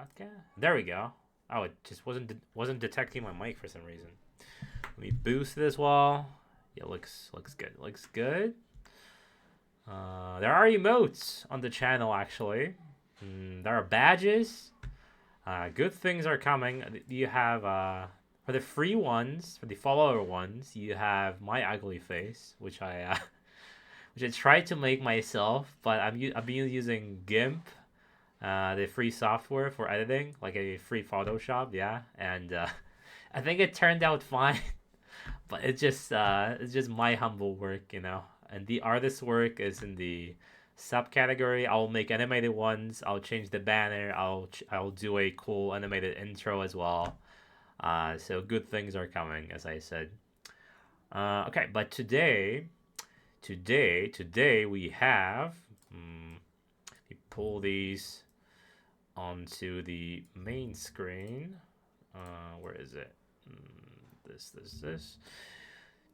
podcast. There we go. Oh, it just wasn't detecting my mic for some reason. Let me boost it as well. Yeah, looks good. Looks good. There are emotes on the channel actually. There are badges. Good things are coming. You have for the free ones, for the follower ones, you have my ugly face, which I which I tried to make myself, but I've been using GIMP, the free software for editing, like a free Photoshop, yeah, and I think it turned out fine, but it's just my humble work, you know, and the artist work is in the subcategory. I'll make animated ones. I'll change the banner. I'll do a cool animated intro as well. So good things are coming, as I said. Okay, but today we have. We pull these onto the main screen. Where is it? This.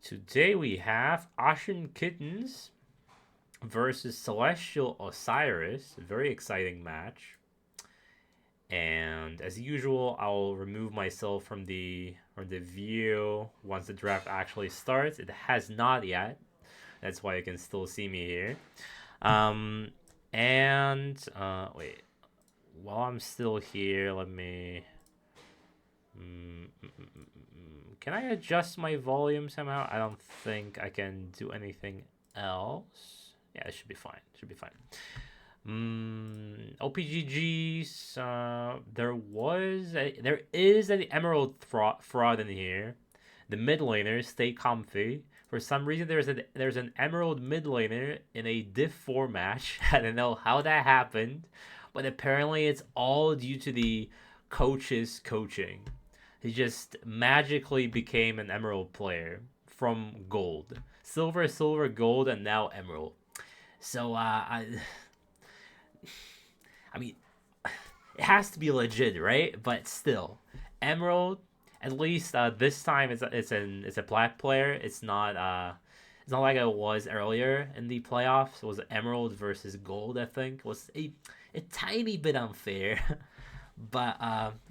Today we have Ashen Kittens versus Celestial Osiris. A very exciting match. And as usual, I'll remove myself from the view once the draft actually starts. It has not yet. That's why you can still see me here. Wait. While I'm still here, let me. Can I adjust my volume somehow? I don't think I can do anything else. Yeah, it should be fine. Should be fine. OPGGs. There is an Emerald fraud in here. The mid laners stay comfy. For some reason, there's an Emerald mid laner in a Div 4 match. I don't know how that happened, but apparently it's all due to the coach's coaching. He just magically became an Emerald player from Gold, Silver, Gold, and now Emerald. So I mean, it has to be legit, right? But still, Emerald. At least this time it's a black player. It's not like it was earlier in the playoffs. It was Emerald versus Gold. I think it was a tiny bit unfair, but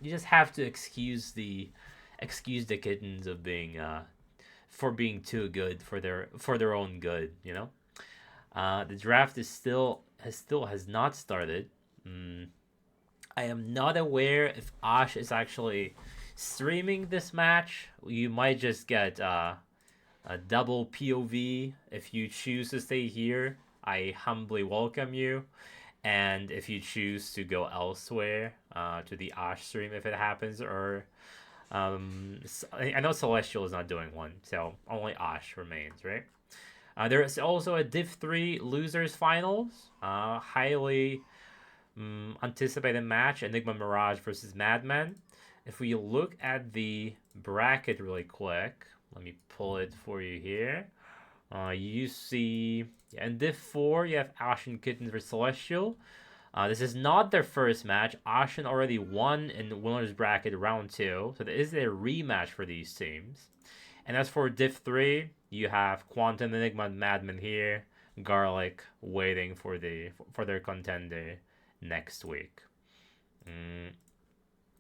you just have to excuse the Kittens of being for being too good for their own good. You know, the draft has not started. I am not aware if Ash is actually streaming this match. You might just get a double POV if you choose to stay here. I humbly welcome you. And if you choose to go elsewhere to the Ash stream, if it happens, or I know Celestial is not doing one, so only Ash remains, right? There is also a Div 3 losers finals. Highly anticipated match: Enigma Mirage versus Madman. If we look at the bracket really quick, let me pull it for you here. You see, in Div 4, you have Ashen Kittens versus Celestial. This is not their first match. Ashen already won in winner's bracket round 2, so there is a rematch for these teams. And as for Div 3, you have Quantum, Enigma, and Madman here. Garlic waiting for their contender next week.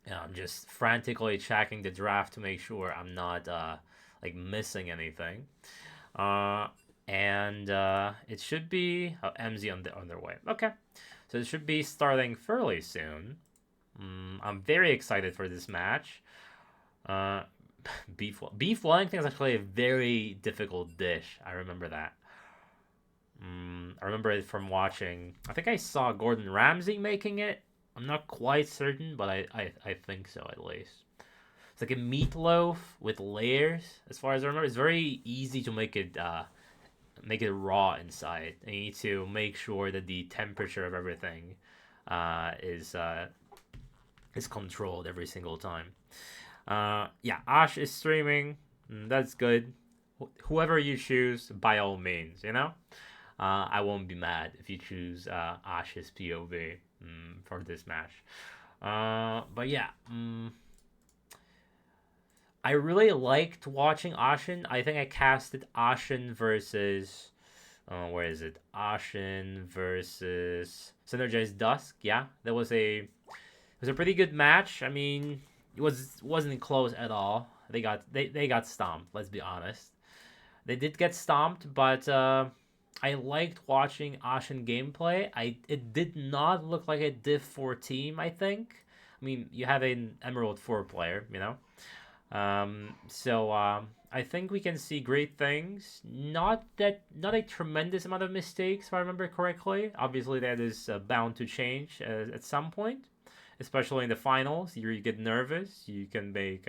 Yeah, I'm just frantically checking the draft to make sure I'm not like missing anything. And it should be MZ on their way. Okay, so it should be starting fairly soon. I'm very excited for this match. Beef Wellington is actually a very difficult dish. I remember that. I remember it from watching. I think I saw Gordon Ramsay making it. I'm not quite certain, but I think so at least. It's like a meatloaf with layers, as far as I remember. It's very easy to make it raw inside. And you need to make sure that the temperature of everything is controlled every single time. Yeah, Ash is streaming. That's good. Whoever you choose, by all means, you know. I won't be mad if you choose Ash's POV for this match. But yeah, I really liked watching Ashen. I think I casted Ashen versus where is it? Ashen versus Synergized Dusk. Yeah, that was a was a pretty good match. I mean, wasn't close at all. They got stomped. Let's be honest. They did get stomped, but I liked watching Ashen gameplay. It did not look like a Div 4 team. I think. I mean, you have an Emerald 4 player, you know. I think we can see great things. Not a tremendous amount of mistakes, if I remember correctly. Obviously, that is bound to change at some point, especially in the finals. You get nervous. You can make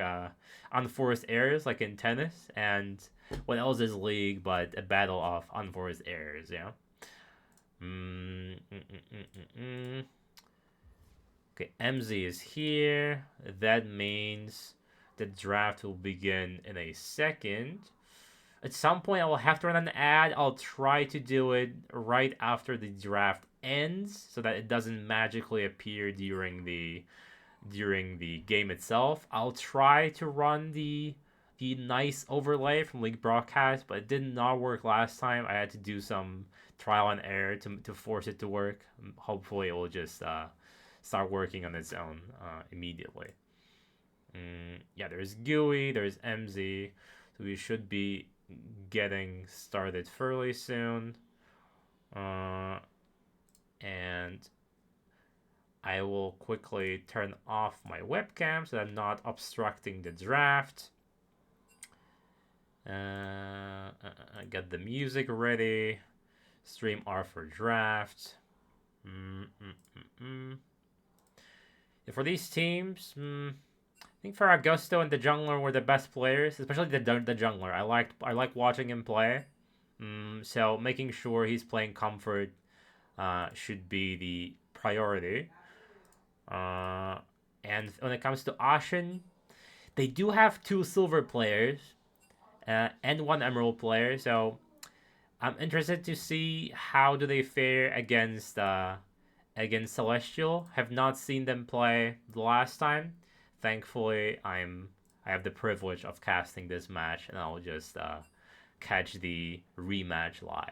unforced errors like in tennis, and what else is league but a battle of unforced errors? Yeah. Okay, MZ is here. That means the draft will begin in a second. At some point, I will have to run an ad. I'll try to do it right after the draft ends so that it doesn't magically appear during the game itself. I'll try to run the nice overlay from League Broadcast, but it did not work last time. I had to do some trial and error to force it to work. Hopefully, it will just start working on its own immediately. Yeah, there's GUI, there's MZ, so we should be getting started fairly soon. And I will quickly turn off my webcam so that I'm not obstructing the draft. I got the music ready. Stream R for draft. For these teams, I think for Augusto and the jungler were the best players, especially the jungler. I like watching him play. So making sure he's playing comfort should be the priority. And when it comes to Ashen, they do have 2 silver players and 1 emerald player. So I'm interested to see how do they fare against Celestial. Have not seen them play the last time. Thankfully, I have the privilege of casting this match, and I'll just catch the rematch live.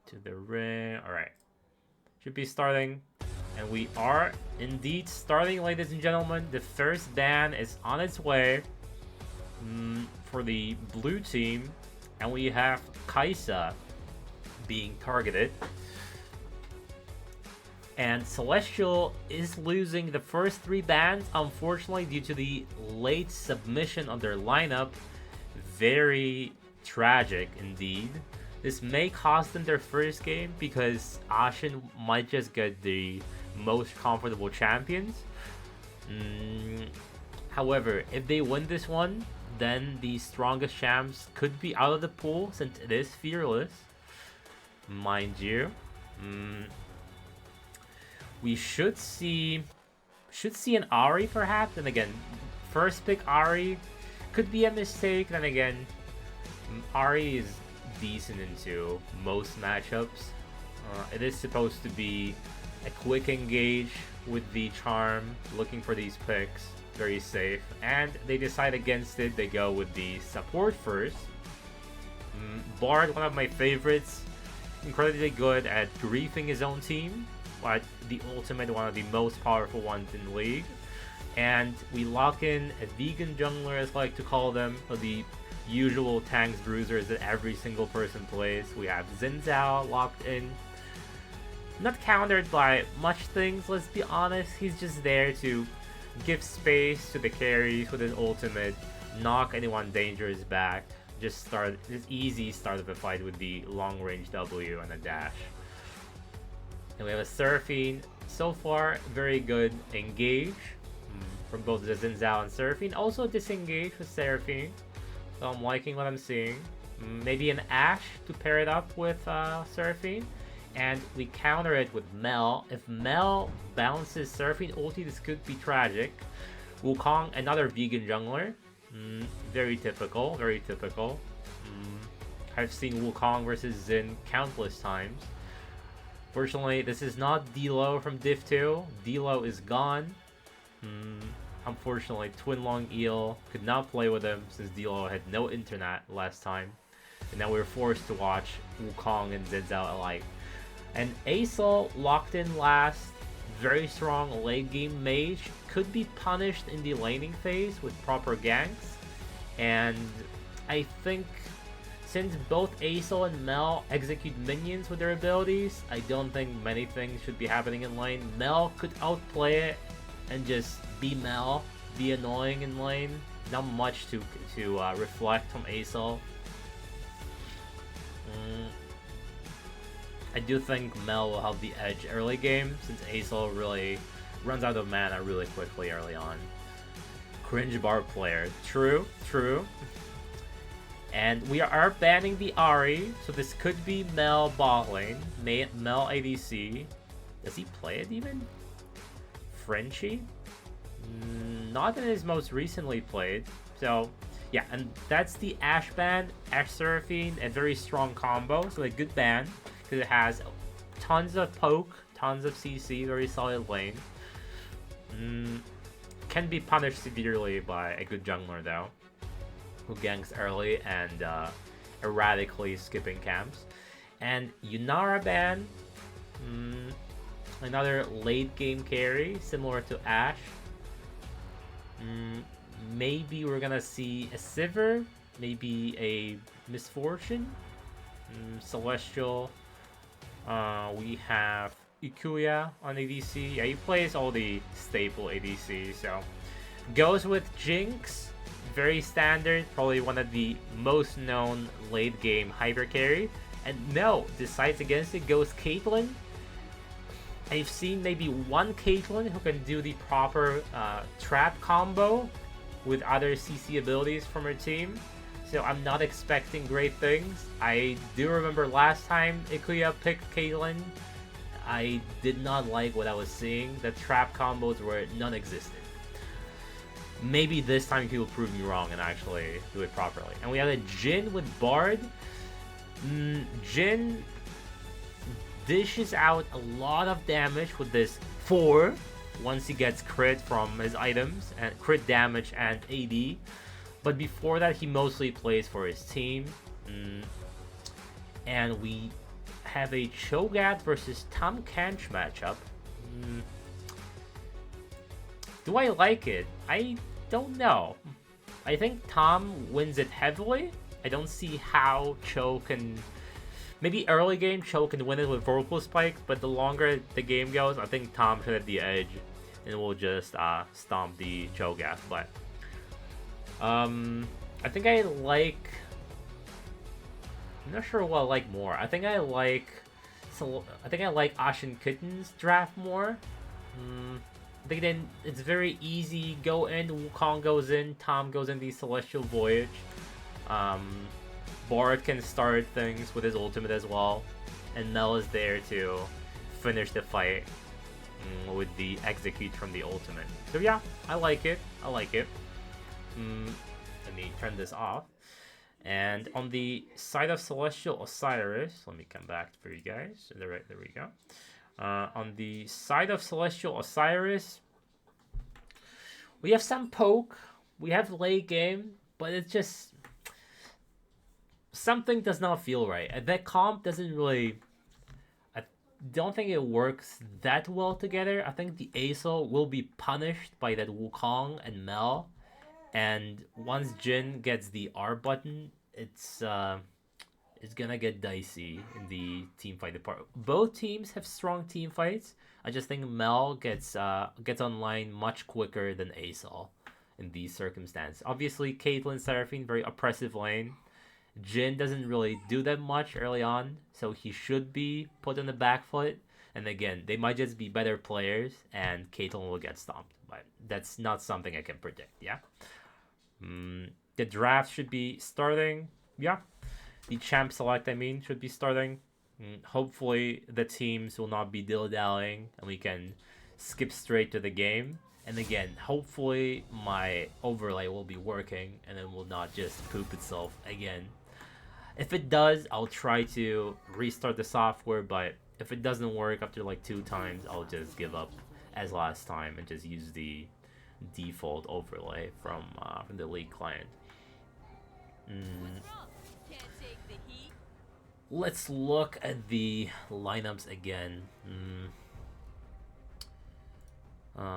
To the ring. All right, should be starting, and we are indeed starting, ladies and gentlemen. The first ban is on its way for the blue team, and we have Kaisa being targeted. And Celestial is losing the first 3 bans, unfortunately, due to the late submission of their lineup. Very tragic indeed. This may cost them their first game because Ashen might just get the most comfortable champions. However, if they win this one, then the strongest champs could be out of the pool since it is fearless. Mind you. We should see an Ahri perhaps, and again, first pick Ahri could be a mistake. Then again, Ahri is decent into most matchups. It is supposed to be a quick engage with the charm, looking for these picks, very safe, and they decide against it. They go with the support first. Bard, one of my favorites, incredibly good at griefing his own team, but the ultimate, one of the most powerful ones in the league. And we lock in a vegan jungler, as I like to call them, for the usual tanks bruisers that every single person plays. We have Xin Zhao locked in, not countered by much things, let's be honest. He's just there to give space to the carries with his ultimate, knock anyone dangerous back, just easy start of a fight with the long range W and a dash. And we have a Seraphine. So far, very good engage from both the Xin Zhao and Seraphine. Also disengage with Seraphine. So I'm liking what I'm seeing. Maybe an Ashe to pair it up with Seraphine. And we counter it with Mel. If Mel bounces Seraphine ulti, this could be tragic. Wukong, another vegan jungler. Very typical, very typical. I've seen Wukong versus Xin countless times. Fortunately, this is not Dilo from Div 2. Dilo is gone. Unfortunately, Twin Long Eel could not play with him since Dilo had no internet last time. And now we're forced to watch Wukong and Xin Zhao alike And Asol locked in last, very strong late game mage, could be punished in the laning phase with proper ganks. And I think since both Asol and Mel execute minions with their abilities, I don't think many things should be happening in lane. Mel could outplay it and just be Mel, be annoying in lane. Not much to reflect from Asol. I do think Mel will have the edge early game, since Asol really runs out of mana really quickly early on. Cringe bar player. True, true. And we are banning the Ahri, so this could be Mel bot lane, Mel ADC. Does he play it even? Frenchie? Not in his most recently played. So, yeah, and that's the Ashe ban, Ashe Seraphine, a very strong combo, so a good ban. It has tons of poke, tons of CC, very solid lane. Can be punished severely by a good jungler though, who ganks early and erratically skipping camps. And Yunara ban, another late game carry similar to Ashe. Maybe we're gonna see a Sivir, maybe a Misfortune, Celestial. We have Ikuya on ADC. Yeah, he plays all the staple ADC, so goes with Jinx, very standard, probably one of the most known late game hyper carry. And no, decides against it, goes Caitlyn. I've seen maybe one Caitlyn who can do the proper trap combo with other CC abilities from her team. So I'm not expecting great things. I do remember last time Ikuya picked Caitlyn, I did not like what I was seeing. The trap combos were non-existent. Maybe this time he will prove me wrong and actually do it properly. And we have a Jhin with Bard. Jhin dishes out a lot of damage with this 4 once he gets crit from his items, and crit damage and AD. But before that, he mostly plays for his team. And we have a Cho'Gath versus Tahm Kench matchup. Do I like it? I don't know. I think Tahm wins it heavily. I don't see how Cho can... Maybe early game, Cho can win it with Vocal Spikes, but the longer the game goes, I think Tahm should have the edge, and we'll just stomp the Cho'Gath. But I think I like... I'm not sure what I like more. I think I like Ashen Kittens draft more. I think then it's very easy. Go in, Wukong goes in, Tahm goes in the Celestial Voyage. Bard can start things with his ultimate as well, and Mel is there to finish the fight with the execute from the ultimate. So yeah, I like it. I like it. Let me turn this off. And on the side of Celestial Osiris, let me come back for you guys. There we go. On the side of Celestial Osiris, we have some poke, we have late game, but it's just something does not feel right. That comp doesn't really... I don't think it works that well together. I think the Asol will be punished by that Wukong and Mel. And once Jhin gets the R button, it's gonna get dicey in the team fight department. Both teams have strong team fights. I just think Mel gets online much quicker than Asol in these circumstances. Obviously, Caitlyn, Seraphine, very oppressive lane. Jhin doesn't really do that much early on, so he should be put on the back foot. And again, they might just be better players, and Caitlyn will get stomped. But that's not something I can predict, yeah? The draft should be starting, yeah. The champ select, should be starting. Hopefully, the teams will not be dilly-dallying, and we can skip straight to the game. And again, hopefully, my overlay will be working, and it will not just poop itself again. If it does, I'll try to restart the software, but if it doesn't work after like 2 times, I'll just give up as last time and just use the default overlay from the League client. Let's look at the lineups again.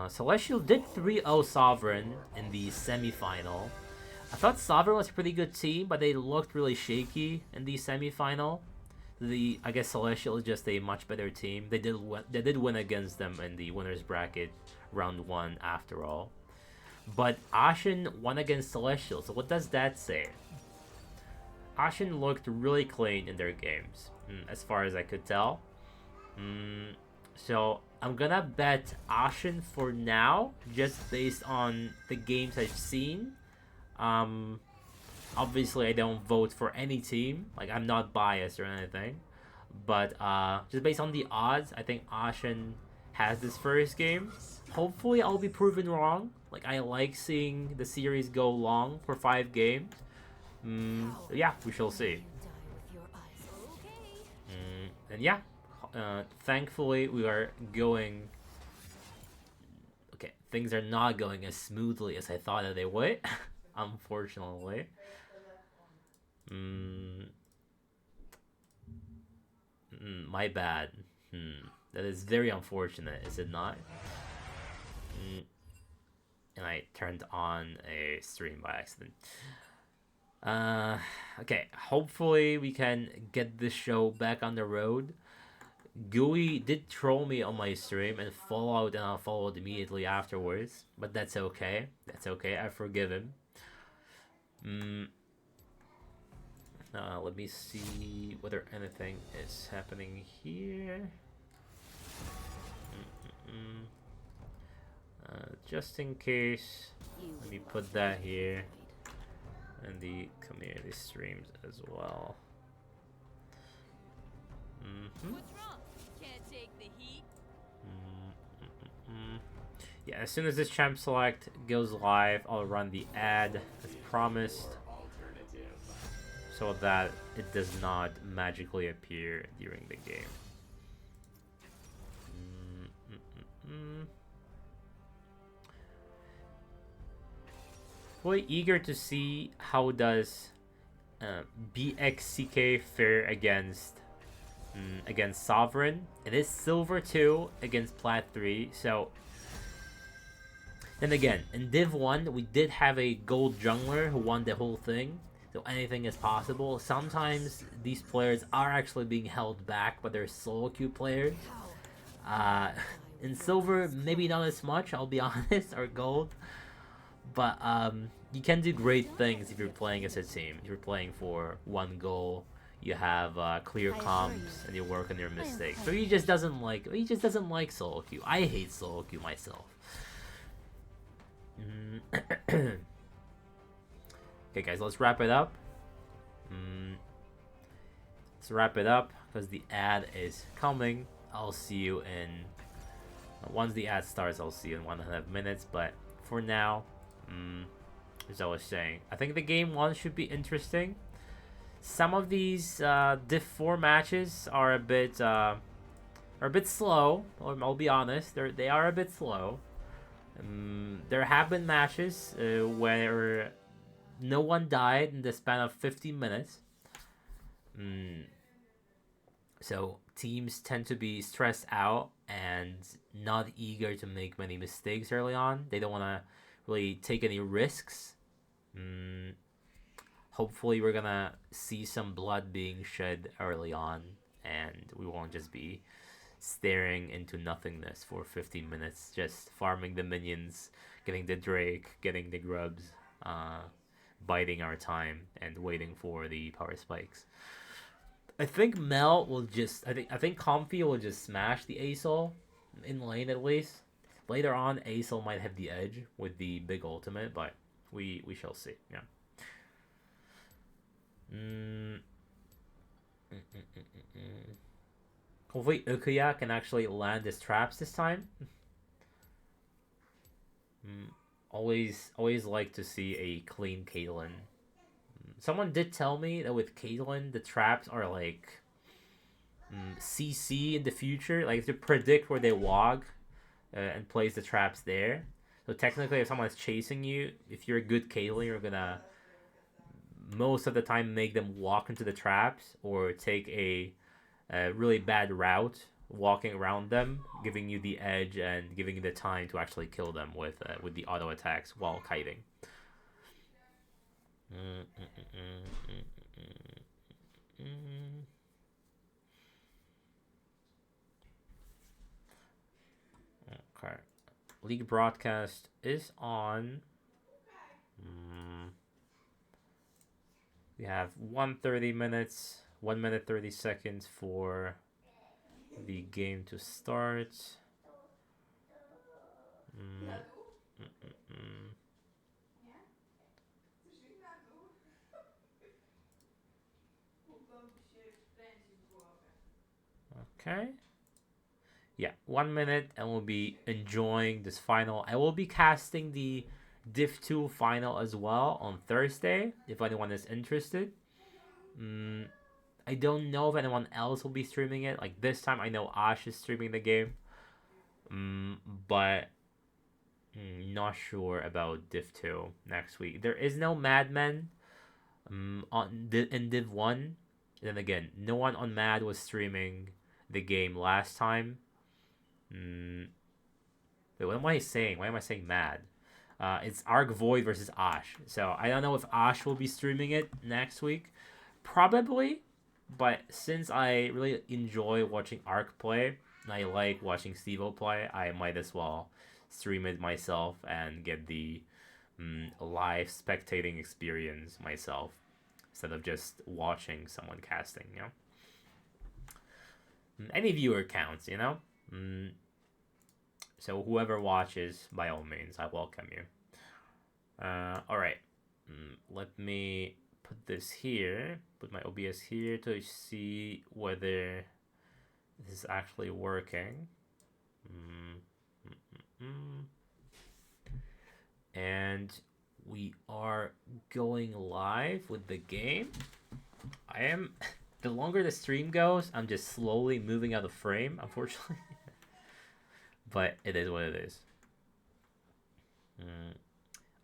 Celestial did 3-0 Sovereign in the semifinal. I thought Sovereign was a pretty good team, but they looked really shaky in the semifinal. I guess Celestial is just a much better team. They did win against them in the winners bracket round 1 after all. But Ashen won against Celestial, so what does that say? Ashen looked really clean in their games, as far as I could tell. So I'm gonna bet Ashen for now, just based on the games I've seen. Obviously I don't vote for any team, like I'm not biased or anything, but just based on the odds, I think Ashen has this first game. Hopefully I'll be proven wrong. Like, I like seeing the series go long for 5 games. Yeah, we shall see. And yeah, thankfully we are going... Okay, things are not going as smoothly as I thought that they would, unfortunately. My bad. That is very unfortunate, is it not? And I turned on a stream by accident. Okay, hopefully we can get this show back on the road. Gooey did troll me on my stream and followed and unfollowed immediately afterwards, but that's okay. That's okay, I forgive him. Let me see whether anything is happening here. Just in case, let me put that here, and the community streams as well. Yeah, as soon as this champ select goes live, I'll run the ad as promised, so that it does not magically appear during the game. Really eager to see how does BXCK fare against Sovereign. It is Silver 2 against Plat 3, so... Then again, in Div 1, we did have a gold jungler who won the whole thing, so anything is possible. Sometimes these players are actually being held back by their solo queue players. In Silver, maybe not as much, I'll be honest, or Gold. But you can do great things if you're playing as a team. If you're playing for one goal, you have clear comps, and you work on your mistakes. So he just doesn't like solo queue. I hate solo queue myself. Okay, guys, let's wrap it up. Let's wrap it up because the ad is coming. I'll see you in once the ad starts. I'll see you in 1.5 minutes. But for now, as I was saying, I think the game 1 should be interesting. Some of these Div 4 matches are a bit slow. I'll be honest, they are a bit slow. There have been matches where no one died in the span of 15 minutes. So teams tend to be stressed out and not eager to make many mistakes early on. They don't want to really take any risks. Hopefully we're gonna see some blood being shed early on, and we won't just be staring into nothingness for 15 minutes, just farming the minions, getting the Drake, getting the grubs, biding our time, and waiting for the power spikes. I think Mel will just... I think Comfy will just smash the Asol, in lane at least. Later on, Asol might have the edge with the big ultimate, but we shall see, yeah. Hopefully Ukuya can actually land his traps this time. Always like to see a clean Caitlyn. Someone did tell me that with Caitlyn, the traps are like CC in the future, like to predict where they walk and place the traps there. So technically, if someone's chasing you, if you're a good Caitlyn, you're gonna most of the time make them walk into the traps or take a really bad route walking around them, giving you the edge and giving you the time to actually kill them with the auto attacks while kiting. Okay. League broadcast is on. We have 1:30 minutes, 1 minute 30 seconds for the game to start. Okay. Yeah, 1 minute, and we'll be enjoying this final. I will be casting the Div 2 final as well on Thursday, if anyone is interested. I don't know if anyone else will be streaming it. Like this time, I know Ash is streaming the game. But not sure about Div 2 next week. There is no Madmen in Div 1. Then again, no one on Mad was streaming the game last time. Wait, what am I saying? Why am I saying Mad? It's Arc Void versus Ash. So I don't know if Ash will be streaming it next week. Probably. But since I really enjoy watching Arc play, and I like watching Stevo play, I might as well stream it myself and get the live spectating experience myself instead of just watching someone casting, you know? Any viewer counts, you know? So whoever watches, by all means, I welcome you. Alright. Let me put this here. Put my OBS here to see whether this is actually working. And we are going live with the game. The longer the stream goes, I'm just slowly moving out of frame, unfortunately. But it is what it is.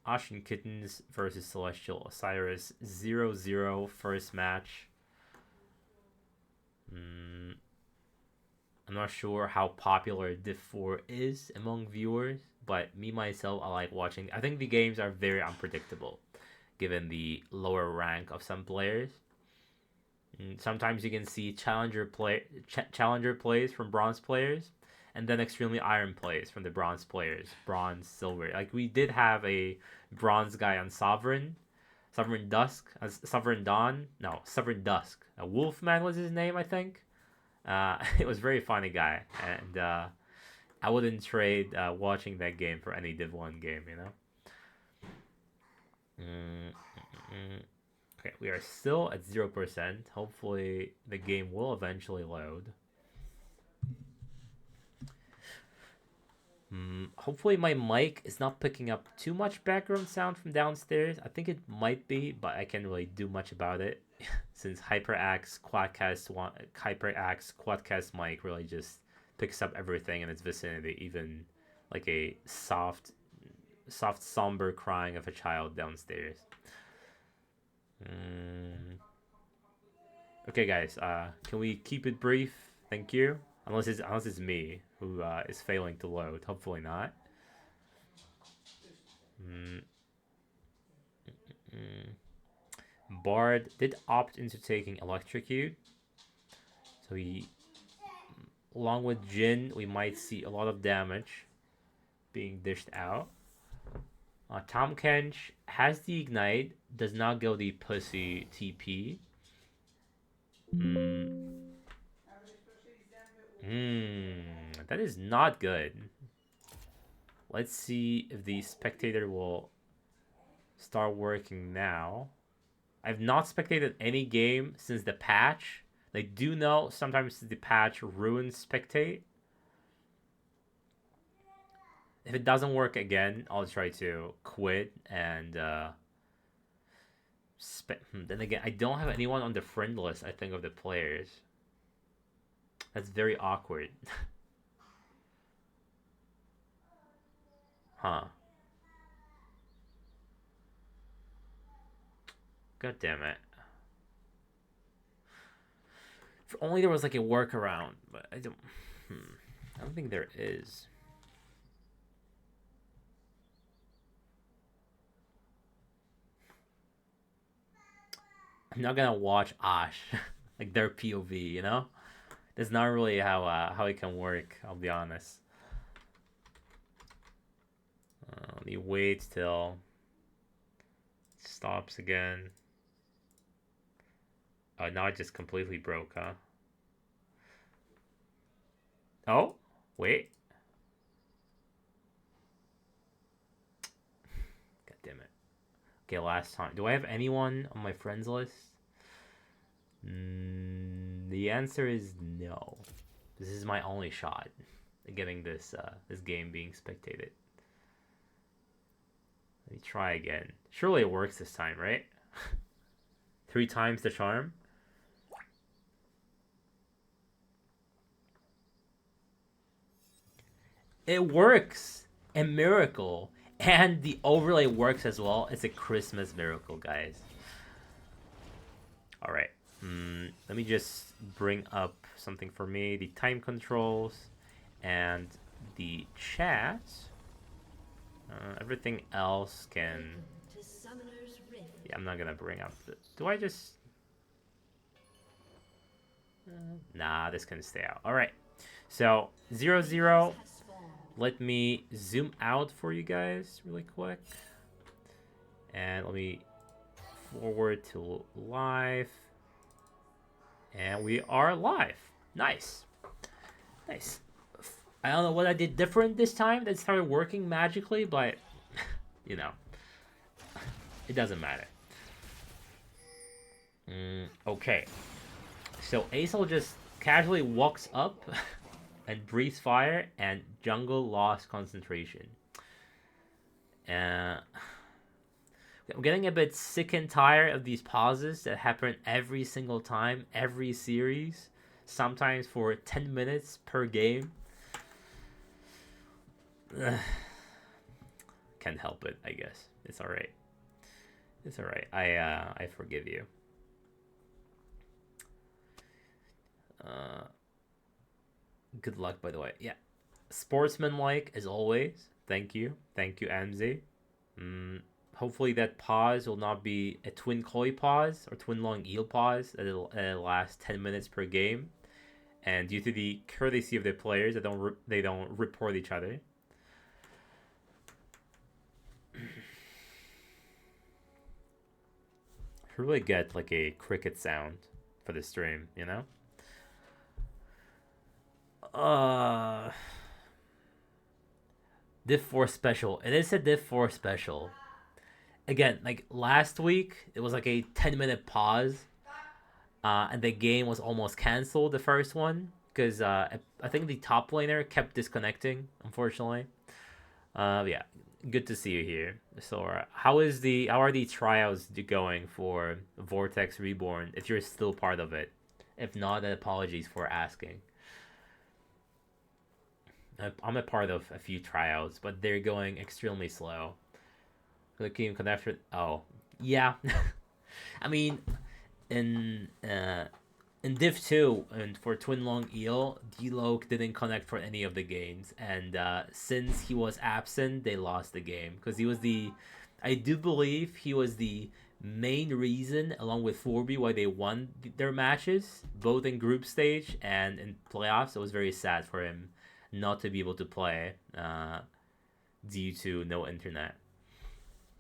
Ashen Kittens versus Celestial Osiris 0-0 first match. I'm not sure how popular Div 4 is among viewers, but me myself, I like watching. I think the games are very unpredictable given the lower rank of some players. Sometimes you can see challenger plays from bronze players, and then extremely iron plays from the bronze players, bronze, silver. Like we did have a bronze guy on Sovereign Dusk, Sovereign Dawn. No, Sovereign Dusk. Wolfman was his name, I think. It was a very funny guy, and I wouldn't trade watching that game for any Div 1 game, you know? Okay, we are still at 0%. Hopefully the game will eventually load. Hopefully my mic is not picking up too much background sound from downstairs. I think it might be, but I can't really do much about it since HyperX Quadcast mic really just picks up everything in its vicinity, even like a soft somber crying of a child downstairs. Okay, guys, can we keep it brief? Thank you. Unless it's me who is failing to load. Hopefully not. Bard did opt into taking Electrocute. So along with Jin, we might see a lot of damage being dished out. Tom Kench has the Ignite, does not go the Pussy TP. That is not good. Let's see if the spectator will start working now. I've not spectated any game since the patch. I do know sometimes the patch ruins spectate. If it doesn't work again, I'll try to quit and then again, I don't have anyone on the friend list, I think, of the players. That's very awkward. Huh. God damn it. If only there was like a workaround, but I don't. I don't think there is. I'm not gonna watch Ash, like their POV, you know. That's not really how it can work. I'll be honest. Let me wait till it stops again. Oh, now it just completely broke, huh? Oh, wait. God damn it. Okay, last time. Do I have anyone on my friends list? The answer is no. This is my only shot at getting this game being spectated. Let me try again. Surely it works this time, right? 3 times the charm. It works! A miracle! And the overlay works as well. It's a Christmas miracle, guys. Alright. Let me just bring up something for me. The time controls and the chat. Everything else can... Yeah, I'm not gonna bring up the... Do I just... Nah, this can stay out. Alright. So, 0-0. Let me zoom out for you guys really quick. And let me forward to live. And we are live. Nice. Nice. I don't know what I did different this time that started working magically, but, you know, it doesn't matter. Okay. So Aesol just casually walks up and breathes fire, and jungle lost concentration. I'm getting a bit sick and tired of these pauses that happen every single time, every series, sometimes for 10 minutes per game. Can't help it, I guess. It's alright. It's alright. I forgive you. Good luck, by the way. Yeah. Sportsman-like, as always. Thank you. Thank you, Amzi. Hopefully that pause will not be a twin koi pause or twin long eel pause. It'll last 10 minutes per game. And due to the courtesy of the players, they don't report each other. I really get like a cricket sound for the stream, you know? Div 4 special. It is a Div 4 special. Again, like last week, it was like a 10-minute pause. And the game was almost cancelled, the first one. Because I think the top laner kept disconnecting, unfortunately. Yeah, good to see you here. So, how are the tryouts going for Vortex Reborn, if you're still part of it? If not, then apologies for asking. I'm a part of a few tryouts, but they're going extremely slow. Clicking connector. Oh, yeah. I mean, in Div 2 and for Twin Long Eel, D-Loke didn't connect for any of the games, and since he was absent, they lost the game because I do believe he was the main reason, along with Forby, why they won their matches, both in group stage and in playoffs. It was very sad for him not to be able to play due to no internet.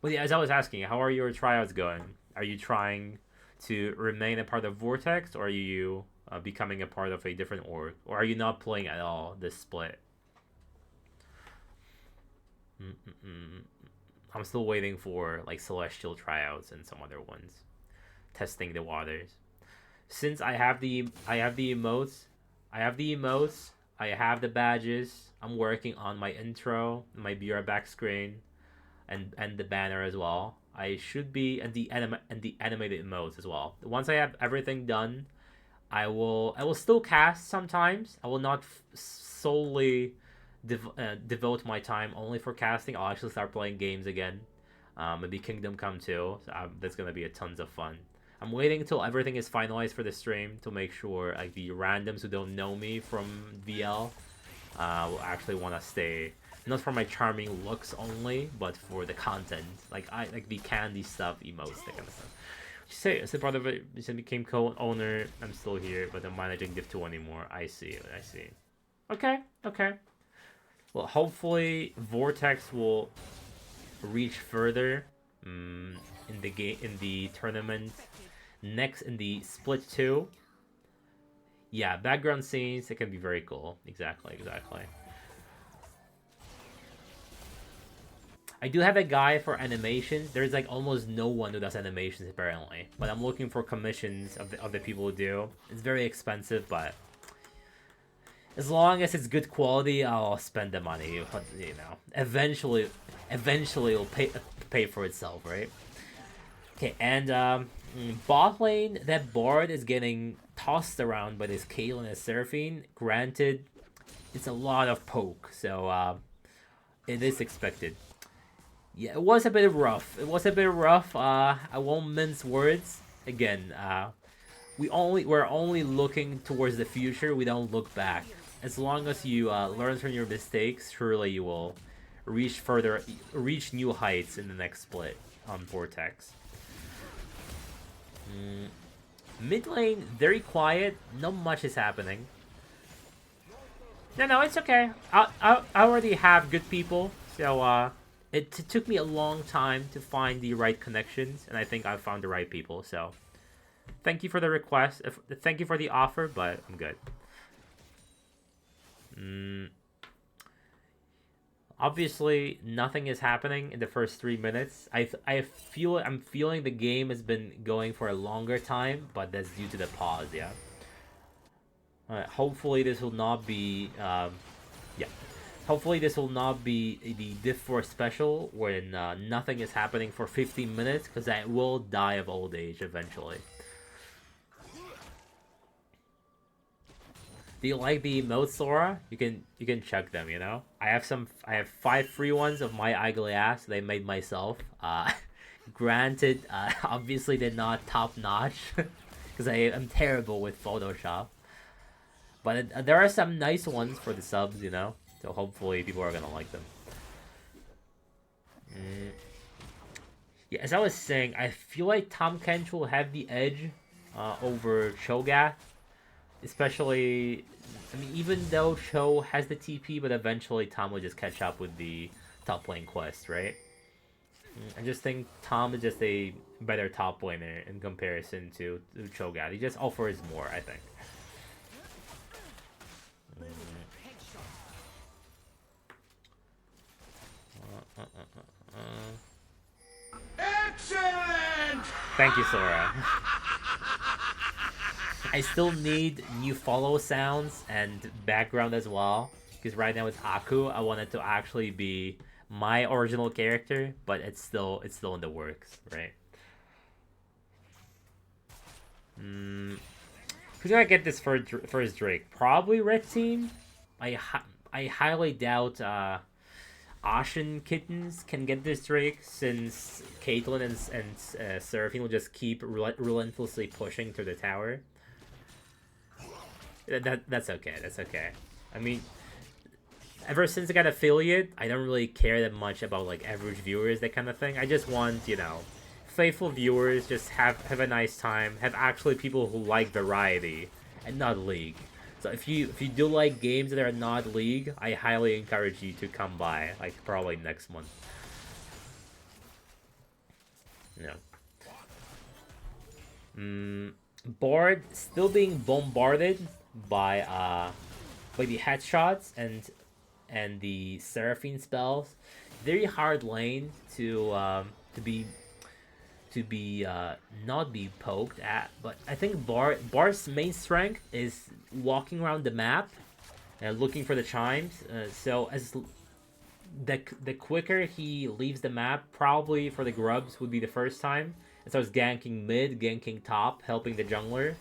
But yeah, as I was asking, how are your tryouts going? Are you trying to remain a part of Vortex, or are you becoming a part of a different org? Or are you not playing at all this split? I'm still waiting for like Celestial tryouts and some other ones. Testing the waters. Since I have the emotes, I have the badges. I'm working on my intro, my BR back screen, and the banner as well. I should be and the animated emotes as well. Once I have everything done, I will still cast sometimes. I will not solely devote my time only for casting. I'll actually start playing games again. Maybe Kingdom Come too. So that's gonna be a tons of fun. I'm waiting until everything is finalized for the stream to make sure like the randoms who don't know me from VL will actually want to stay. Not for my charming looks only, but for the content. Like I like the candy stuff, emotes, that kind of stuff. Say, as a part of it, since I became co-owner, I'm still here, but I'm managing Div 2 anymore. I see. Okay. Well, hopefully Vortex will reach further in the tournament. Next in the split 2. Yeah, background scenes, it can be very cool. Exactly. I do have a guy for animations. There's like almost no one who does animations apparently. But I'm looking for commissions of the people who do. It's very expensive, but as long as it's good quality, I'll spend the money. But, you know, eventually it'll pay for itself, right? Okay, and bot lane, that Bard is getting tossed around by this Caitlyn and Seraphine. Granted, it's a lot of poke, so it is expected. Yeah, it was a bit rough. I won't mince words. Again, we're only looking towards the future. We don't look back. As long as you learn from your mistakes, surely you will reach new heights in the next split on Vortex. Mid lane, very quiet. Not much is happening. No, it's okay. I already have good people, so it took me a long time to find the right connections, and I think I found the right people. So, thank you for the request. Thank you for the offer, but I'm good. Obviously, nothing is happening in the first 3 minutes. I'm feeling the game has been going for a longer time, but that's due to the pause. Yeah. Hopefully this will not be Hopefully this will not be the Div 4 special when nothing is happening for 15 minutes, because I will die of old age eventually. Do you like the emotes, Sora? You can check them, you know? I have 5 free ones of my ugly ass they made myself. Granted, obviously they're not top notch because I am terrible with Photoshop. But there are some nice ones for the subs, you know? So hopefully people are gonna like them. Yeah, as I was saying, I feel like Tahm Kench will have the edge over Cho'Gath. Especially, I mean, even though Cho has the TP, but eventually Tahm will just catch up with the top lane quest, right? I just think Tahm is just a better top laner in comparison to Cho'Gath. He just offers more, I think. Excellent! Thank you, Sora. I still need new follow sounds and background as well, because right now with Aku, I want it to actually be my original character, but it's still in the works, right? Who's gonna get this first Drake? Probably Red Team. I highly doubt Ashen Kittens can get this Drake, since Caitlyn and Seraphine will just keep relentlessly pushing to the tower. That's okay. I mean, ever since I got affiliate, I don't really care that much about like average viewers, that kind of thing. I just want, you know, faithful viewers, just have a nice time, have actually people who like variety and not League. So if you do like games that are not League, I highly encourage you to come by, like probably next month. Yeah. Bard still being bombarded by the headshots and the Seraphine spells. Very hard lane to not be poked at, but I think Bard's main strength is walking around the map and looking for the chimes. So as the quicker he leaves the map, probably for the grubs would be the first time, and starts ganking mid, ganking top, helping the jungler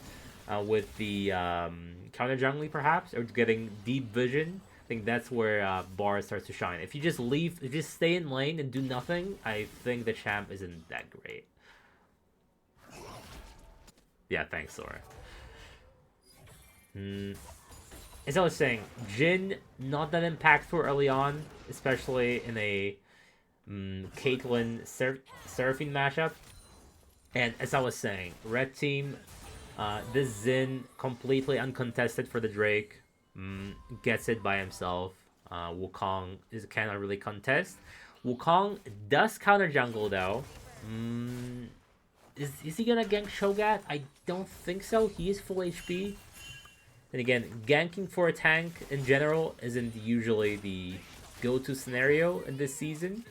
with the counter jungling perhaps, or getting deep vision think that's where Bar starts to shine. If you just leave, if you just stay in lane and do nothing, I think the champ isn't that great. Yeah, thanks, Sora. As I was saying, Jhin not that impactful early on, especially in a Caitlyn Seraphine matchup. And as I was saying, red team, this Xin completely uncontested for the Drake, gets it by himself. Wukong cannot really contest. Wukong does counter jungle though. Is he gonna gank Shogat? I don't think so. He is full HP. And again, ganking for a tank in general isn't usually the go-to scenario in this season.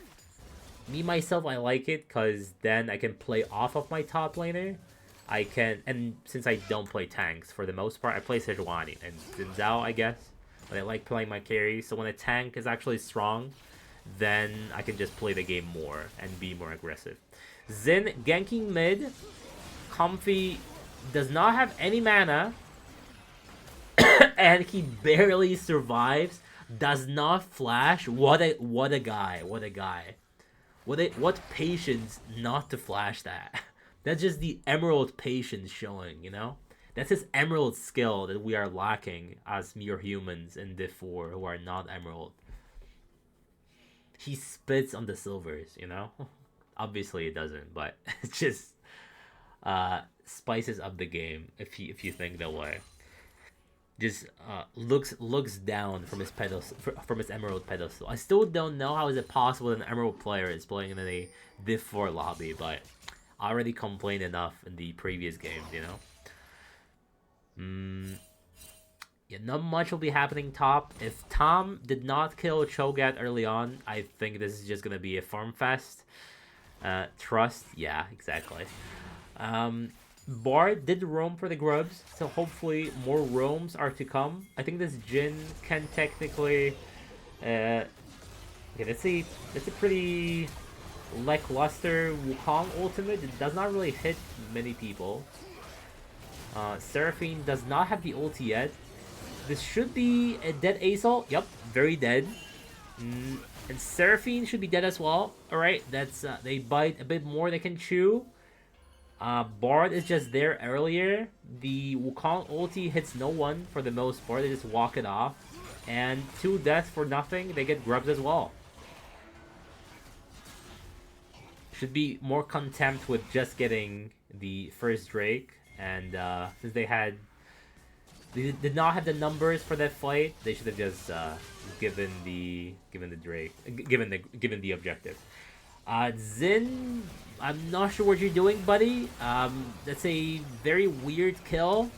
Me, myself, I like it because then I can play off of my top laner. I can, and since I don't play tanks for the most part, I play Sejuani and Xin Zhao, I guess. But I like playing my carry, so when a tank is actually strong, then I can just play the game more and be more aggressive. Xin ganking mid. Comfy does not have any mana. And he barely survives. Does not flash. What a guy. What a guy. What patience not to flash that. That's just the Emerald patience showing, you know? That's his Emerald skill that we are lacking as mere humans in Div 4 who are not Emerald. He spits on the silvers, you know? Obviously it doesn't, but it just spices up the game if you think that way. Just looks down from his pedestal, from his Emerald pedestal. I still don't know how is it possible that an Emerald player is playing in a Div 4 lobby, but I already complained enough in the previous games, you know? Yeah, not much will be happening top. If Tom did not kill Cho'Gath early on, I think this is just gonna be a farm fest. Trust, yeah, exactly. Bard did roam for the grubs, so hopefully more roams are to come. I think this Jhin can technically... okay, that's a pretty lackluster Wukong ultimate. It does not really hit many people. Seraphine does not have the ulti yet. This should be a dead Azal. Yep, very dead. And Seraphine should be dead as well. Alright, that's they bite a bit more they can chew. Bard is just there earlier. The Wukong ulti hits no one for the most part. They just walk it off. And 2 deaths for nothing. They get grubs as well. Should be more contempt with just getting the first Drake. And since they did not have the numbers for that fight, they should have just given the objective. Xin, I'm not sure what you're doing, buddy. That's a very weird kill.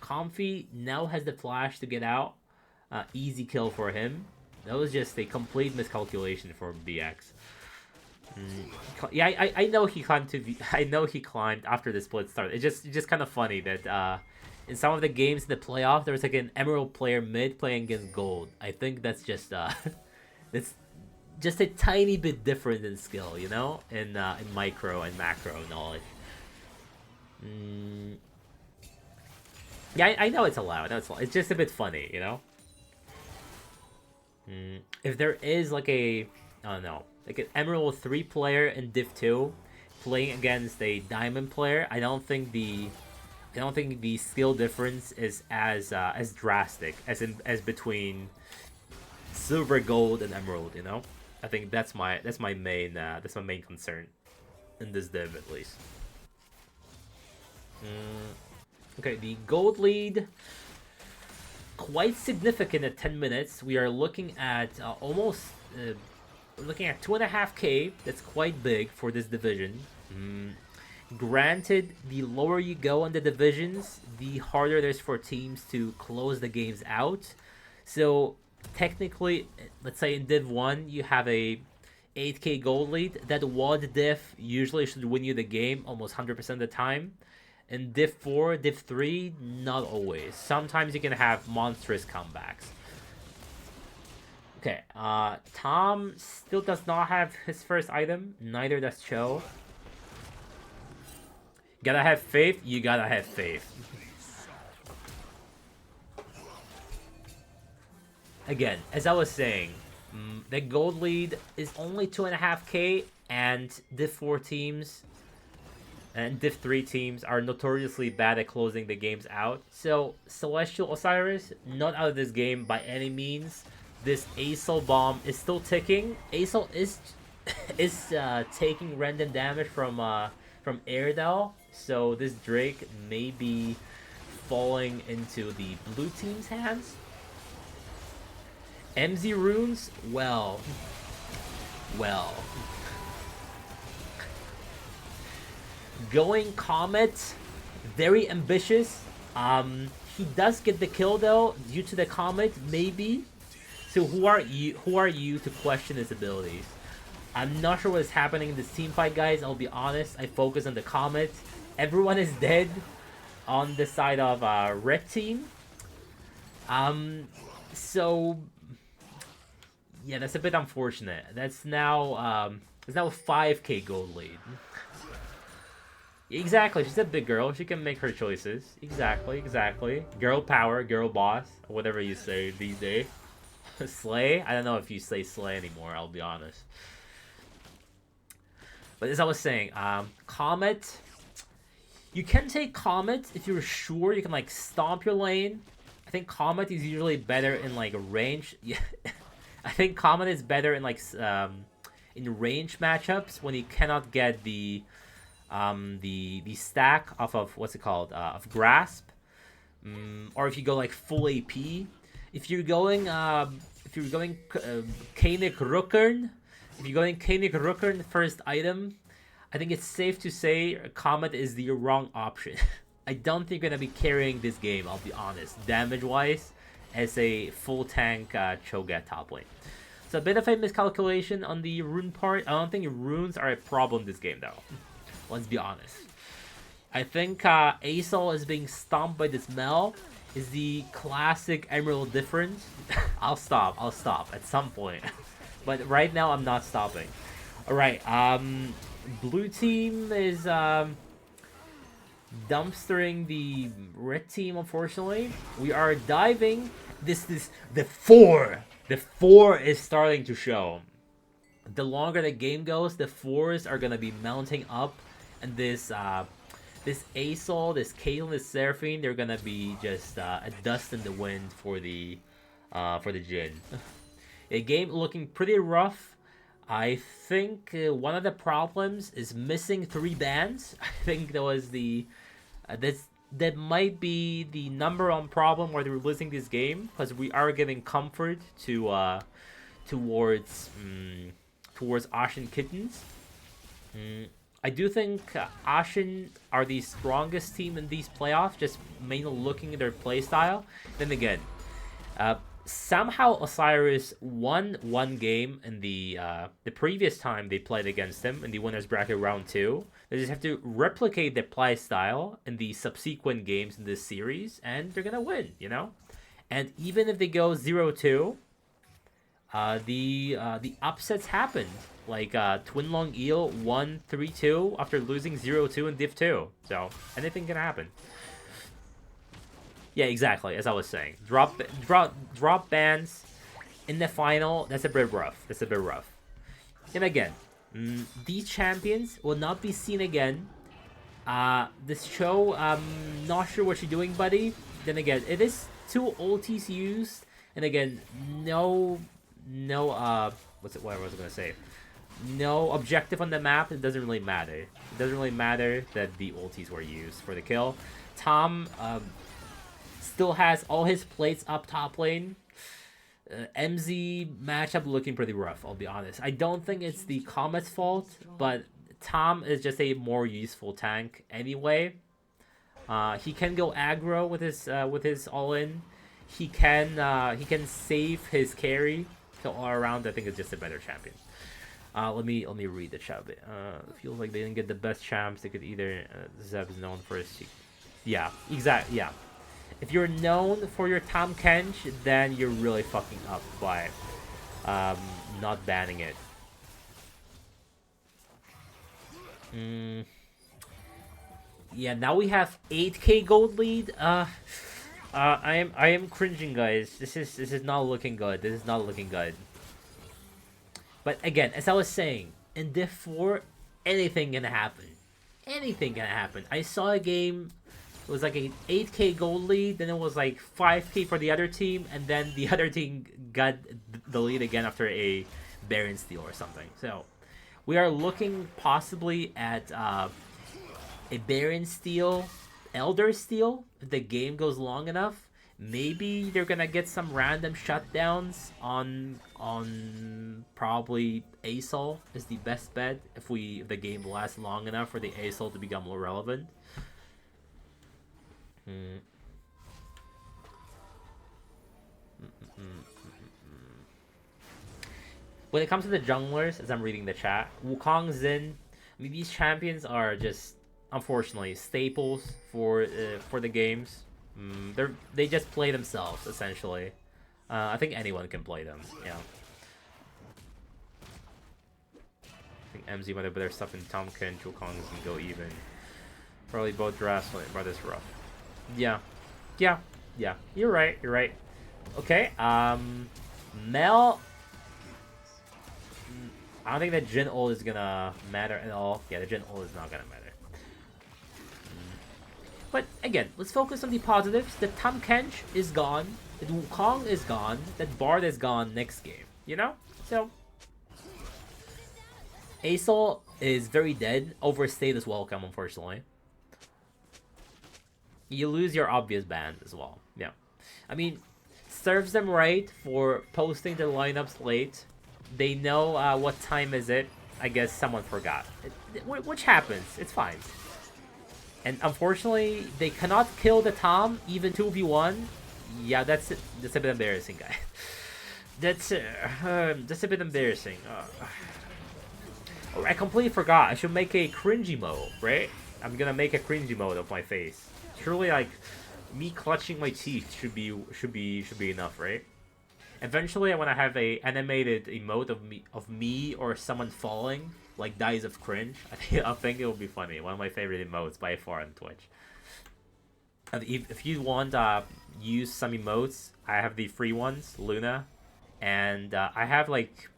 Comfy now has the flash to get out. Easy kill for him. That was just a complete miscalculation for BX. Yeah, I know he climbed I know he climbed after the split started. It's just kind of funny that in some of the games in the playoff there was like an Emerald player mid playing against Gold. I think that's just that's just a tiny bit different in skill, you know, in micro and macro knowledge. Yeah, I know it's allowed. It's just a bit funny, you know. If there is like a, I don't know, like an Emerald 3 player in Div 2 playing against a Diamond player, I don't think the skill difference is as drastic as between Silver, Gold, and Emerald. You know, I think that's my main concern in this div at least. Okay, the Gold lead quite significant at 10 minutes. We are looking at almost. We're looking at 2.5k. That's quite big for this division. Granted, the lower you go on the divisions, the harder it is for teams to close the games out. So technically, let's say in Div 1, you have a 8k gold lead. That WOD diff usually should win you the game almost 100% of the time. In Div 4, Div 3, not always. Sometimes you can have monstrous comebacks. Okay, Tom still does not have his first item. Neither does Cho. Gotta have faith. You gotta have faith. again, as I was saying, the gold lead is only 2.5k, and Div 4 teams and Div 3 teams are notoriously bad at closing the games out. So Celestial Osiris, not out of this game by any means. This Asel bomb is still ticking. Asel is taking random damage from Airedale, so this Drake may be falling into the blue team's hands. MZ runes, well. Going Comet, very ambitious. He does get the kill though due to the Comet, maybe. So who are you to question his abilities? I'm not sure what is happening in this team fight, guys. I'll be honest. I focus on the Comet. Everyone is dead on the side of red team. So yeah, that's a bit unfortunate. That's now it's now a 5k gold lead. Exactly, she's a big girl. She can make her choices. Exactly. Girl power, girl boss, whatever you say these days. Slay? I don't know if you say slay anymore, I'll be honest. But as I was saying, Comet. You can take Comet if you're sure you can like stomp your lane. I think Comet is usually better in like range. Yeah, I think Comet is better in like in range matchups when you cannot get the stack off of what's it called of grasp, or if you go like full AP. If you're going Kanik Rookern, first item, I think it's safe to say Comet is the wrong option. I don't think you're gonna be carrying this game, I'll be honest, damage wise, as a full tank Cho'Gath top lane. So a bit of a miscalculation on the rune part. I don't think runes are a problem this game though. Let's be honest. I think Asel is being stomped by this Mel is the classic Emerald difference. I'll stop at some point. But right now I'm not stopping. Alright, blue team is dumpstering the red team, unfortunately. We are diving. The 4 is starting to show. The longer the game goes, the 4s are gonna be mounting up. And this Asol, this Caitlyn, this Seraphine, they're gonna be just a dust in the wind for the Jhin. A game looking pretty rough. I think one of the problems is missing 3 bans. I think that was that might be the number one problem why they're losing this game, because we are giving comfort to towards Ashen Kittens. I do think Ashen are the strongest team in these playoffs, just mainly looking at their playstyle. Then again, somehow Osiris won one game in the previous time they played against him in the winners bracket round 2. They just have to replicate their playstyle in the subsequent games in this series, and they're gonna win, you know. And even if they go 0-2, the upsets happened. Like Twin Long Eel won 3-2 after losing 0-2 in Div 2. So anything can happen. Yeah, exactly. As I was saying, drop bans in the final. That's a bit rough. And again, these champions will not be seen again. This show, I'm not sure what you're doing, buddy. Then again, it is 2 ultis used, and again, no, what was I gonna say? No objective on the map. It doesn't really matter. It doesn't really matter that the ultis were used for the kill. Tom still has all his plates up top lane. MZ matchup looking pretty rough, I'll be honest. I don't think it's the Comet's fault, but Tom is just a more useful tank anyway. He can go aggro with his all-in. He can save his carry. So all around, I think it's just a better champion. Let me read the chat a bit. Feels like they didn't get the best champs. They could either Zeb is known for his. Yeah, exactly. Yeah, if you're known for your Tahm Kench, then you're really fucking up by not banning it. Yeah, now we have 8k gold lead. I am cringing, guys. This is not looking good. This is not looking good. But again, as I was saying, in Div 4, anything can happen. Anything can happen. I saw a game. It was like an 8k gold lead, then it was like 5k for the other team, and then the other team got the lead again after a Baron steal or something. So we are looking possibly at a Baron steal, Elder steal, if the game goes long enough. Maybe they're gonna get some random shutdowns on probably ASOL is the best bet if the game lasts long enough for the ASOL to become more relevant. When it comes to the junglers, as I'm reading the chat, Wukong, Xin, I mean, these champions are just unfortunately staples for the games. They just play themselves essentially. I think anyone can play them. Yeah. I think MZ might have better stuff in Tomkin, Wukong can go even. Probably both drafts, but it's rough. Yeah. You're right. Okay. Mel. I don't think that Jin ult is gonna matter at all. Yeah, the Jin ult is not gonna matter. But again, let's focus on the positives. The Tahm Kench is gone. The Wukong is gone. That Bard is gone next game. You know? So ASOL is very dead. Overstayed is welcome, unfortunately. You lose your obvious bans as well. Yeah. I mean, serves them right for posting their lineups late. They know what time is it. I guess someone forgot. Which happens. It's fine. And unfortunately, they cannot kill the Tom, even 2v1. Yeah, that's a bit embarrassing, guys. That's a bit embarrassing. Oh, I completely forgot. I should make a cringy mode, right? I'm gonna make a cringy mode of my face. Surely, like, me clutching my teeth should be enough, right? Eventually, I want to have a animated emote of me or someone falling, like Dies of Cringe. I think it will be funny. One of my favorite emotes by far on Twitch. And if you want use some emotes, I have the free ones, Luna, and I have like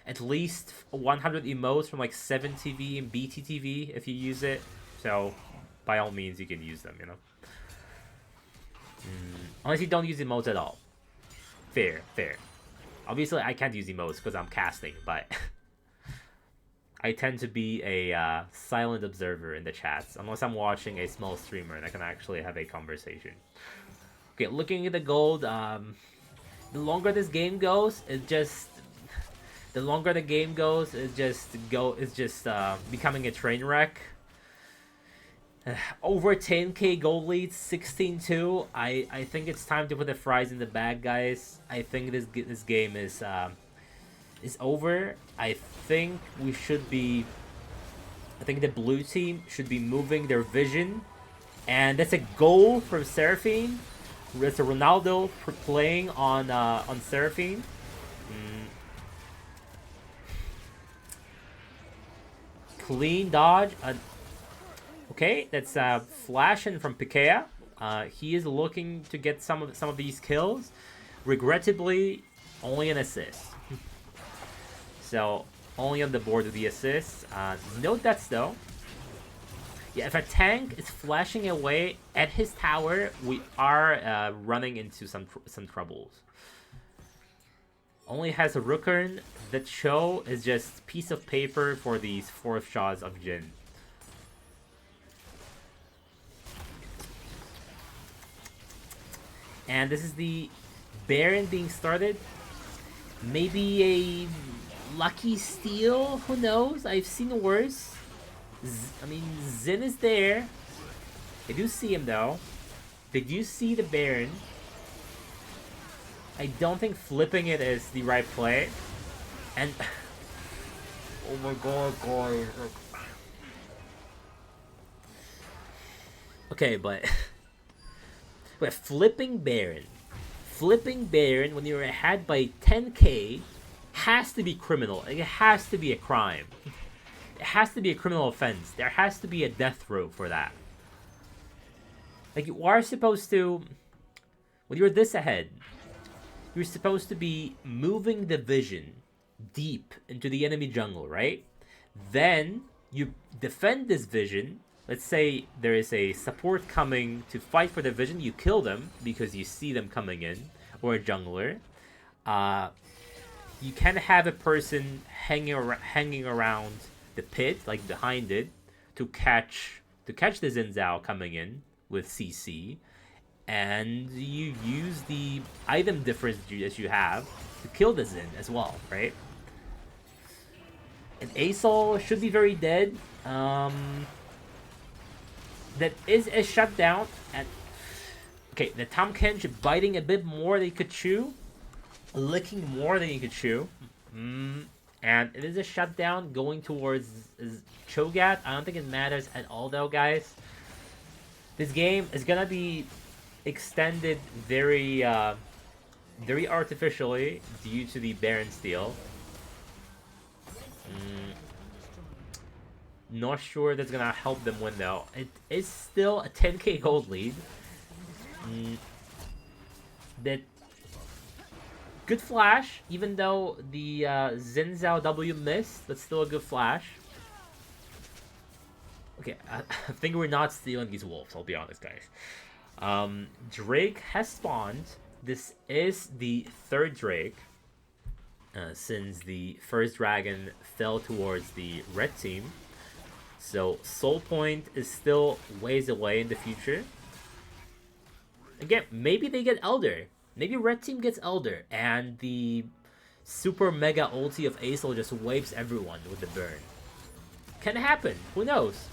at least 100 emotes from like 7TV and BTTV if you use it. So by all means, you can use them. You know, unless you don't use emotes at all. Fair. Obviously, I can't use emotes because I'm casting, but I tend to be a silent observer in the chats, unless I'm watching a small streamer and I can actually have a conversation. Okay, looking at the gold, the longer this game goes, it's just becoming a train wreck. Over 10k gold leads, 16-2. I think it's time to put the fries in the bag, guys. I think this game is over. I think the blue team should be moving their vision, and that's a goal from Seraphine. It's a Ronaldo playing on Seraphine. Clean dodge. Okay, that's flashing from Pikea. He is looking to get some of these kills. Regrettably, only an assist. So only on the board with the assists. No deaths though. Yeah, if a tank is flashing away at his tower, we are running into some troubles. Only has a Rookern. The Cho is just piece of paper for these 4th shots of Jin. And this is the Baron being started. Maybe a lucky steal? Who knows? I've seen worse. I mean, Xin is there. They do see him though. They do see the Baron. I don't think flipping it is the right play. And oh my god, guys. Okay, but flipping Baron when you're ahead by 10k has to be criminal. Like, it has to be a crime. It has to be a criminal offense. There has to be a death row for that. Like, you are supposed to when you're this ahead, you're supposed to be moving the vision deep into the enemy jungle, right? Then you defend this vision. Let's say there is a support coming to fight for the vision. You kill them because you see them coming in, or a jungler. You can have a person hanging around the pit, like behind it, to catch the Xin Zhao coming in with CC, and you use the item difference that you have to kill the Xin as well, right? And Asol should be very dead. That is a shutdown. And okay, the Tahm Kench biting a bit more than he could chew, licking more than he could chew. And it is a shutdown going towards Cho'Gath. I don't think it matters at all though, guys. This game is gonna be extended very very artificially due to the Baron steal. Not sure that's gonna help them win though. It is still a 10k gold lead. That good flash, even though the Xin Zhao W missed, but still a good flash. Okay, I think we're not stealing these wolves, I'll be honest, guys. Drake has spawned. This is the third Drake, since the first dragon fell towards the red team. So Soul Point is still ways away in the future. Again, maybe they get Elder. Maybe red team gets Elder, and the super mega ulti of Asol just wipes everyone with the burn. Can happen. Who knows?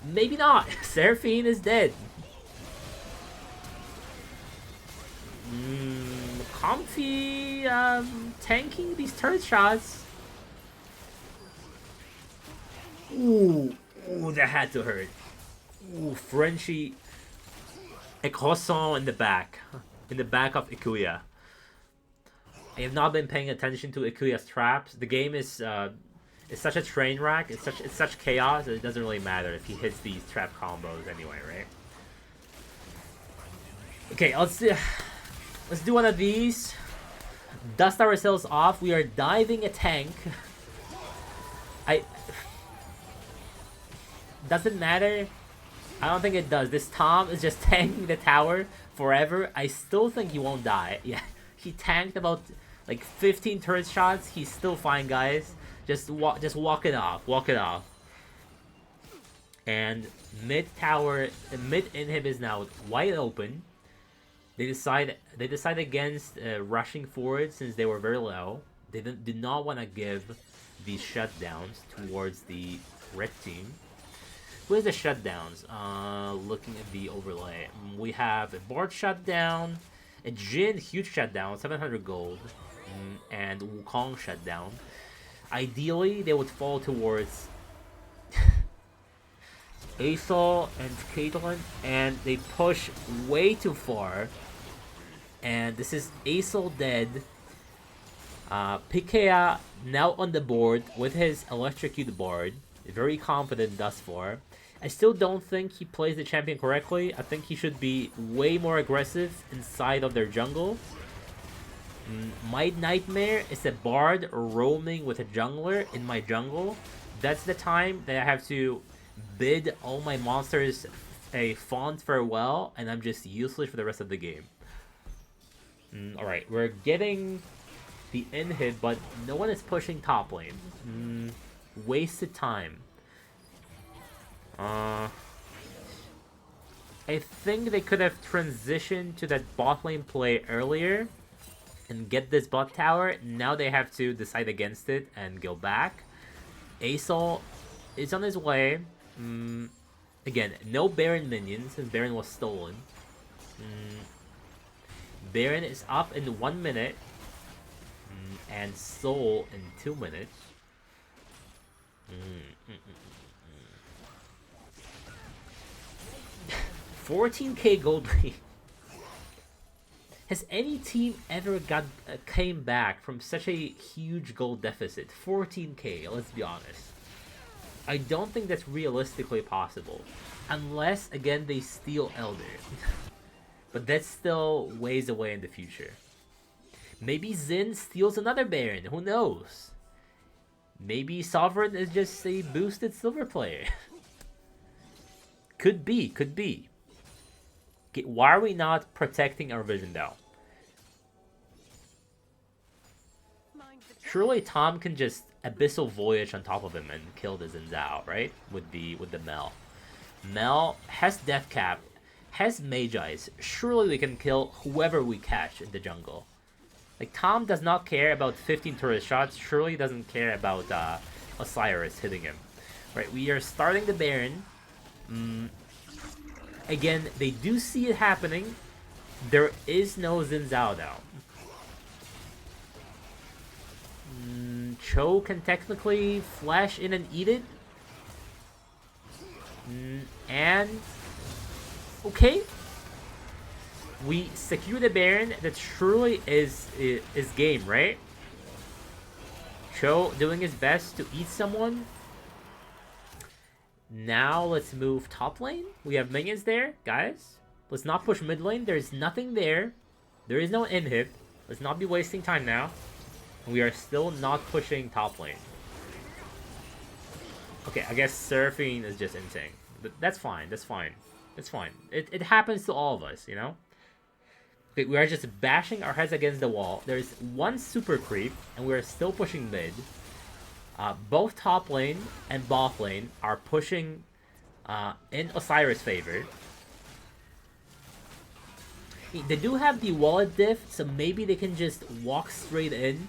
Maybe not. Seraphine is dead. Comfy tanking these turret shots. Ooh, that had to hurt. Ooh, Frenchie. A croissant in the back of Ikuya. I have not been paying attention to Ikuya's traps. The game is such a train wreck. It's such chaos. It doesn't really matter if he hits these trap combos anyway, right? Okay, let's do one of these. Dust ourselves off. We are diving a tank. Doesn't matter. I don't think it does. This Tom is just tanking the tower forever. I still think he won't die. Yeah, he tanked about like 15 turret shots. He's still fine, guys. Just walk it off. Walk it off. And mid tower, mid inhib is now wide open. They decide against rushing forward since they were very low. They did not want to give these shutdowns towards the red team. Where's the shutdowns? Looking at the overlay, we have a Bard shutdown, a Jin huge shutdown, 700 gold, and Wukong shutdown. Ideally, they would fall towards Asol and Caitlyn, and they push way too far. And this is Asol dead. Pikea now on the board with his Electrocute Bard. Very confident thus far. I still don't think he plays the champion correctly. I think he should be way more aggressive inside of their jungle. My nightmare is a Bard roaming with a jungler in my jungle. That's the time that I have to bid all my monsters a fond farewell, and I'm just useless for the rest of the game. Alright, we're getting the inhib, but no one is pushing top lane. Wasted time. I think they could have transitioned to that bot lane play earlier and get this bot tower. Now they have to decide against it and go back. Asol is on his way. Again, no Baron minions since Baron was stolen. Baron is up in 1 minute. And Soul in 2 minutes. 14k gold lead. Has any team ever came back from such a huge gold deficit? 14k, let's be honest. I don't think that's realistically possible. Unless, again, they steal Elder. but that's still ways away in the future. Maybe Xin steals another Baron. Who knows? Maybe Sovereign is just a boosted silver player. Could be, could be. Okay, why are we not protecting our vision though? Surely Tom can just Abyssal Voyage on top of him and kill the Xin Zhao, right? With the Mel. Mel has Death Cap, has Mage Eyes. Surely we can kill whoever we catch in the jungle. Like, Tom does not care about 15 turret shots. Surely doesn't care about Osiris hitting him. Right, we are starting the Baron. Again, they do see it happening. There is no Xin Zhao though. Cho can technically flash in and eat it. And... okay. We secure the Baron. That surely is game, right? Cho doing his best to eat someone. Now let's move top lane. We have minions there, guys. Let's not push mid lane. There's nothing there. There is no inhib. Let's not be wasting time now. We are still not pushing top lane. Okay, I guess Seraphine is just insane. But that's fine. That's fine. It's fine. It happens to all of us, you know? Okay, we are just bashing our heads against the wall. There's one super creep, and we are still pushing mid. Both top lane and bot lane are pushing in Osiris' favor. They do have the wallet diff, so maybe they can just walk straight in.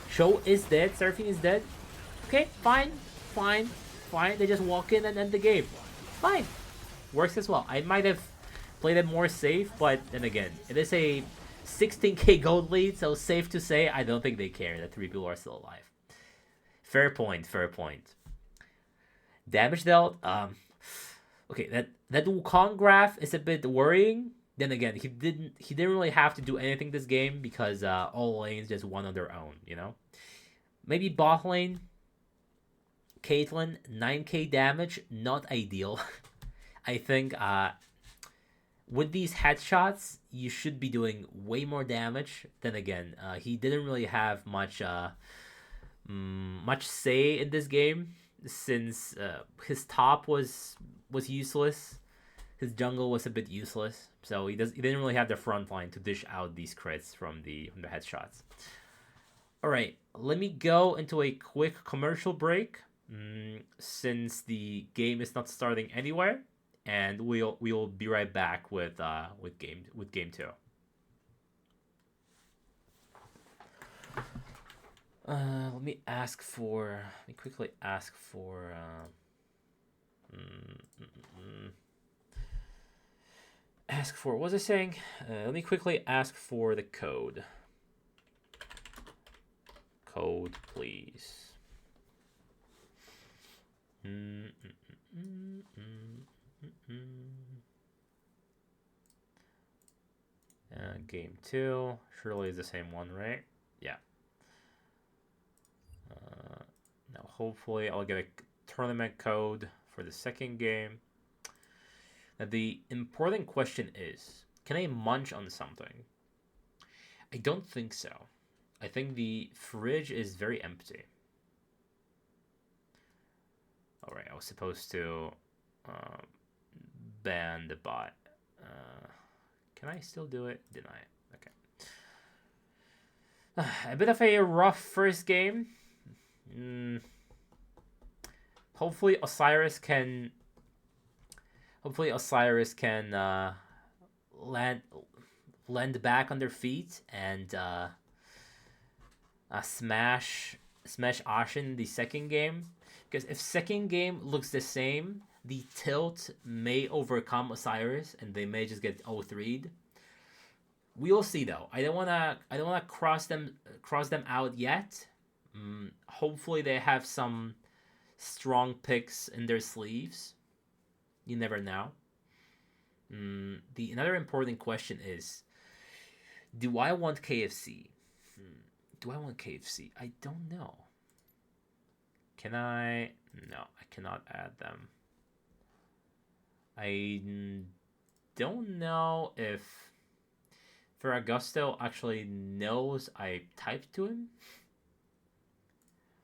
Cho is dead, Seraphine is dead. Okay, fine, fine, fine. They just walk in and end the game. Fine. Works as well. I might have played it more safe, but then again, it is a 16k gold lead, so safe to say I don't think they care that 3 people are still alive. Fair point, fair point. Damage dealt. Okay, that Wukong graph is a bit worrying. Then again, he didn't really have to do anything this game because all lanes just won on their own, you know? Maybe bot lane, Caitlyn, 9k damage, not ideal. I think with these headshots, you should be doing way more damage. Then again, he didn't really have much say in this game since his top was useless. His jungle was a bit useless, so he didn't really have the front line to dish out these crits from the headshots. All right, let me go into a quick commercial break since the game is not starting anywhere, and we'll be right back with game 2. Let me quickly ask for. What was I saying? Let me quickly ask for the code. Code, please. Game 2 surely is the same one, right? Yeah. Now hopefully I'll get a tournament code for the second game. Now the important question is, can I munch on something? I don't think so. I think the fridge is very empty. Alright, I was supposed to ban the bot. Can I still do it? Didn't I? Okay. A bit of a rough first game. Hopefully Osiris can land back on their feet and smash Ashen the second game. Because if second game looks the same, the tilt may overcome Osiris and they may just get 0-3'd. We'll see though. I don't wanna cross them out yet. Hopefully they have some strong picks in their sleeves. You never know. Another important question is, do I want KFC? Do I want KFC? I don't know. Can I? No, I cannot add them. I don't know if Ferragosto actually knows I typed to him.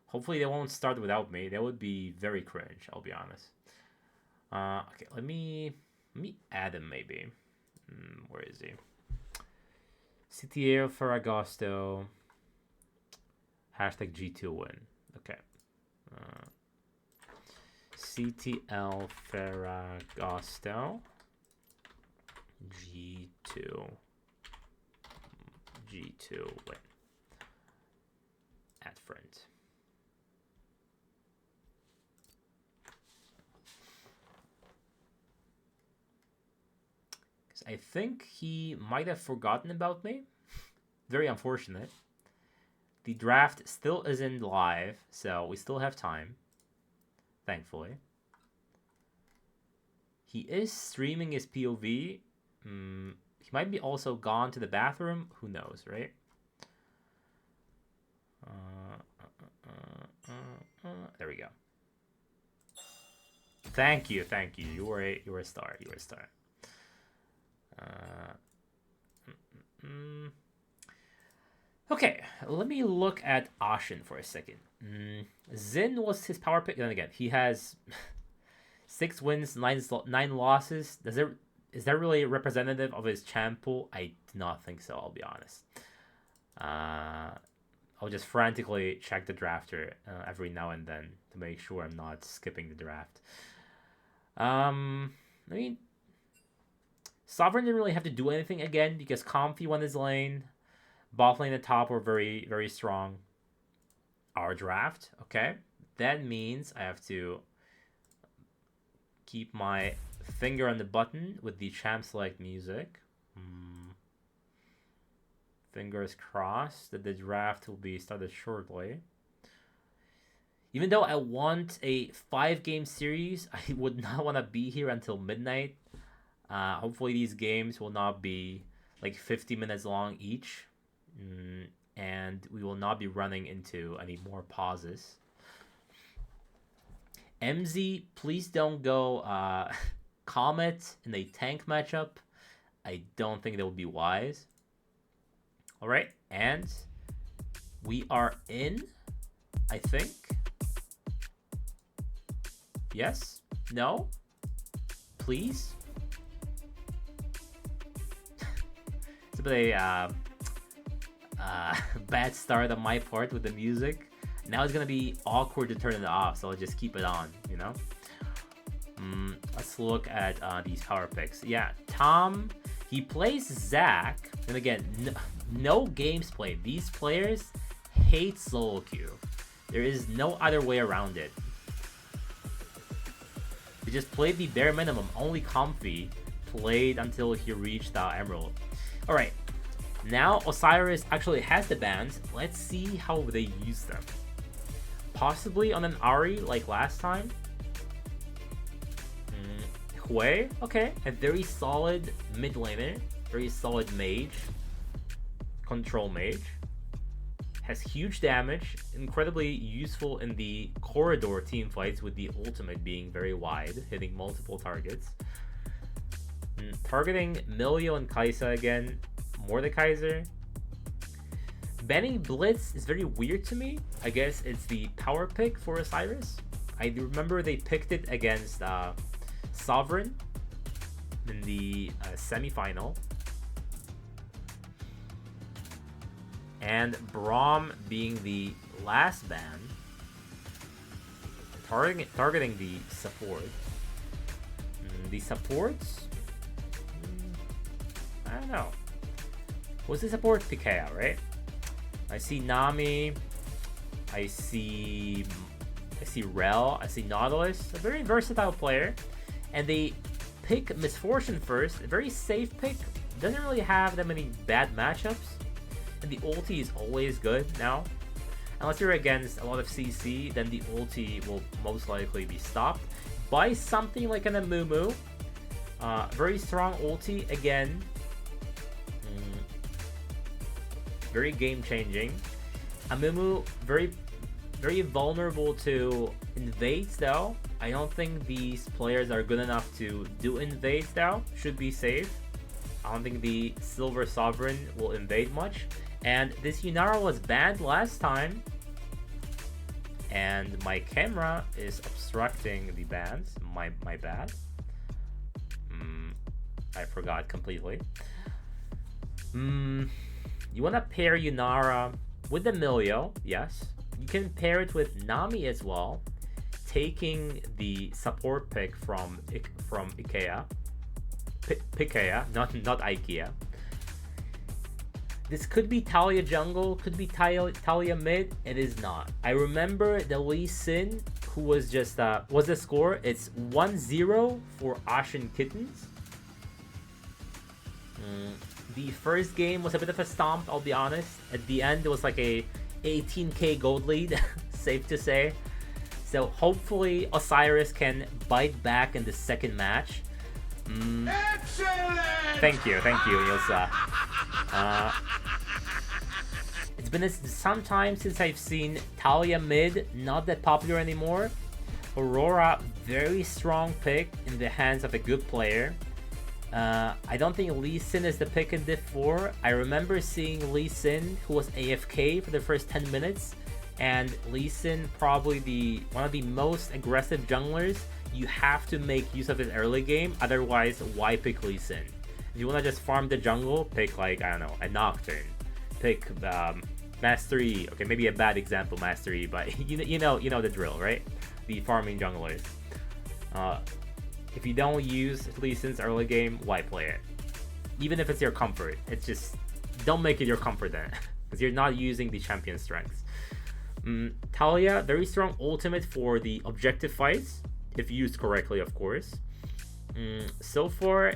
Hopefully they won't start without me. That would be very cringe, I'll be honest. Okay, let me add him maybe. Where is he? CTL Ferragosto. Hashtag G2 win. Okay. CTL Ferragosto. G2 win. Add friend. Because I think he might have forgotten about me. Very unfortunate. The draft still isn't live, so we still have time. Thankfully. He is streaming his POV. He might be also gone to the bathroom. Who knows, right? There we go. Thank you. You were a star. Okay, let me look at Ashen for a second. Zin was his power pick. Then again, he has 6 wins, 9 losses. Is that really representative of his champ pool? I do not think so, I'll be honest. I'll just frantically check the drafter every now and then to make sure I'm not skipping the draft. I mean, Sovereign didn't really have to do anything again because Comfy won his lane. Bot lane and the top were very, very strong. Our draft, okay. That means I have to keep my finger on the button with the champ select music. Fingers crossed that the draft will be started shortly. Even though I want a 5-game series, I would not want to be here until midnight. Hopefully these games will not be like 50 minutes long each. And we will not be running into any more pauses. MZ, please don't go Comet in a tank matchup. I don't think that would be wise. Alright, and we are in, I think. Yes? No? Please? It's a bit a bad start on my part with the music. Now it's gonna be awkward to turn it off, so I'll just keep it on, you know? Let's look at these power picks. Yeah, Tom, he plays Zac, and again, no games played. These players hate solo queue. There is no other way around it. They just played the bare minimum. Only Comfy played until he reached Emerald. Alright, now Osiris actually has the bans. Let's see how they use them. Possibly on an Ahri like last time. Hui, okay, a very solid mid laner, very solid mage, control mage. Has huge damage, incredibly useful in the corridor team fights with the ultimate being very wide, hitting multiple targets. Targeting Milio and Kaisa again, Mordekaiser. Banning Blitz is very weird to me. I guess it's the power pick for Osiris. I remember they picked it against Sovereign in the semi-final. And Braum being the last ban. Targeting the support. The supports? I don't know. What's the support? Pikaia, right? I see Nami. I see Rel. I see Nautilus. A very versatile player. And they pick Misfortune first. A very safe pick. Doesn't really have that many bad matchups. And the ulti is always good now. Unless you're against a lot of CC, then the ulti will most likely be stopped by something like an Amumu. Very strong ulti again. Very game-changing. Amumu, very vulnerable to invades though. I don't think these players are good enough to do invades though. Should be safe. I don't think the Silver Sovereign will invade much. And this Yunara was banned last time. And my camera is obstructing the bans. My bad. I forgot completely. You want to pair Yunara with the Milio, yes. You can pair it with Nami as well, taking the support pick from IKEA. Pikea, not IKEA. This could be Talia jungle, could be Talia mid. It is not. I remember the Lee Sin, who was just what's the score? It's 1-0 for Ashen Kittens. The first game was a bit of a stomp, I'll be honest. At the end, it was like a 18k gold lead, safe to say. So hopefully Osiris can bite back in the second match. Excellent! Thank you, Ilsa. It's been some time since I've seen Talia mid, not that popular anymore. Aurora, very strong pick in the hands of a good player. I don't think Lee Sin is the pick in Div 4. I remember seeing Lee Sin, who was AFK for the first 10 minutes, and Lee Sin, probably one of the most aggressive junglers. You have to make use of his early game, otherwise why pick Lee Sin? If you want to just farm the jungle, pick like, I don't know, a Nocturne. Pick Mastery, okay, maybe a bad example, Mastery, but you know the drill, right? The farming junglers. If you don't use Lee Sin's early game, why play it? Even if it's your comfort, it's just, don't make it your comfort then, because you're not using the champion strengths. Talia, very strong ultimate for the objective fights, if used correctly, of course. So far,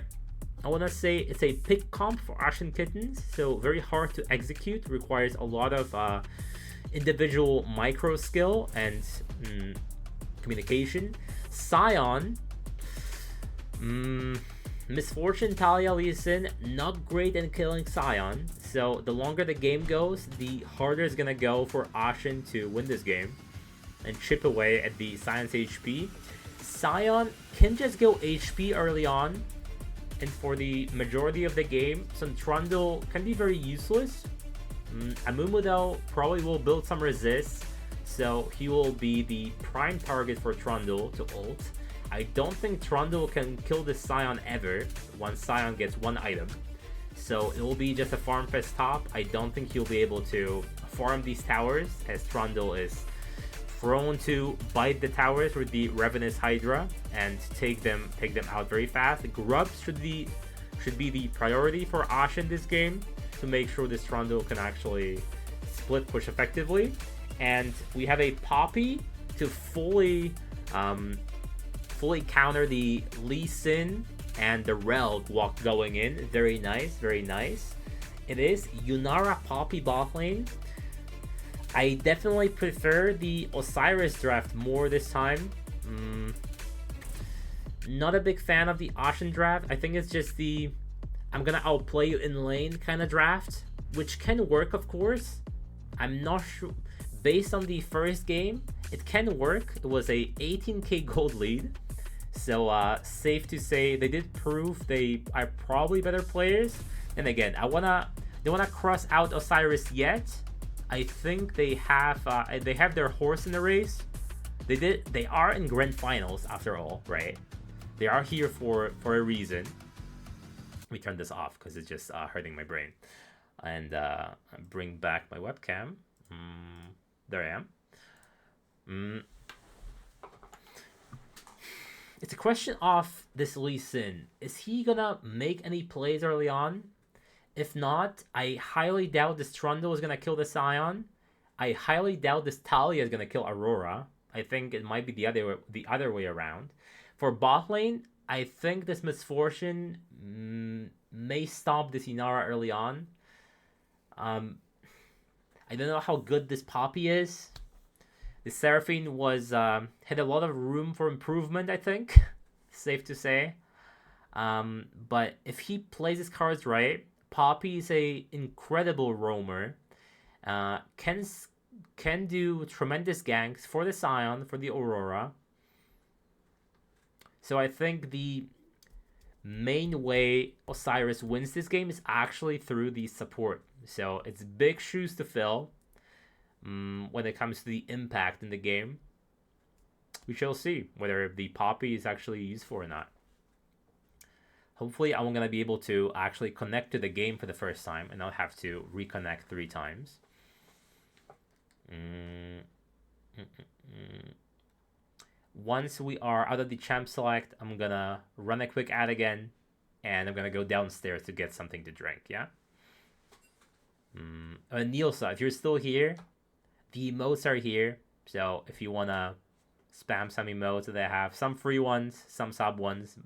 I want to say it's a pick comp for Ashen Kittens, so very hard to execute, requires a lot of individual micro skill and communication. Scion, Misfortune, Talia, Lee Sin, not great in killing Scion, so the longer the game goes, the harder it's gonna go for Ashen to win this game and chip away at the Scion's HP. Scion can just go HP early on, and for the majority of the game, some Trundle can be very useless. Amumu though probably will build some resist, so he will be the prime target for Trundle to ult. I don't think Trundle can kill this Scion ever once Scion gets one item, so it will be just a farm fest top. I don't think he'll be able to farm these towers, as Trundle is prone to bite the towers with the Revenous Hydra and take them out very fast. Grubs should be the priority for Ashen this game to make sure this Trundle can actually split push effectively. And we have a Poppy to fully counter the Lee Sin and the Rel walk going in. Very nice, very nice. It is Yunara Poppy bot lane. I definitely prefer the Osiris draft more this time. Not a big fan of the Ashen draft. I think it's just the I'm gonna outplay you in lane kind of draft, which can work, of course. I'm not sure. Based on the first game, it can work. It was a 18k gold lead, so safe to say they did prove they are probably better players. And again, don't wanna cross out Osiris yet. I think they have their horse in the race. They are in grand finals after all, right? They are here for a reason. Let me turn this off because it's just hurting my brain. And bring back my webcam. There I am. It's a question of this Lee Sin. Is he gonna make any plays early on? If not, I highly doubt this Trundle is gonna kill the Scion. I highly doubt this Talia is gonna kill Aurora. I think it might be the other way around. For bot lane, I think this Misfortune may stop this Inara early on. I don't know how good this Poppy is. The Seraphine had a lot of room for improvement, I think. Safe to say. But if he plays his cards right, Poppy is a incredible roamer. Can do tremendous ganks for the Scion, for the Aurora. So I think the main way Osiris wins this game is actually through the support. So it's big shoes to fill when it comes to the impact in the game. We shall see whether the Poppy is actually useful or not. Hopefully, I'm going to be able to actually connect to the game for the first time and not have to reconnect 3 times. Once we are out of the champ select, I'm going to run a quick ad again, and I'm going to go downstairs to get something to drink, yeah? Nielsa, if you're still here, the emotes are here. So if you want to spam some emotes that I have, some free ones, some sub ones,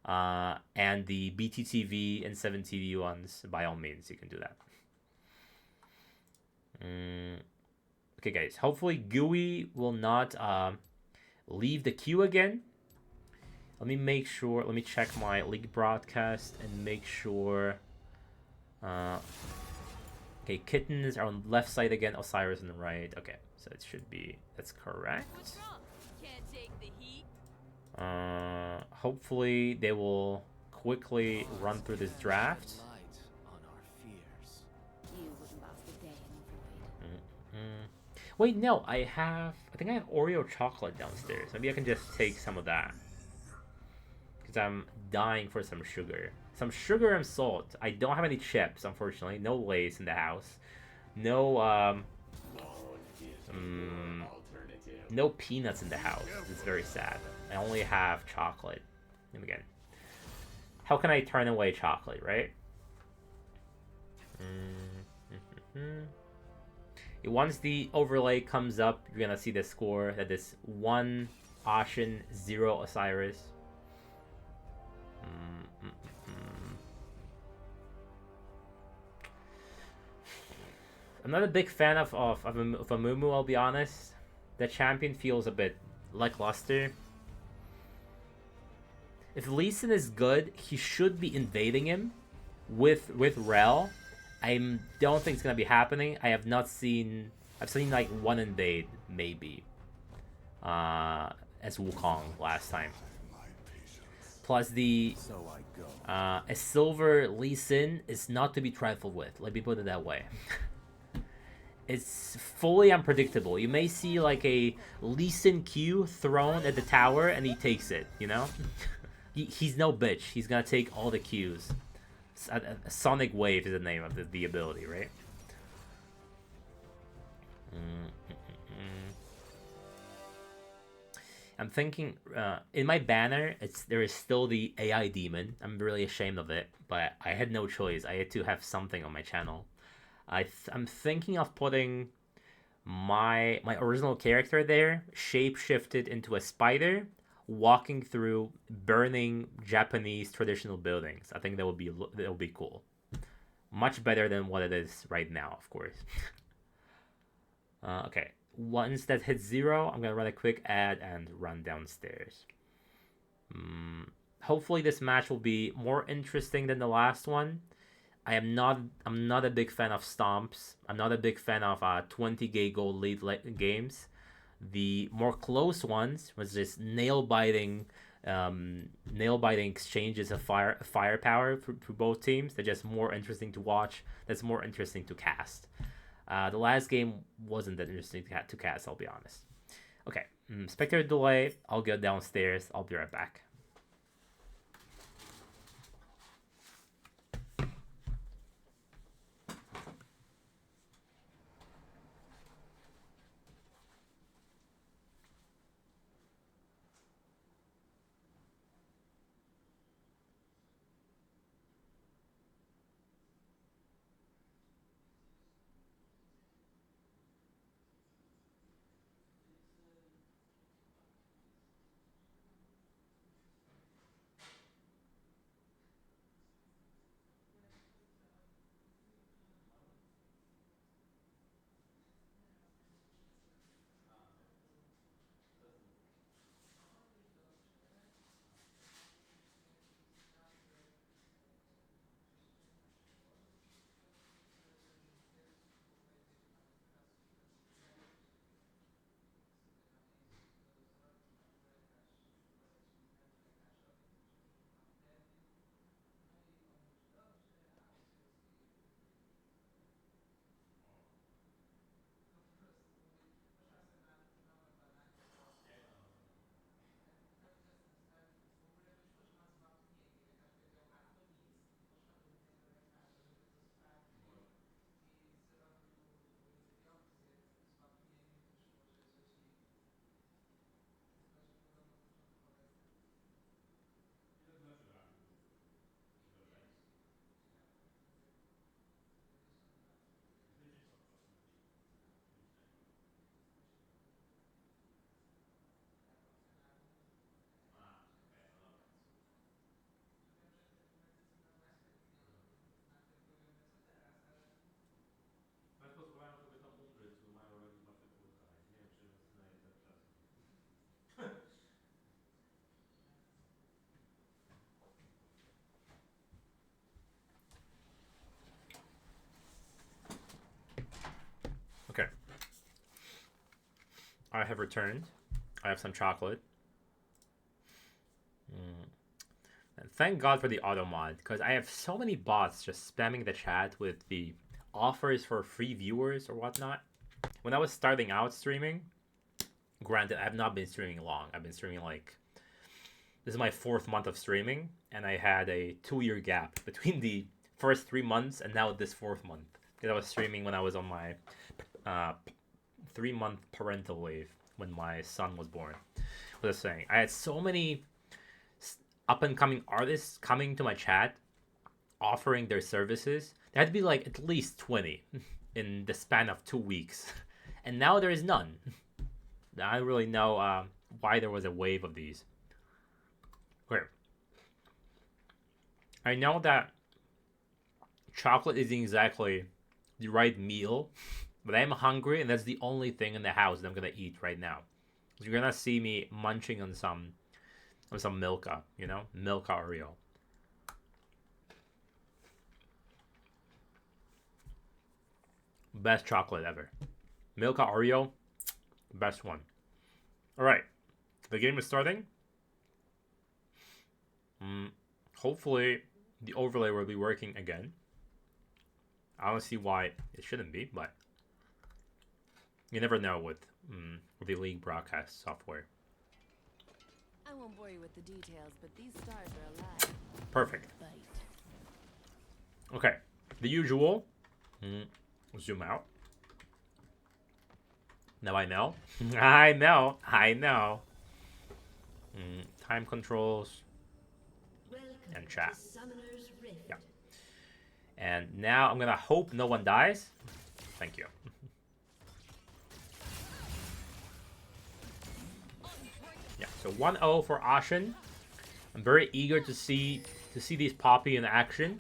and the BTTV and 7TV ones, by all means, you can do that. Okay, guys. Hopefully, GUI will not leave the queue again. Let me make sure. Let me check my league broadcast and make sure. Okay, Kittens are on the left side again. Osiris on the right. Okay, so it should be. That's correct. Hopefully, they will quickly run through this draft. Wait, no, I think I have Oreo chocolate downstairs. Maybe I can just take some of that. Because I'm dying for some sugar. Some sugar and salt. I don't have any chips, unfortunately. No Lay's in the house. No, no peanuts in the house. It's very sad. I only have chocolate. And again, how can I turn away chocolate, right? Once the overlay comes up, you're gonna see the score that is 1 Ashen, 0 Osiris. I'm not a big fan of Amumu, I'll be honest. The champion feels a bit lackluster. If Lee Sin is good, he should be invading him with Rel. I don't think it's gonna be happening. I've seen like 1 invade maybe, as Wukong last time. Plus a silver Lee Sin is not to be trifled with. Let me put it that way. It's fully unpredictable. You may see like a Lee Sin Q thrown at the tower and he takes it. You know, he's no bitch. He's gonna take all the Qs. A Sonic Wave is the name of the ability, right? I'm thinking in my banner, there is still the AI demon. I'm really ashamed of it, but I had no choice. I had to have something on my channel. I'm thinking of putting my original character there, shape-shifted into a spider, walking through burning Japanese traditional buildings. I think that would be cool. Much better than what it is right now, of course. Okay, once that hits 0, I'm gonna run a quick ad and run downstairs. Hopefully this match will be more interesting than the last one. I'm not a big fan of stomps. I'm not a big fan of 20k gold lead games. The more close ones was just nail biting exchanges of firepower for both teams. They're just more interesting to watch. That's more interesting to cast. The last game wasn't that interesting to cast, I'll be honest. Okay, Spectre delay. I'll go downstairs. I'll be right back. I have returned. I have some chocolate. And thank God for the auto mod, because I have so many bots just spamming the chat with the offers for free viewers or whatnot. When I was starting out streaming, granted, I have not been streaming long. I've been streaming like... This is my 4th month of streaming, and I had a 2-year gap between the first 3 months and now this 4th month. Because I was streaming when I was on my 3-month parental leave when my son was born. What was I saying? I had so many up-and-coming artists coming to my chat offering their services. There had to be like at least 20 in the span of 2 weeks. And now there is none. I don't really know why there was a wave of these. Okay. I know that chocolate isn't exactly the right meal, but I'm hungry, and that's the only thing in the house that I'm gonna eat right now. So you're gonna see me munching on some Milka, you know, Milka Oreo. Best chocolate ever. Milka Oreo, best one. All right, the game is starting. Hopefully, the overlay will be working again. I don't see why it shouldn't be, but you never know with the League broadcast software. I won't bore you with the details, but these stars are alive. Perfect. Bite. Okay, the usual. Zoom out. Now I know. I know. Time controls. And chat. Yeah. And now I'm gonna hope no one dies. Thank you. Yeah, so 1-0 for Ashen. I'm very eager to see these Poppy in action.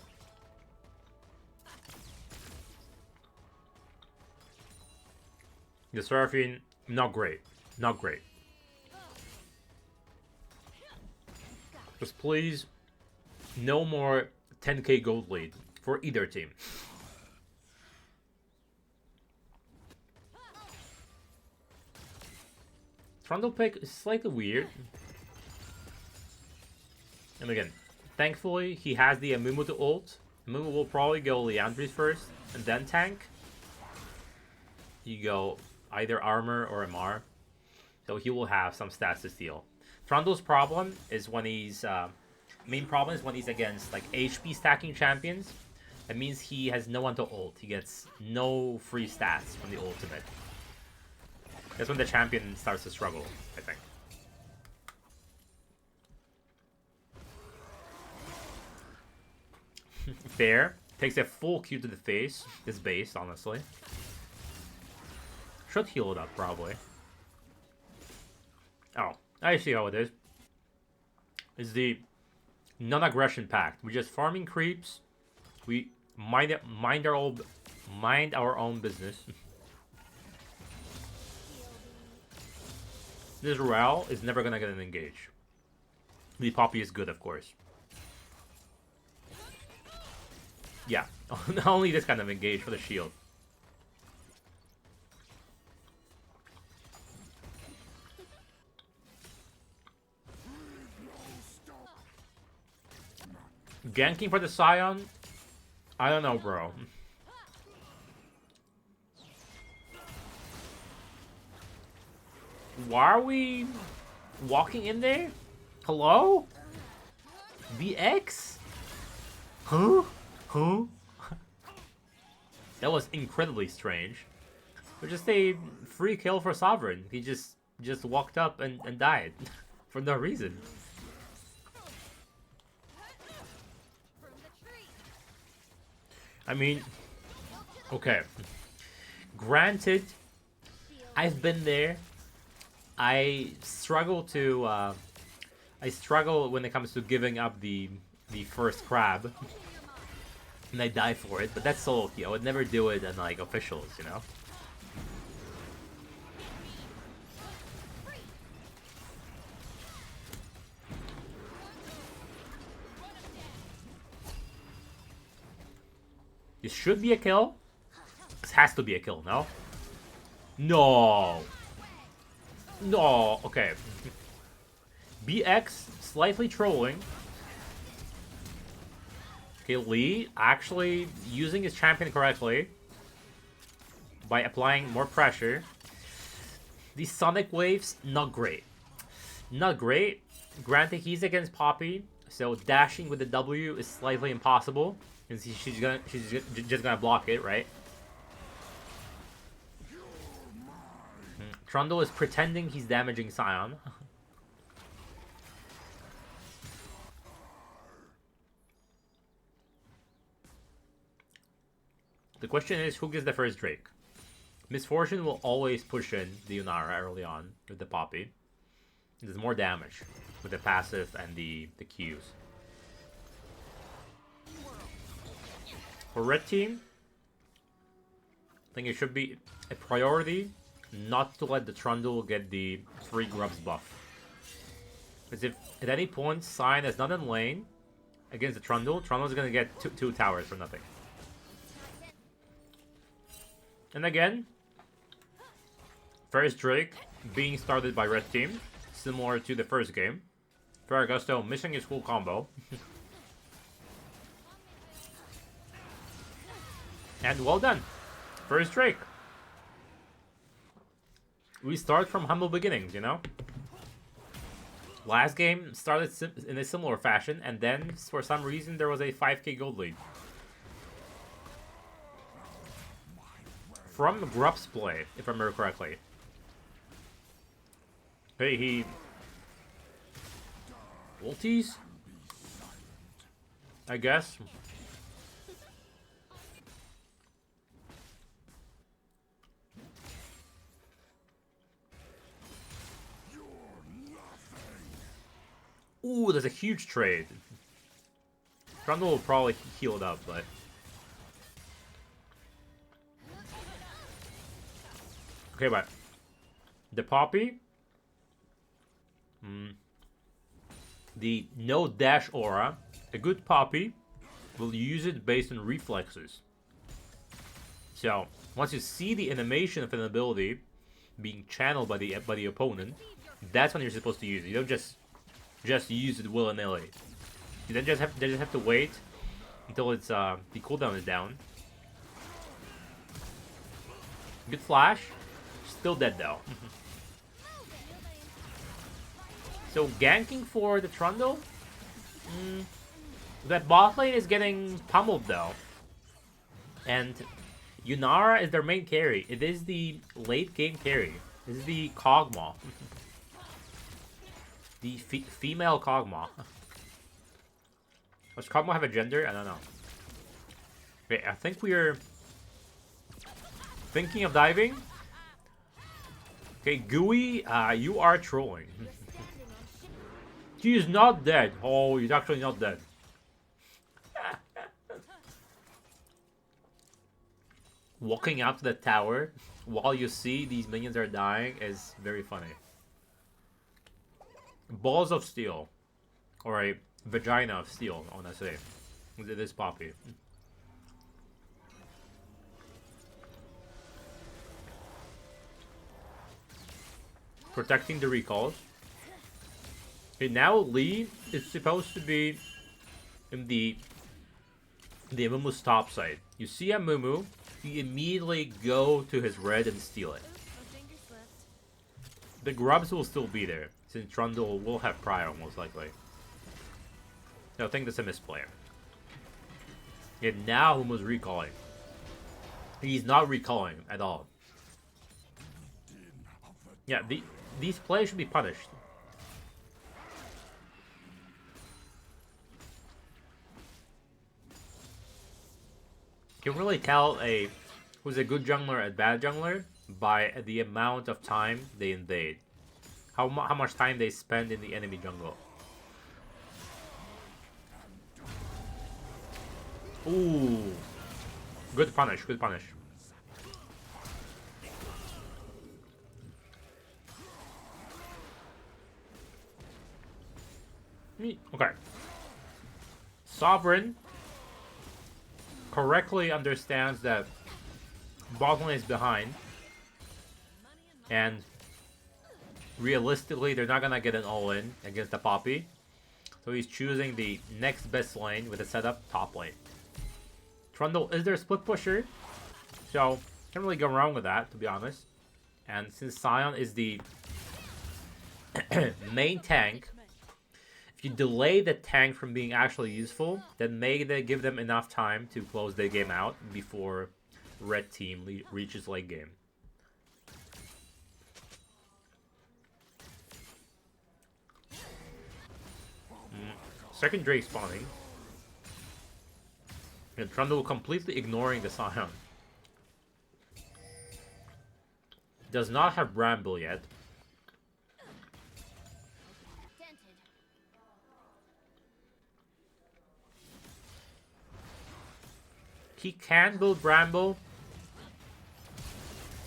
The Seraphine, not great. Not great. Just please, no more 10k gold lead for either team. Trundle pick is slightly weird. And again, thankfully, he has the Amumu to ult. Amumu will probably go Leandris first, and then tank. You go either armor or MR. So he will have some stats to steal. Trundle's problem is when he's... main problem is when he's against like HP stacking champions. That means he has no one to ult. He gets no free stats from the ultimate. That's when the champion starts to struggle, I think. Fair. Takes a full Q to the face. His base, honestly. Should heal it up, probably. Oh, I see how it is. It's the non-aggression pact. We're just farming creeps. We mind our own business. This Ral is never gonna get an engage. The Poppy is good, of course. Yeah, only this kind of engage for the shield. Ganking for the Scion? I don't know, bro. Why are we walking in there? Hello? VX? Huh? Huh? That was incredibly strange. But just a free kill for Sovereign. He just walked up and died. For no reason. I mean, okay. Granted, I've been there. I struggle when it comes to giving up the first crab. And I die for it, but that's solo queue. I would never do it in like officials, you know? This should be a kill. This has to be a kill, no? No! No, okay. BX slightly trolling. Okay, Lee actually using his champion correctly by applying more pressure. These Sonic Waves, not great. Not great. Granted, he's against Poppy, so dashing with the W is slightly impossible. Because she's just gonna block it, right? Trundle is pretending he's damaging Scion. The question is, who gets the first Drake? Misfortune will always push in the Yunara early on with the Poppy. There's more damage with the passive and the Qs. For red team, I think it should be a priority not to let the Trundle get the free grubs buff. Because if at any point Sign is not in lane against the Trundle, Trundle's gonna get two towers for nothing. And again, first Drake being started by red team, similar to the first game. Ferragusto missing his cool combo. And well done. First Drake. We start from humble beginnings, you know? Last game started in a similar fashion, and then for some reason there was a 5k gold lead. From Grub's play, if I remember correctly. Hey, he... ulties? I guess. Ooh, there's a huge trade. Trundle will probably heal it up, but... okay, but... the Poppy... the no dash aura. A good Poppy will use it based on reflexes. So, once you see the animation of an ability being channeled by the opponent, that's when you're supposed to use it. You don't just use it willy-nilly. You then just have to wait until it's the cooldown is down. Good flash. Still dead though. So ganking for the Trundle? That bot lane is getting pummeled though. And Yunara is their main carry. It is the late game carry. This is the Kog'Maw. The female Kog'Maw. Does Kog'Maw have a gender? I don't know. Wait, I think we're thinking of diving. Okay, Gooey, you are trolling. He is not dead. Oh, he's actually not dead. Walking out to the tower while you see these minions are dying is very funny. Balls of steel. Or a vagina of steel, I wanna say. It is Poppy. Protecting the recalls. Okay, now Lee is supposed to be in the Amumu's top side. You see Amumu, you immediately go to his red and steal it. The grubs will still be there, since Trundle will have prior most likely. No, I think that's a misplay. And now Amumu's recalling. He's not recalling at all. Yeah, these plays should be punished. You can really tell who's a good jungler and bad jungler by the amount of time they invade. How much time they spend in the enemy jungle. Ooh. Good punish, good punish. Okay. Sovereign correctly understands that bot lane is behind, and realistically, they're not gonna get an all-in against the Poppy. So he's choosing the next best lane with a setup top lane. Trundle is their split pusher, so can't really go wrong with that, to be honest. And since Sion is the main tank, if you delay the tank from being actually useful, then may they give them enough time to close the game out before red team reaches late game. Second Drake spawning. And Trundle completely ignoring the Sion. Does not have Bramble yet. He can build Bramble.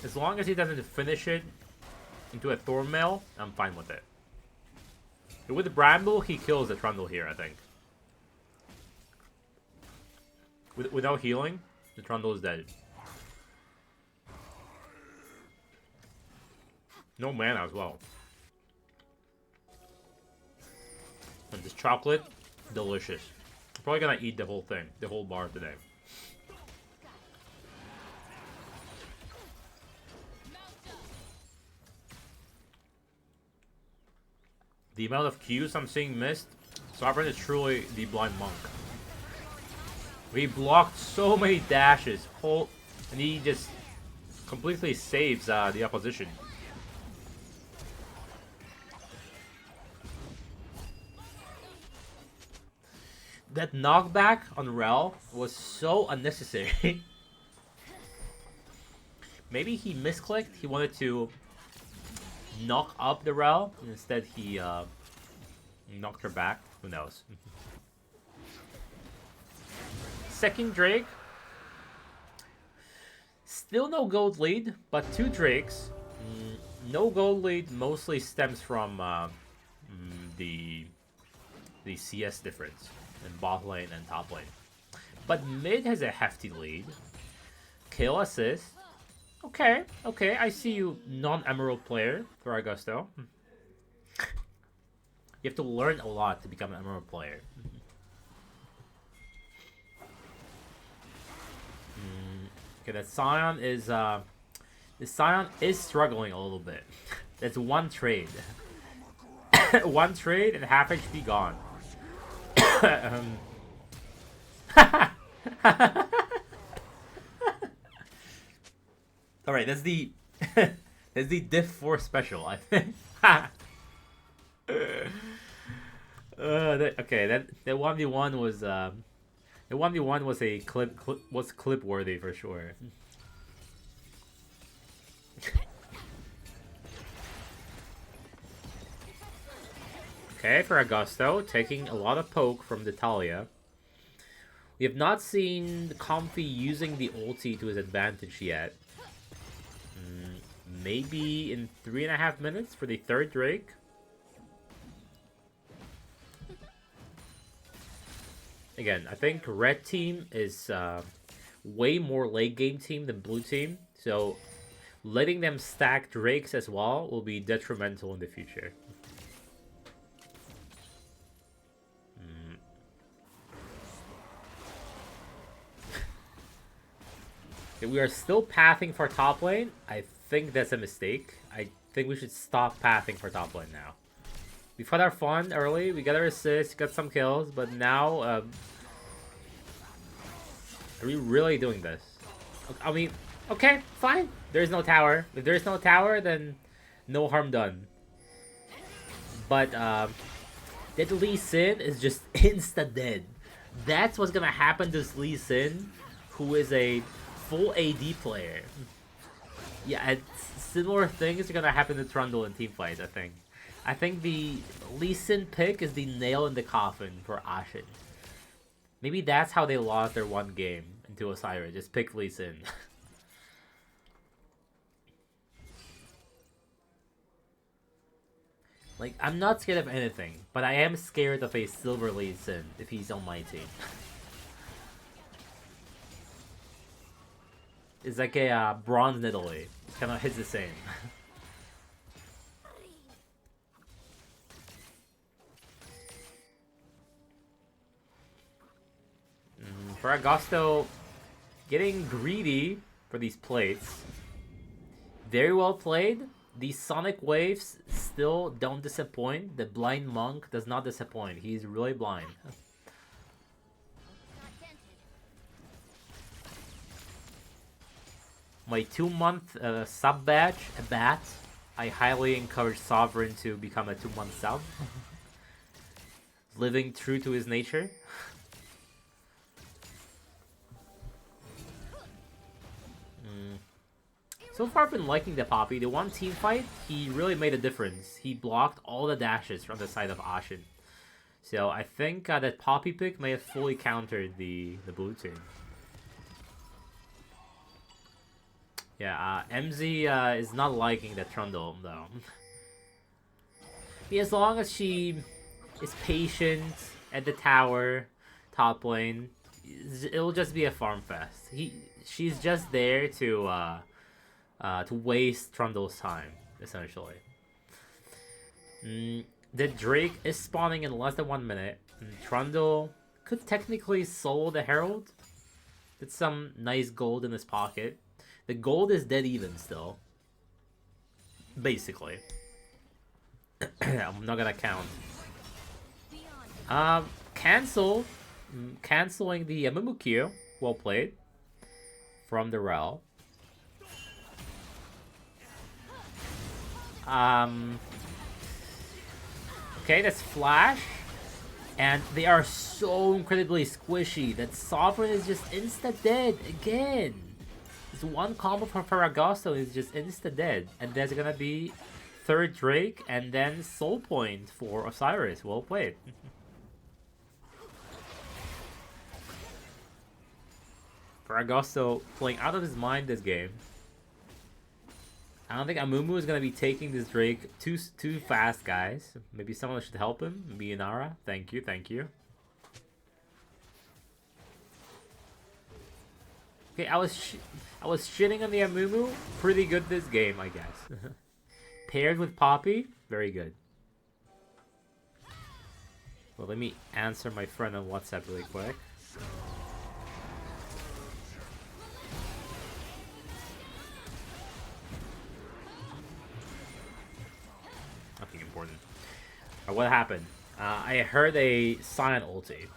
As long as he doesn't finish it into a Thornmail, I'm fine with it. With the Bramble, he kills the Trundle here, I think. Without healing, the Trundle is dead. No mana as well. And this chocolate, delicious. I'm probably gonna eat the whole thing, the whole bar today. The amount of Qs I'm seeing missed, Sovereign is truly the blind monk. We blocked so many dashes, and he just completely saves the opposition. That knockback on Rel was so unnecessary. Maybe he misclicked. He wanted to knock up the Rel. Instead, he knocked her back. Who knows? Second Drake. Still no gold lead, but 2 Drakes. No gold lead mostly stems from the CS difference in bot lane and top lane. But mid has a hefty lead. Kill assist. Okay, okay, I see you, non-emerald player for Augusto. You have to learn a lot to become an emerald player. Okay, that Sion is the Sion is struggling a little bit. That's one trade. One trade and half HP gone. All right, that's the that's the Diff 4 special, I think. Okay, that 1v1 was the 1v1 was a clip worthy for sure. Okay, for Augusto, taking a lot of poke from the Talia. We have not seen Comfy using the ulti to his advantage yet. Maybe in 3.5 minutes for the third Drake. Again, I think red team is way more late game team than blue team. So letting them stack Drakes as well will be detrimental in the future. We are still pathing for top lane. I think that's a mistake. I think we should stop pathing for top lane now. We've had our fun early. We got our assists, got some kills, but now are we really doing this? I mean, okay, fine. There's no tower. If there's no tower, then no harm done. But that Lee Sin is just insta dead. That's what's gonna happen to Lee Sin, who is a full AD player. Yeah, and similar things are gonna happen to Trundle in teamfights, I think. I think the Lee Sin pick is the nail in the coffin for Ashen. Maybe that's how they lost their one game into Osiris. Just pick Lee Sin. Like, I'm not scared of anything, but I am scared of a silver Lee Sin if he's on my team. It's like a bronze Nidalee. It kind of hits the same. Ferragosto getting greedy for these plates. Very well played. These Sonic Waves still don't disappoint. The Blind Monk does not disappoint. He's really blind. My 2-month sub badge, a bat. I highly encourage Sovereign to become a 2-month sub. Living true to his nature. So far I've been liking the Poppy. The one team fight, he really made a difference. He blocked all the dashes from the side of Ashen. So I think that Poppy pick may have fully countered the blue team. Yeah, MZ is not liking the Trundle though. Yeah, as long as she is patient at the tower, top lane, it'll just be a farm fest. She's just there to waste Trundle's time, essentially. The Drake is spawning in less than 1 minute. Trundle could technically soul the Herald. That's some nice gold in his pocket. The gold is dead even still. Basically. I'm not gonna count. Canceling the Mimikyu. Well played. From the Rel. Okay, that's Flash. And they are so incredibly squishy that Sovereign is just insta-dead again. This one combo for Ferragosto is just insta-dead. And there's gonna be third Drake and then Soul Point for Osiris. Well played. Ferragosto playing out of his mind this game. I don't think Amumu is going to be taking this Drake too fast, guys. Maybe someone should help him. Maybe Inara. Thank you, thank you. Okay, I was shitting on the Amumu. Pretty good this game, I guess. Paired with Poppy, very good. Well, let me answer my friend on WhatsApp really quick. Nothing important. What happened? I heard a Scion ulti.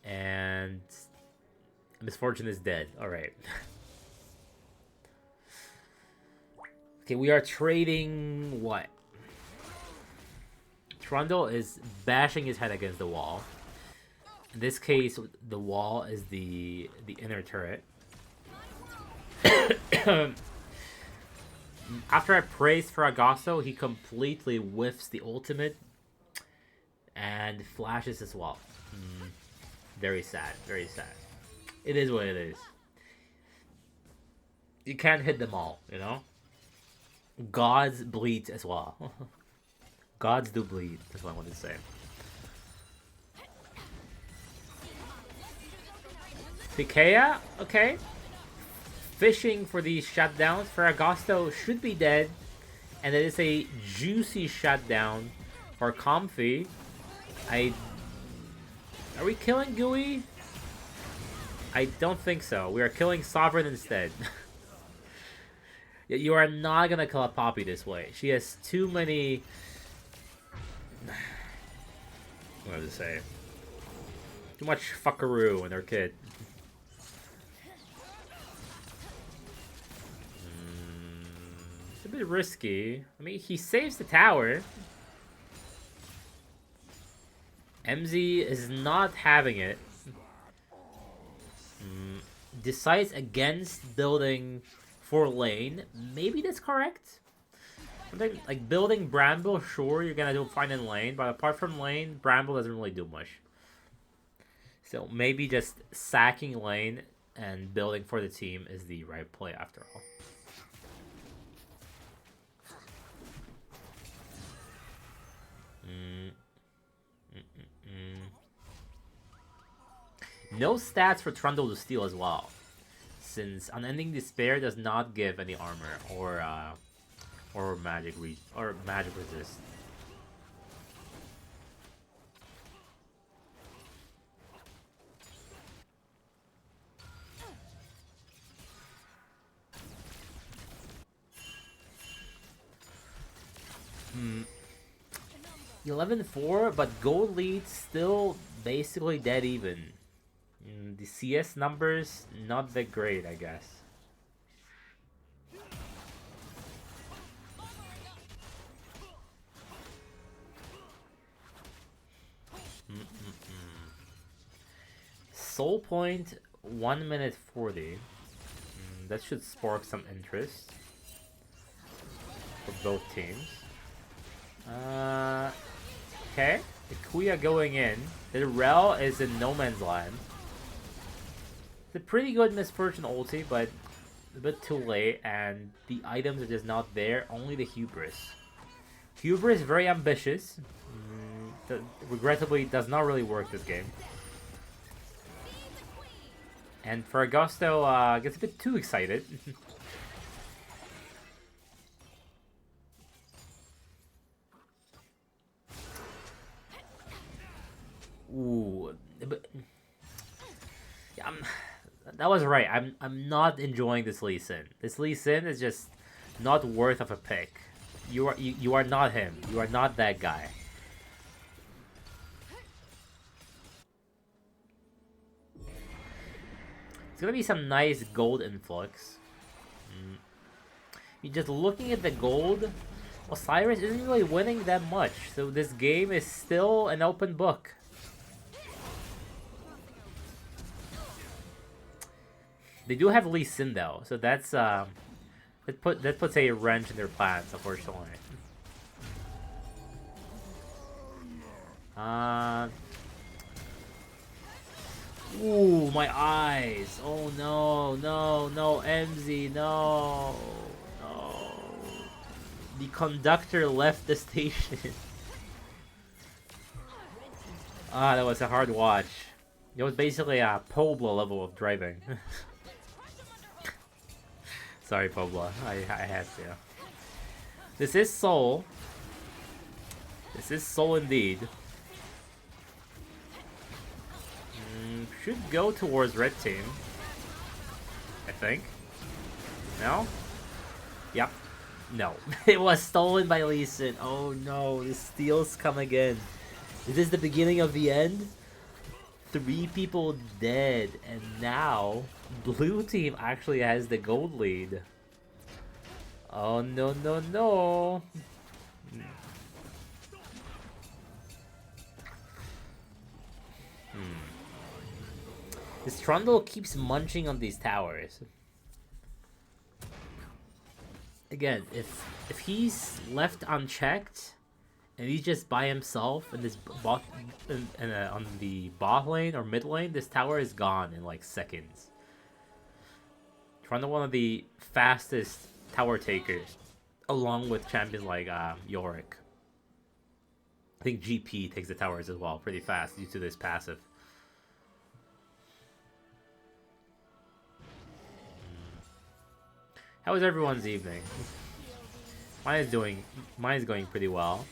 And Misfortune is dead. Alright. Okay, we are trading what? Trundle is bashing his head against the wall. In this case, the wall is the inner turret. After I praise Ferragosto, he completely whiffs the ultimate and flashes as well. Very sad, very sad. It is what it is. You can't hit them all, you know? Gods bleed as well. Gods do bleed, that's what I want to say. Pikaia, okay. Fishing for these shutdowns. Ferragosto should be dead. And it is a juicy shutdown for Comfy. Are we killing Gooey? I don't think so. We are killing Sovereign instead. You are not gonna kill a Poppy this way. She has too many... What to say? Too much fuckaroo in her kid. It's a bit risky. I mean, he saves the tower. MZ is not having it. Decides against building for lane. Maybe that's correct. Something like building Bramble, sure, you're gonna do fine in lane, but apart from lane, Bramble doesn't really do much. So maybe just sacking lane and building for the team is the right play after all. No stats for Trundle to steal as well, since Unending Despair does not give any armor or magic resist. 11-4, but gold lead still basically dead even. The CS numbers not that great, I guess. Soul point 1 minute 40. That should spark some interest for both teams. Okay, the Kuya going in. The Rel is in no man's land. It's a pretty good Misfortune ulti, but a bit too late, and the items are just not there. Only the Hubris. Hubris is very ambitious. That regrettably does not really work this game. And for Augusto, gets a bit too excited. Ooh, but yeah, that was right. I'm not enjoying this Lee Sin. This Lee Sin is just not worth of a pick. You are not him. You are not that guy. It's gonna be some nice gold influx. You're just looking at the gold. Osiris isn't really winning that much, so this game is still an open book. They do have Lee Sin though, so that's that puts a wrench in their plans, unfortunately. Ooh, my eyes! Oh no, no, no, MZ, no, no. The conductor left the station. That was a hard watch. It was basically a Pobla level of driving. Sorry, Pobla. I had to. This is Soul. This is Soul indeed. Should go towards red team. I think. No? Yep. No. It was stolen by Lee Sin. Oh no, the steals come again. Is this the beginning of the end? 3 people dead, and now blue team actually has the gold lead. Oh no, no, no. This Trundle keeps munching on these towers. Again, if he's left unchecked and he's just by himself in this bot on the bot lane or mid lane, this tower is gone in like seconds. Trundle, one of the fastest tower takers, along with champions like Yorick. I think GP takes the towers as well pretty fast due to this passive. How was everyone's evening? Mine is going pretty well.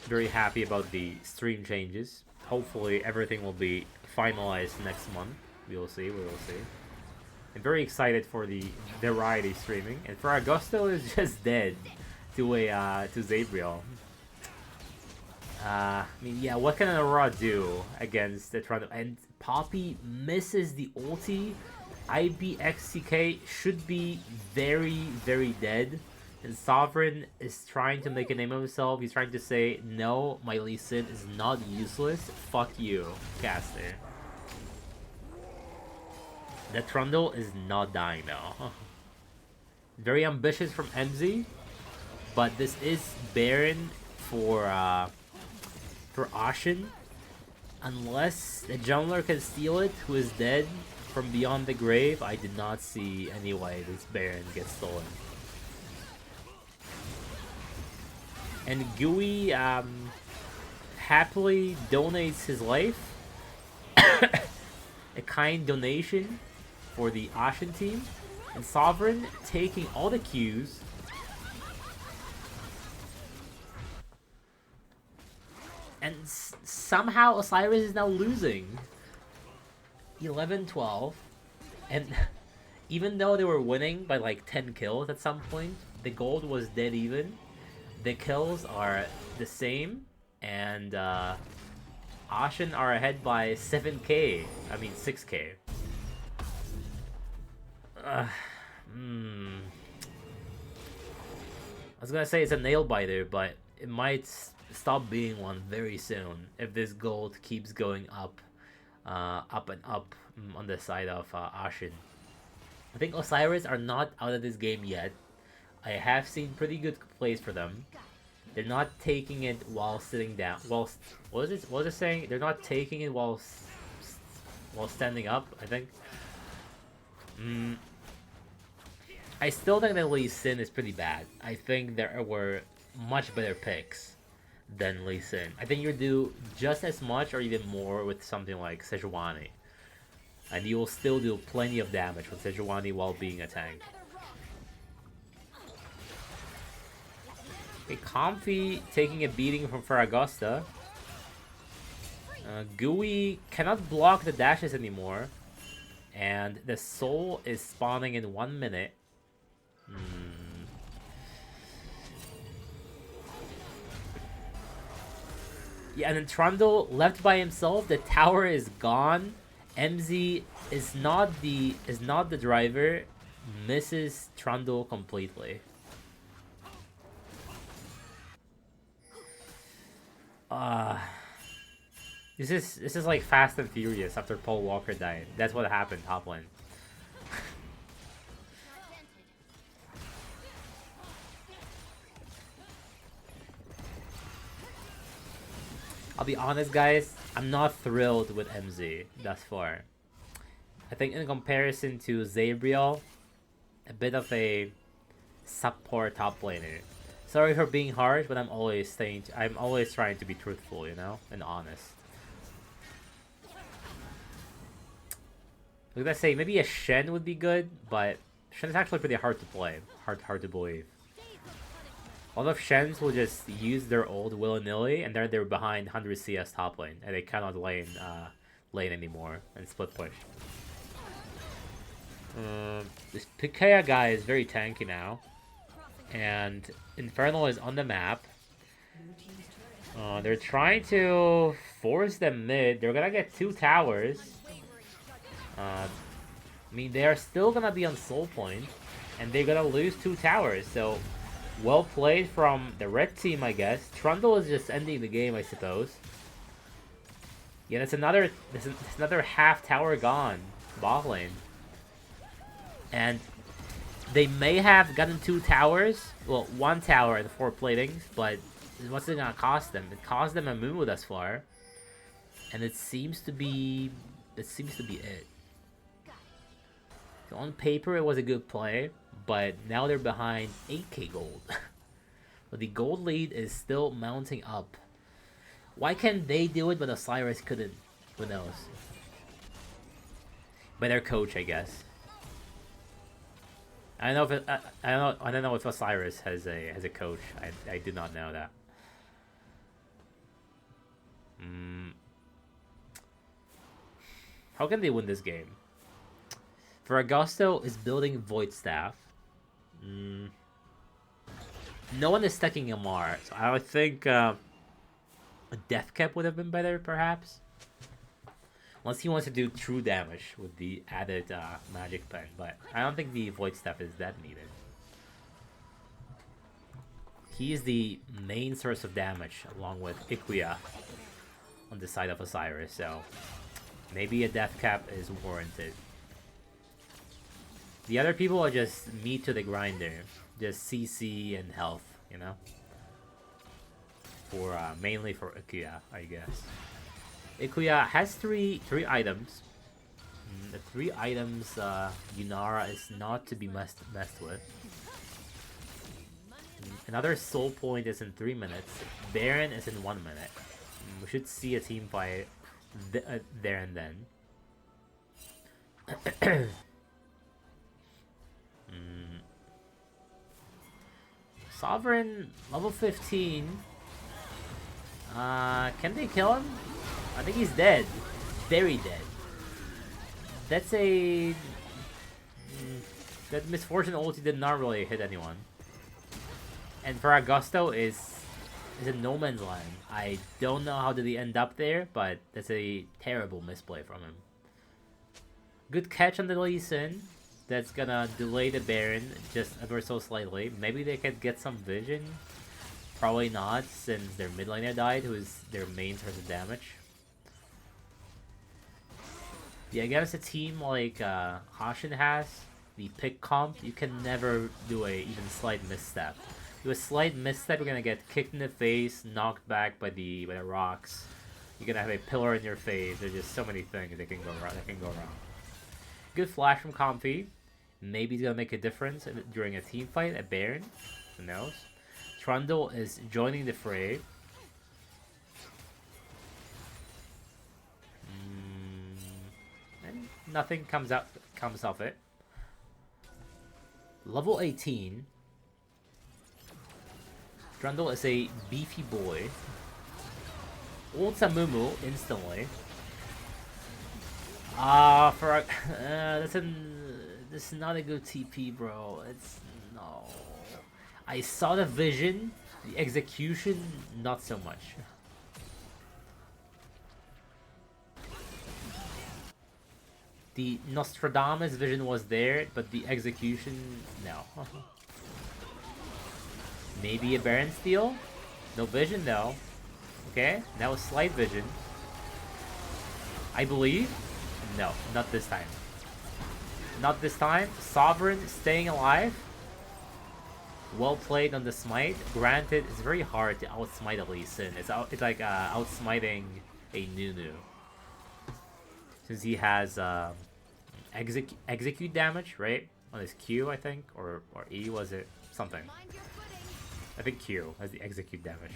Very happy about the stream changes. Hopefully everything will be finalized next month. We will see, I'm very excited for the variety streaming. And for Augusto is just dead to Zabriel. I mean, yeah, what can Aurora do against the Toronto? And Poppy misses the ulti. IBXCK should be very, very dead. And Sovereign is trying to make a name of himself. He's trying to say, no, my Lee Sin is not useless. Fuck you, caster. That Trundle is not dying though. Very ambitious from MZ. But this is Baron for Ashen. Unless the jungler can steal it, who is dead from beyond the grave, I did not see any way this Baron gets stolen. And Gui happily donates his life. A kind donation for the Ashen team. And Sovereign taking all the Qs. And somehow Osiris is now losing. 11-12. And even though they were winning by like 10 kills at some point, the gold was dead even. The kills are the same, and Ashen are ahead by 7k. I mean 6k. I was gonna say it's a nail biter, but it might stop being one very soon if this gold keeps going up, up and up on the side of Ashen. I think Osiris are not out of this game yet. I have seen pretty good plays for them. They're not taking it while sitting down. What was it saying? They're not taking it while standing up, I think. I still think that Lee Sin is pretty bad. I think there were much better picks than Lee Sin. I think you do just as much or even more with something like Sejuani. And you will still do plenty of damage with Sejuani while being a tank. Okay, Comfy taking a beating from Faragosta. Gooey cannot block the dashes anymore. And the soul is spawning in 1 minute. Yeah, and then Trundle left by himself. The tower is gone. MZ is not the driver. Misses Trundle completely. This is like Fast and Furious after Paul Walker died. That's what happened top lane. I'll be honest, guys, I'm not thrilled with MZ thus far. I think in comparison to Zabriel, a bit of a subpar top laner. Sorry for being harsh, but I'm always trying to be truthful, you know, and honest. Look, let's say maybe a Shen would be good, but Shen is actually pretty hard to play, hard to believe. A lot of Shens will just use their ult willy-nilly, and they're behind 100 CS top lane, and they cannot lane anymore and split push. This Pikaia guy is very tanky now, and Infernal is on the map. They're trying to force them mid. They're gonna get 2 towers. I mean, they are still gonna be on soul point, and they're gonna lose 2 towers, so well played from the red team, I guess. Trundle is just ending the game, I suppose. Yeah, that's another half tower gone, bot lane. And they may have gotten 2 towers, well, 1 tower and 4 platings, but what's it gonna cost them? It cost them a Moo thus far, and it seems to be it. So on paper, it was a good play, but now they're behind 8k gold. But the gold lead is still mounting up. Why can't they do it, but Osiris couldn't? Who knows? By their coach, I guess. I don't know if Osiris has a coach. I do not know that. How can they win this game? Ferragosto is building Void Staff. No one is stacking Amar, so I would think a Death Cap would have been better, perhaps. Unless he wants to do true damage with the added magic pen, but I don't think the Void Staff is that needed. He is the main source of damage, along with Ikuya on the side of Osiris, so maybe a Death Cap is warranted. The other people are just meat to the grinder, just CC and health, you know? For mainly for Ikuya, I guess. Ikuya has three items. The 3 items, Yunara is not to be messed with. Another soul point is in 3 minutes. Baron is in 1 minute. We should see a team fight there and then. Sovereign, level 15. Can they kill him? I think he's dead. Very dead. That's a... that Misfortune ulti did not really hit anyone. And for Augusto is a no man's land. I don't know how did he end up there, but that's a terrible misplay from him. Good catch on the Lee Sin. That's gonna delay the Baron just ever so slightly. Maybe they could get some vision. Probably not, since their mid laner died, who is their main source of damage. Yeah, against a team like Ashen has, the pick comp, you can never do a even slight misstep. Do a slight misstep, you're gonna get kicked in the face, knocked back by the rocks. You're gonna have a pillar in your face. There's just so many things that can go wrong. Good flash from Comfy. Maybe he's gonna make a difference during a team fight at Baron. Who knows? Trundle is joining the fray. And nothing comes off it. Level 18. Trundle is a beefy boy. Ults a Mumu instantly. This is not a good TP, bro. No. I saw the vision, the execution, not so much. The Nostradamus vision was there, but the execution, no. Maybe a Baron steal? No vision though. Okay, that was slight vision. I believe. No, not this time. Not this time. Sovereign staying alive. Well played on the smite. Granted, it's very hard to outsmite a Lee Sin. It's like outsmiting a Nunu. Since he has execute damage, right? On his Q, I think. Or E, was it? Something. I think Q has the execute damage.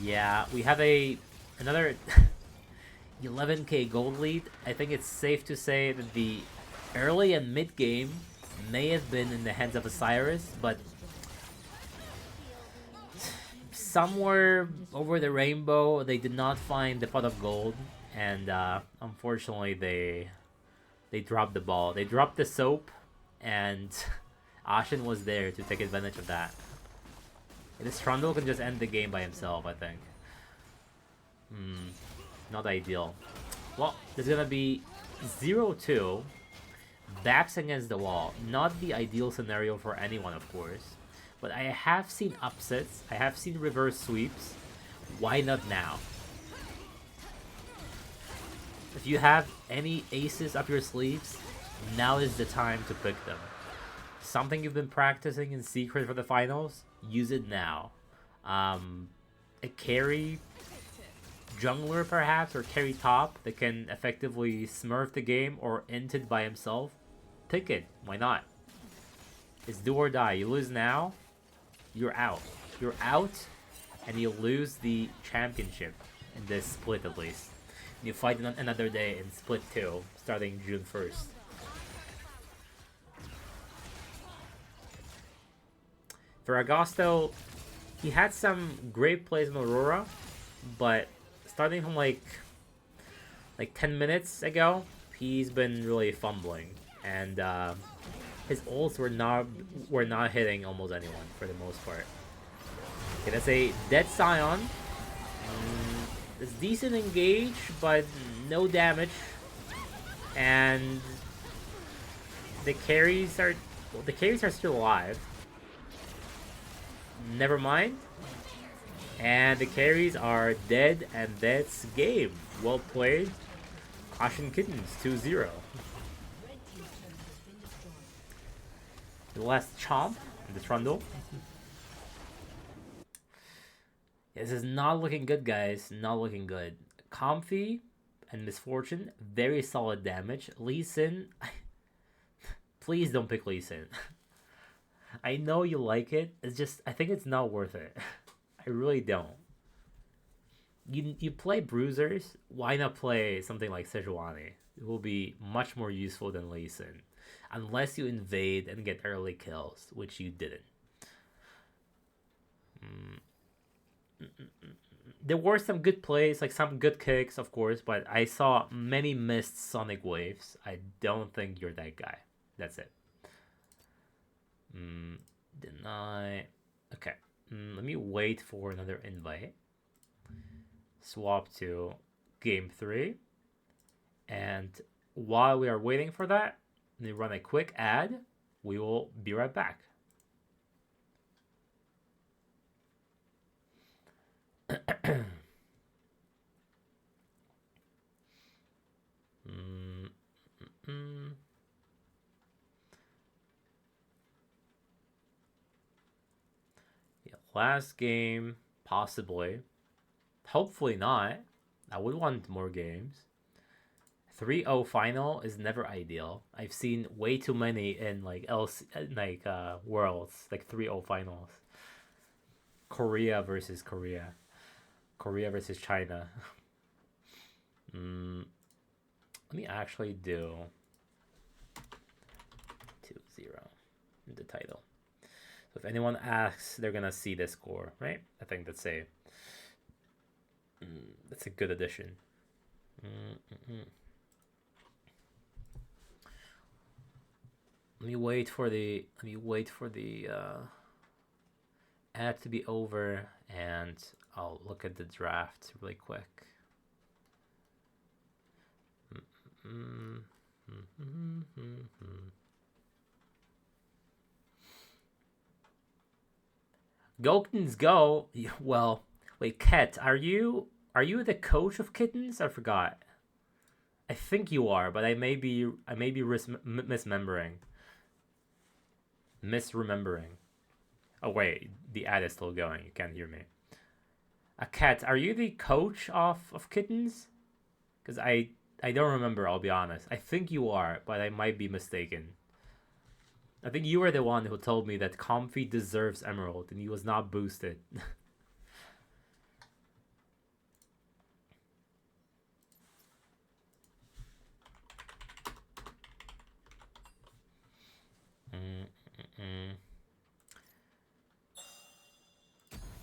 Yeah, we have another 11k gold lead. I think it's safe to say that the early and mid game may have been in the hands of Osiris, but somewhere over the rainbow they did not find the pot of gold, and unfortunately they dropped the ball. They dropped the soap, and Ashen was there to take advantage of that. This Trundle can just end the game by himself, I think. Not ideal. Well, there's gonna be 0-2. Backs against the wall. Not the ideal scenario for anyone, of course. But I have seen upsets. I have seen reverse sweeps. Why not now? If you have any aces up your sleeves, now is the time to pick them. Something you've been practicing in secret for the finals, use it now. A carry jungler perhaps, or carry top that can effectively smurf the game or end it by himself, pick it. Why not? It's do or die. You lose now, you're out. You're out, and you lose the championship in this split at least. And you fight another day in split 2, starting June 1st. For Augusto, he had some great plays in Aurora, but starting from like 10 minutes ago, he's been really fumbling, and his ults were not hitting almost anyone for the most part. Okay, that's a dead Scion. It's decent engage, but no damage, and the carries are still alive. Never mind. And the carries are dead, and that's game. Well played. Ashen Kittens 2-0. The last chomp in the Trundle. This is not looking good, guys. Not looking good. Comfy and Misfortune, very solid damage. Lee Sin, please don't pick Lee Sin. I know you like it. It's just, I think it's not worth it. I really don't. You play Bruisers, why not play something like Sejuani? It will be much more useful than Lee Sin. Unless you invade and get early kills, which you didn't. There were some good plays, like some good kicks, of course, but I saw many missed Sonic Waves. I don't think you're that guy. That's it. Deny. Okay. Let me wait for another invite. Swap to game 3. And while we are waiting for that, let me run a quick ad. We will be right back. Yeah, last game, possibly. Hopefully not. I would want more games. 3-0 final is never ideal. I've seen way too many in worlds, like 3-0 finals. Korea versus Korea. Korea versus China. Let me actually do 2-0 in the title. So if anyone asks, they're gonna see the score, right? I think that's a good addition. Let me wait for the ad to be over, and I'll look at the draft really quick. Go Kittens go! Well, wait, Ket, are you the coach of Kittens? I forgot. I think you are, but I may be misremembering. Oh wait, the ad is still going. You can't hear me. Ket, are you the coach of Kittens? Because I don't remember. I'll be honest. I think you are, but I might be mistaken. I think you were the one who told me that Comfy deserves Emerald and he was not boosted.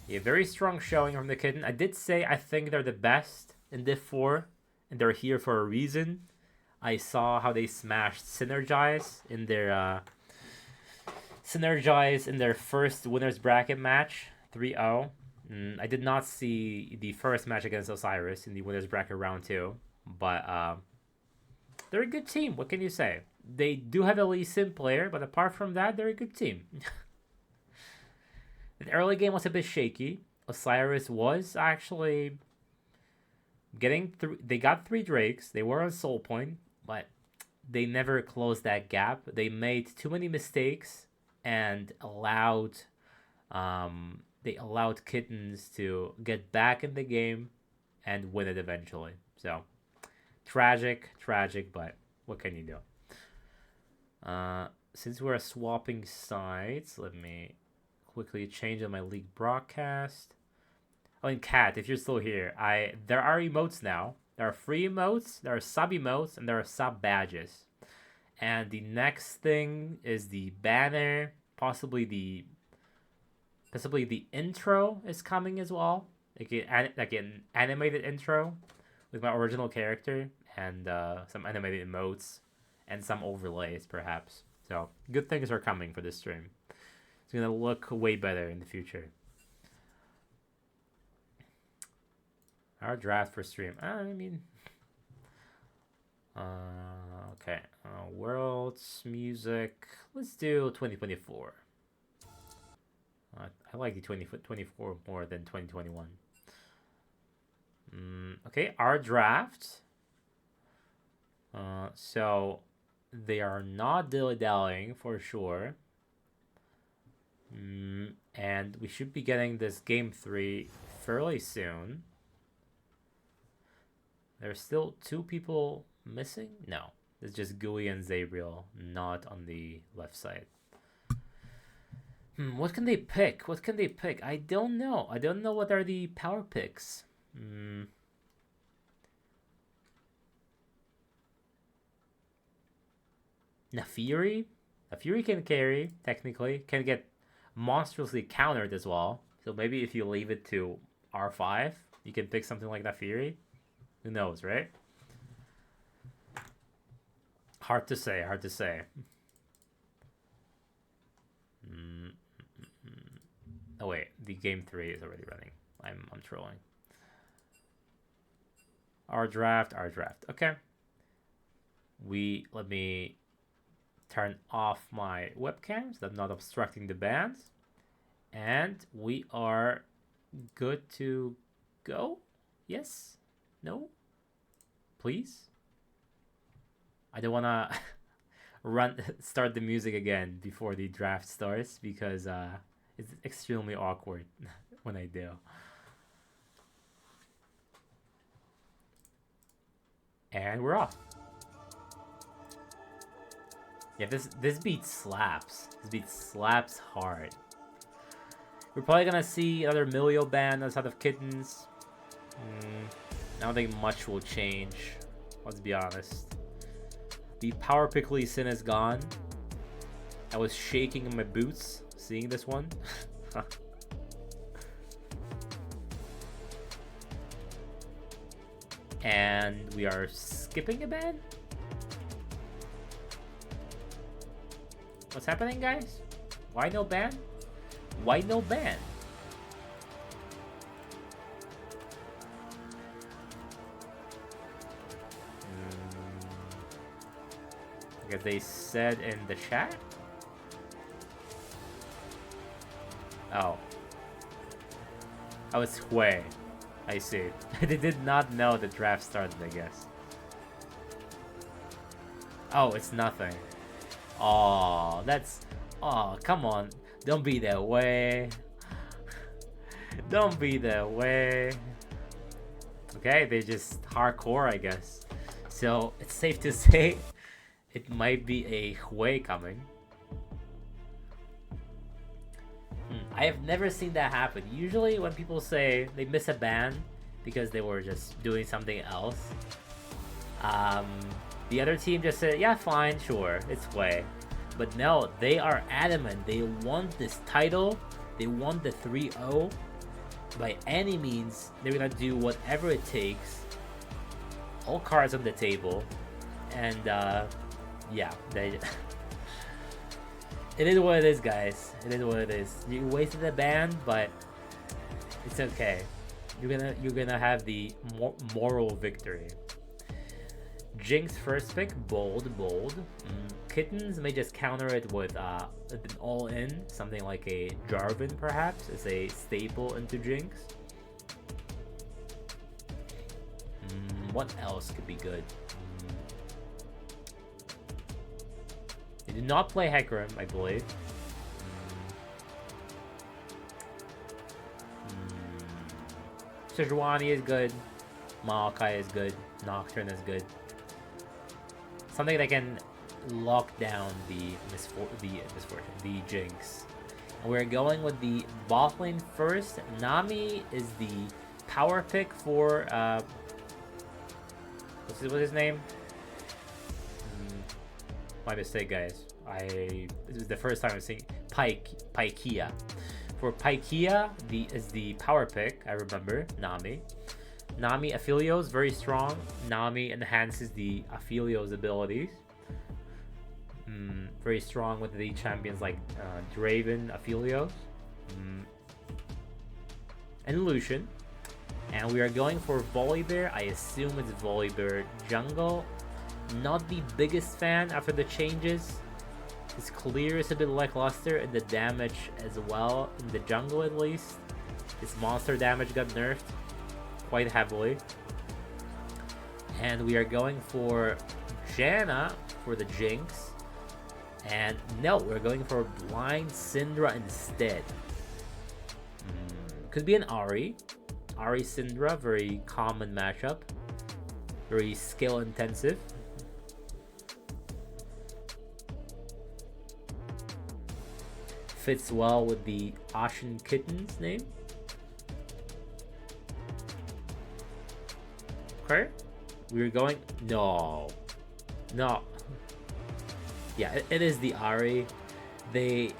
Yeah, very strong showing from the Kitten. I did say I think they're the best in Div 4, and they're here for a reason. I saw how they smashed Synergize in their first winners bracket match, 3-0. I did not see the first match against Osiris in the winners bracket round 2, but they're a good team. What can you say? They do have a Lee Sin player, but apart from that, they're a good team. The early game was a bit shaky. Osiris was actually getting through. They got 3 Drakes. They were on Soul Point, but they never closed that gap. They made too many mistakes and allowed Kittens to get back in the game and win it eventually. So tragic, but what can you do? Since we're swapping sides, let me quickly change on my league broadcast. Oh, and Cat, if you're still here, there are emotes now. There are free emotes, there are sub emotes, and there are sub badges. And the next thing is the banner. Possibly the intro is coming as well. Like an animated intro with my original character and some animated emotes and some overlays perhaps. So good things are coming for this stream. It's gonna look way better in the future. Our draft for stream. Okay. Worlds, music. Let's do 2024. I like the 2024 more than 2021. Okay, our draft. So they are not dilly-dallying for sure. And we should be getting this game 3 fairly soon. There's still 2 people missing? No. It's just Gui and Zabriel, not on the left side. What can they pick? I don't know. What are the power picks. Nafiri? Nafiri can carry, technically. Can get monstrously countered as well. So maybe if you leave it to R5, you can pick something like Nafiri. Who knows, right? Hard to say. Mm, oh wait, the game 3 is already running. I'm trolling. Our draft. Okay. Let me turn off my webcam so that I'm not obstructing the bands. And we are good to go? Yes? No? Please? I don't wanna start the music again before the draft starts because it's extremely awkward when I do. And we're off. Yeah, this beat slaps. This beat slaps hard. We're probably gonna see another Milio ban outside of Kittens. I don't think much will change. Let's be honest. The power pick Lee Sin is gone. I was shaking in my boots seeing this one. And we are skipping a ban? What's happening, guys? Why no ban? Why no ban? Because they said in the chat? Oh. Oh, it's Hui. I see. They did not know the draft started, I guess. Oh, it's nothing. Oh, that's... Oh, come on. Don't be that way. Don't be that way. Okay, they just hardcore, I guess. So, it's safe to say it might be a Hui coming. I have never seen that happen. Usually when people say they miss a ban because they were just doing something else, the other team just said, yeah, fine, sure, it's Hui. But no, they are adamant. They want this title. They want the 3-0. By any means, they're gonna do whatever it takes. All cards on the table. And yeah, they... It is what it is, guys. It is what it is. You wasted a ban, but it's okay. You're gonna have the moral victory. Jinx first pick, bold. Kittens may just counter it with an all-in, something like a Jarvan perhaps, is a staple into Jinx. What else could be good? They did not play Hecarim, I believe. Sejuani is good. Maokai is good. Nocturne is good. Something that can lock down the Jinx. And we're going with the bot lane first. Nami is the power pick for what's his name? My mistake, guys. This is the first time I'm seeing Pykia. For Pykia, is the power pick. I remember Nami. Nami Aphelios very strong. Nami enhances the Aphelios abilities. Very strong with the champions like Draven, Aphelios, and Lucian. And we are going for Volibear. I assume it's Volibear jungle. Not the biggest fan after the changes. His clear is a bit lackluster and the damage as well, in the jungle at least. His monster damage got nerfed quite heavily. And we are going for Janna for the Jinx. And no, we're going for Blind Syndra instead. Could be an Ahri. Ahri Syndra, very common matchup. Very skill intensive. Fits well with the Ashen Kittens name. Okay. We're going... No. Yeah, it is the Ahri. They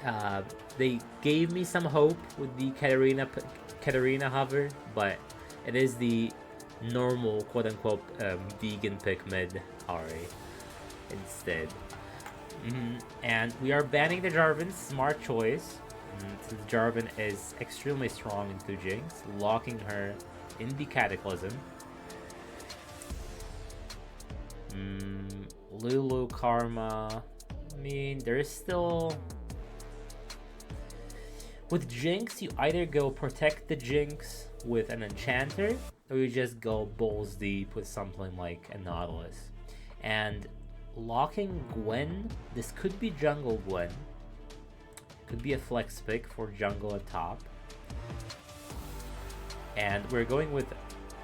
gave me some hope with the Katarina hover, but it is the normal quote-unquote vegan pick mid Ahri instead. And we are banning the Jarvan. Smart choice. Since Jarvan is extremely strong into Jinx, locking her in the Cataclysm. Lulu, Karma. I mean, there is still... With Jinx, you either go protect the Jinx with an Enchanter, or you just go balls deep with something like a Nautilus. And locking Gwen, this could be jungle Gwen. Could be a flex pick for jungle at top. And we're going with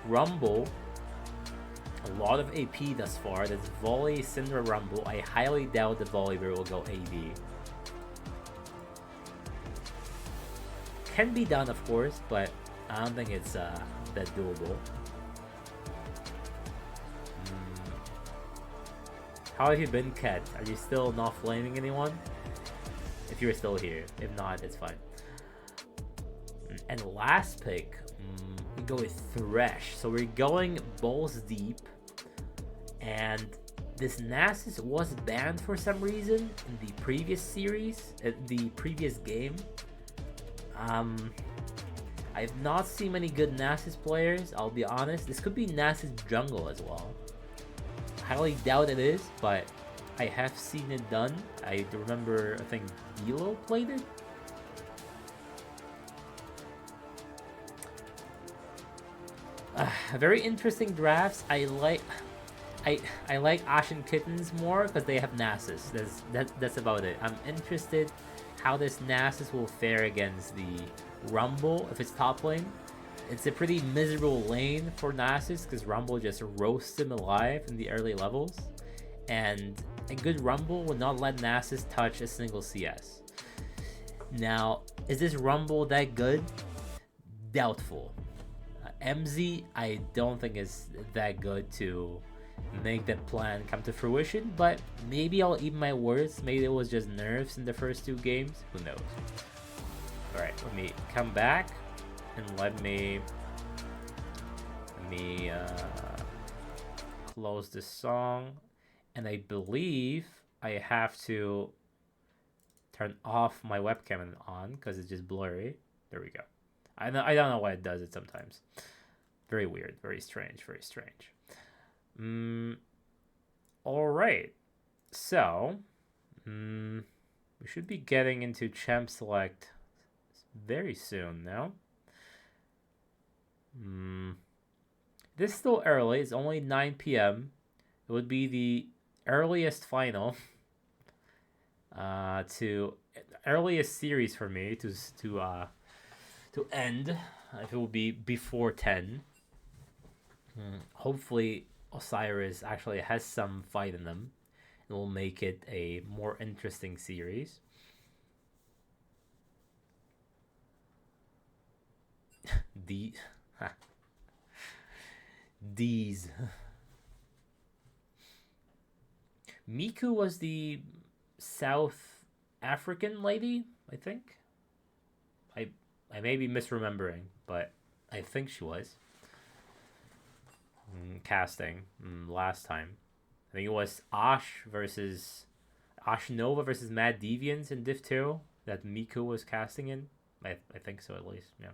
Rumble. A lot of AP thus far. That's Volley, Syndra, Rumble. I highly doubt the Volibear will go AD. Can be done, of course, but I don't think it's that doable. How have you been, Ket? Are you still not flaming anyone? If you're still here. If not, it's fine. And last pick, we go with Thresh. So we're going balls deep. And this Nasus was banned for some reason in the previous series, the previous game. I have not seen many good Nasus players, I'll be honest. This could be Nasus jungle as well. Highly doubt it is, but I have seen it done. I remember, I think Dilo played it. Very interesting drafts. I like Ashen Kittens more because they have Nasus. That's about it. I'm interested how this Nasus will fare against the Rumble if it's top lane. It's a pretty miserable lane for Nasus because Rumble just roasts him alive in the early levels. And a good Rumble would not let Nasus touch a single CS. Now, is this Rumble that good? Doubtful. MZ, I don't think is that good to make that plan come to fruition, but maybe I'll eat my words. Maybe it was just nerfs in the first 2 games. Who knows? Alright, let me come back and let me close this song. And I believe I have to turn off my webcam and on because it's just blurry. There we go. I don't know why it does it sometimes. Very weird, very strange, very strange. All right. So, we should be getting into Champ Select very soon now. This is still early. It's only 9 p.m. It would be the earliest final to earliest series for me to end if it will be before 10. Hopefully Osiris actually has some fight in them. It will make it a more interesting series. These Miku was the South African lady, I think. I may be misremembering, but I think she was. Casting last time. I think it was Ash Nova versus Mad Deviants in Div 2 that Miku was casting in. I think so, at least. Yeah.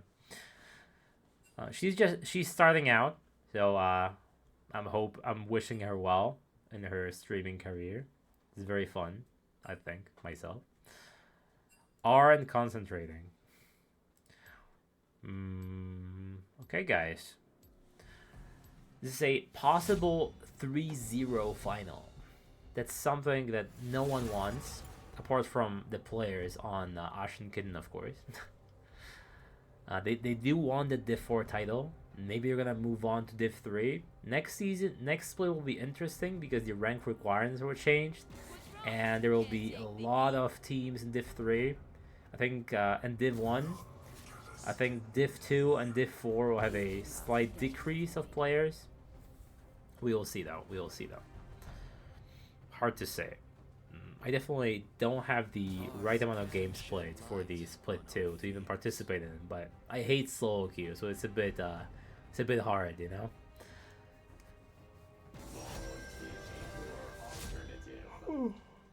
She's starting out, so I'm wishing her well in her streaming career. It's very fun, I think, myself. R and concentrating. Okay, guys. This is a possible 3-0 final. That's something that no one wants, apart from the players on Ashen Kitten, of course. They do want the Div 4 title. Maybe you're gonna move on to Div 3. Next split will be interesting because the rank requirements were changed. And there will be a lot of teams in Div 3. I think in Div 1. I think Div 2 and Div 4 will have a slight decrease of players. We will see though. Hard to say. I definitely don't have the right amount of games played for the split 2 to even participate in it, but I hate solo queue, so it's a bit hard, you know.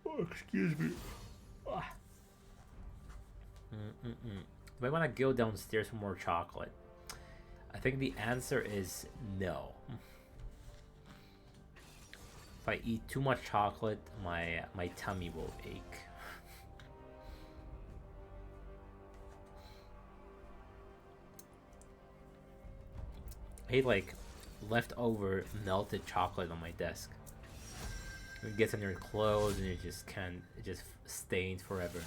Oh, excuse me. Ah. Do I want to go downstairs for more chocolate? I think the answer is no. If I eat too much chocolate, my tummy will ache. I hate like leftover melted chocolate on my desk. It gets on your clothes and you just can't. It just stains forever.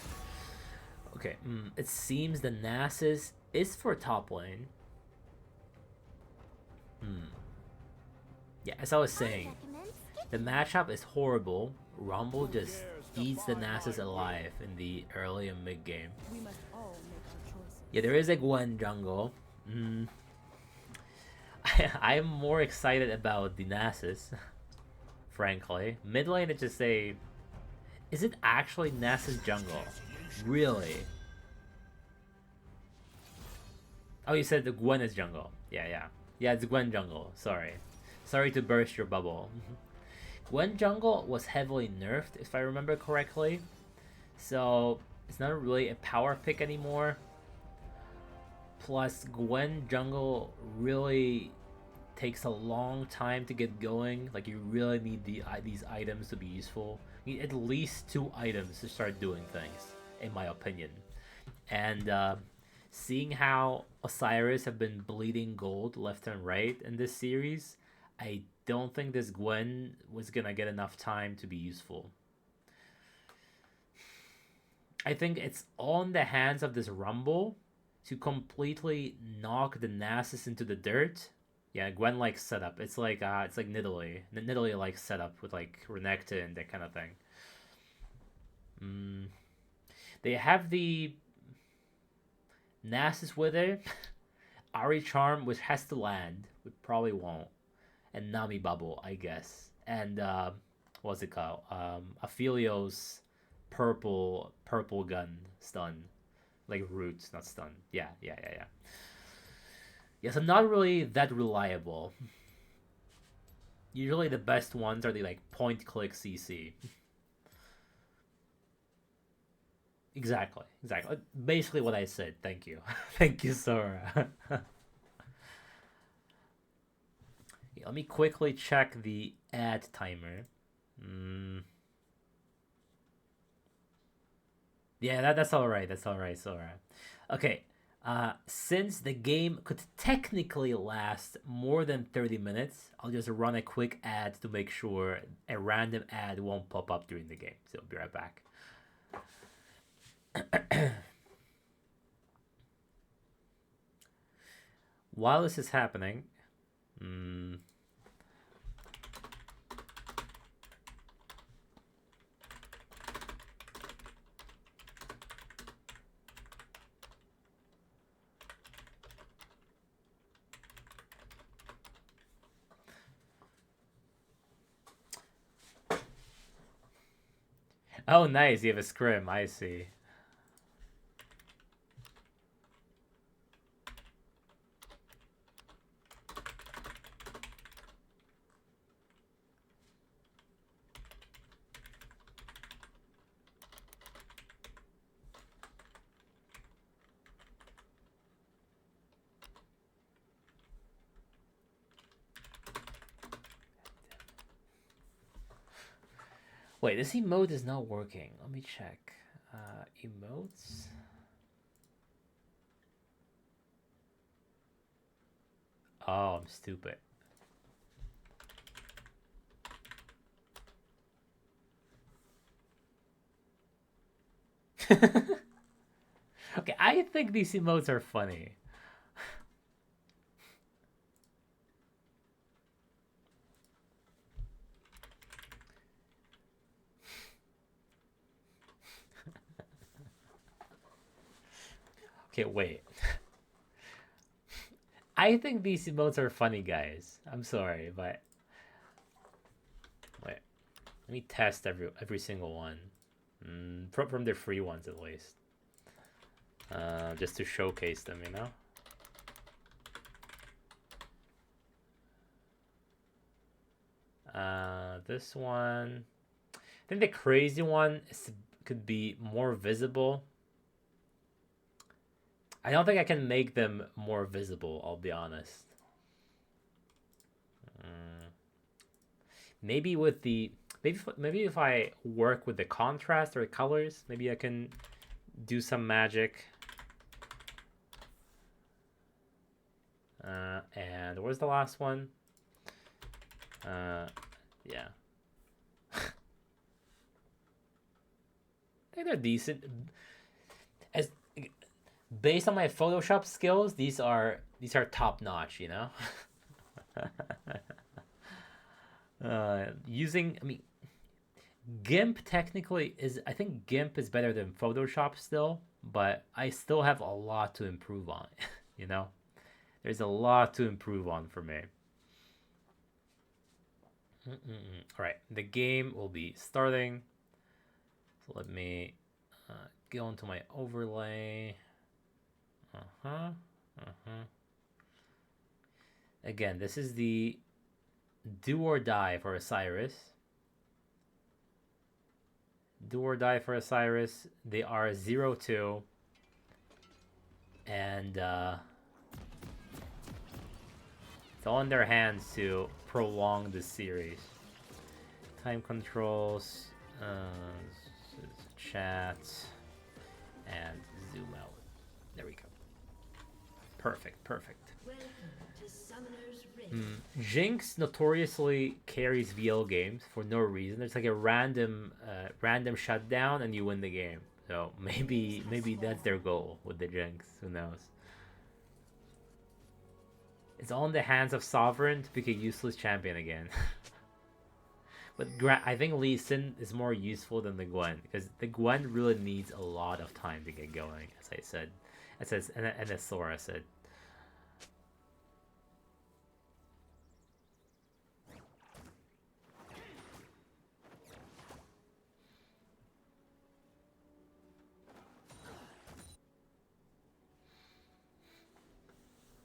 Okay, it seems the Nasus is for top lane. Yeah, as I was saying, the matchup is horrible. Rumble just eats the Nasus alive in the early and mid game. Yeah, there is a Gwen jungle. I'm more excited about the Nasus, frankly. Mid lane, it's just a... Is it actually Nasus jungle? Really? Oh, you said the Gwen is jungle. Yeah, it's Gwen jungle. Sorry to burst your bubble. Gwen jungle was heavily nerfed, if I remember correctly. So, it's not really a power pick anymore. Plus, Gwen jungle really takes a long time to get going. Like, you really need these items to be useful. You need at least 2 items to start doing things, in my opinion. And seeing how Osiris have been bleeding gold left and right in this series, I don't think this Gwen was gonna get enough time to be useful. I think it's on the hands of this Rumble to completely knock the Nasus into the dirt. Yeah, Gwen like setup. It's like Nidalee. Nidalee like setup with like Renekton and that kind of thing. They have the Nasus Wither, Ari Charm, which has to land, which probably won't, and Nami Bubble, I guess, and what's it called? Aphelios purple gun stun, like roots, not stun. Yeah. Yes, I'm not really that reliable. Usually the best ones are the like point click CC. Exactly. Basically what I said. Thank you. Thank you, Sora. Let me quickly check the ad timer. Yeah, that's all right. That's all right, Sora. Okay. Since the game could technically last more than 30 minutes, I'll just run a quick ad to make sure a random ad won't pop up during the game. So I'll be right back. While this is happening, oh, nice. You have a scrim. I see. Wait, this emote is not working. Let me check. Emotes? Oh, I'm stupid. Okay, I think these emotes are funny. Okay, wait. I think these emotes are funny, guys. I'm sorry, but wait. Let me test every single one. From the free ones at least. Just to showcase them, you know? This one. think the crazy one could be more visible. I don't think I can make them more visible, I'll be honest. Maybe with the maybe if I work with the contrast or the colors, maybe I can do some magic. And where's the last one? Yeah. I think they're decent. As based on my Photoshop skills, these are top notch, you know. Using, I mean, GIMP technically is, I think GIMP is better than Photoshop still, but I still have a lot to improve on, you know? There's a lot to improve on for me. All right, the game will be starting. So let me go into my overlay. Again, this is the do or die for Osiris. Do or die for Osiris. They are 0-2. And it's all in their hands to prolong the series. Time controls, chat, and zoom out. There we go. Perfect, perfect. Jinx notoriously carries VL games for no reason. There's like a random shutdown and you win the game. So maybe that's their goal with the Jinx. Who knows? It's all in the hands of Sovereign to pick a useless champion again. But I think Lee Sin is more useful than the Gwen, because the Gwen really needs a lot of time to get going, as I said. And as Sora said.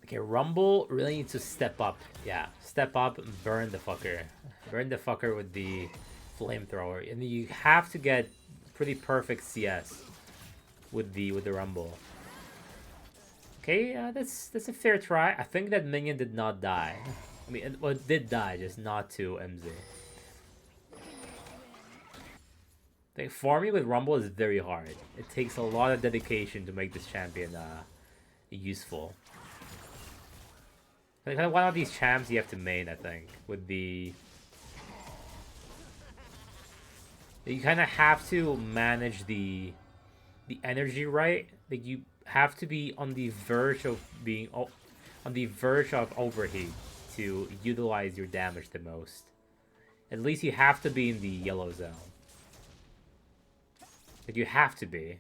Okay, Rumble really needs to step up. Yeah, step up and burn the fucker. Burn the fucker with the flamethrower. And you have to get pretty perfect CS with the Rumble. Okay, that's a fair try. I think that minion did not die. I mean, well, it did die, just not to MZ. Like, farming with Rumble is very hard. It takes a lot of dedication to make this champion useful. Like, one of these champs you have to main, I think, with the... You kind of have to manage the energy right. Like, you have to be on the verge of being... on the verge of overheat to utilize your damage the most. At least you have to be in the yellow zone. Like, you have to be.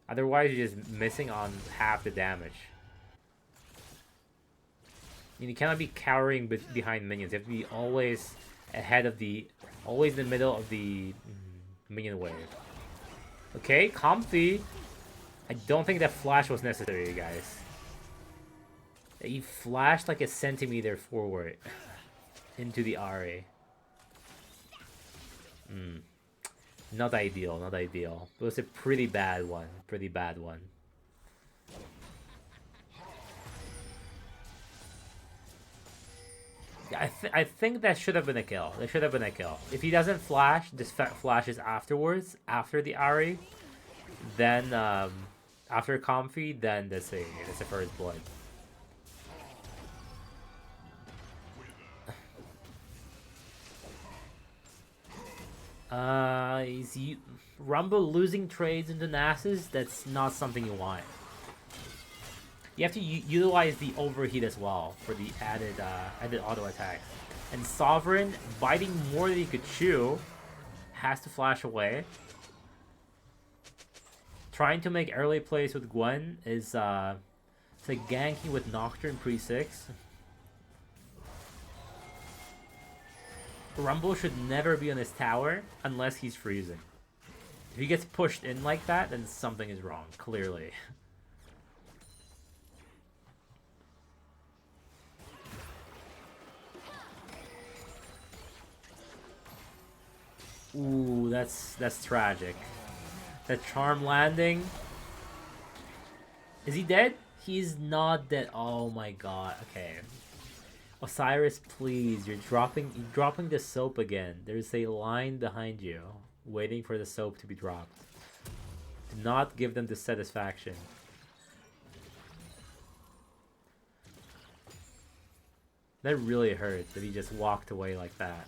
Otherwise, you're just missing on half the damage. You cannot be cowering behind minions. You have to be always ahead of the... Always in the middle of the minion wave. Okay, comfy. I don't think that flash was necessary, guys. He flashed like a centimeter forward into the RA. Not ideal, not ideal. It was a pretty bad one. Pretty bad one. Yeah, I think that should have been a kill. That should have been a kill. If he doesn't flash, this flashes afterwards, after the Ari, then after comfy, then that's a first blood. Rumble losing trades into Nasus, that's not something you want. You have to utilize the overheat as well for the added auto attack. And Sovereign, biting more than he could chew, has to flash away. Trying to make early plays with Gwen is it's like ganking with Nocturne pre-6. Rumble should never be on his tower unless he's freezing. If he gets pushed in like that, then something is wrong, clearly. Ooh, that's tragic. That charm landing. Is he dead? He's not dead. Oh my god. Okay. Osiris, please. You're dropping the soap again. There's a line behind you waiting for the soap to be dropped. Do not give them the satisfaction. That really hurt that he just walked away like that.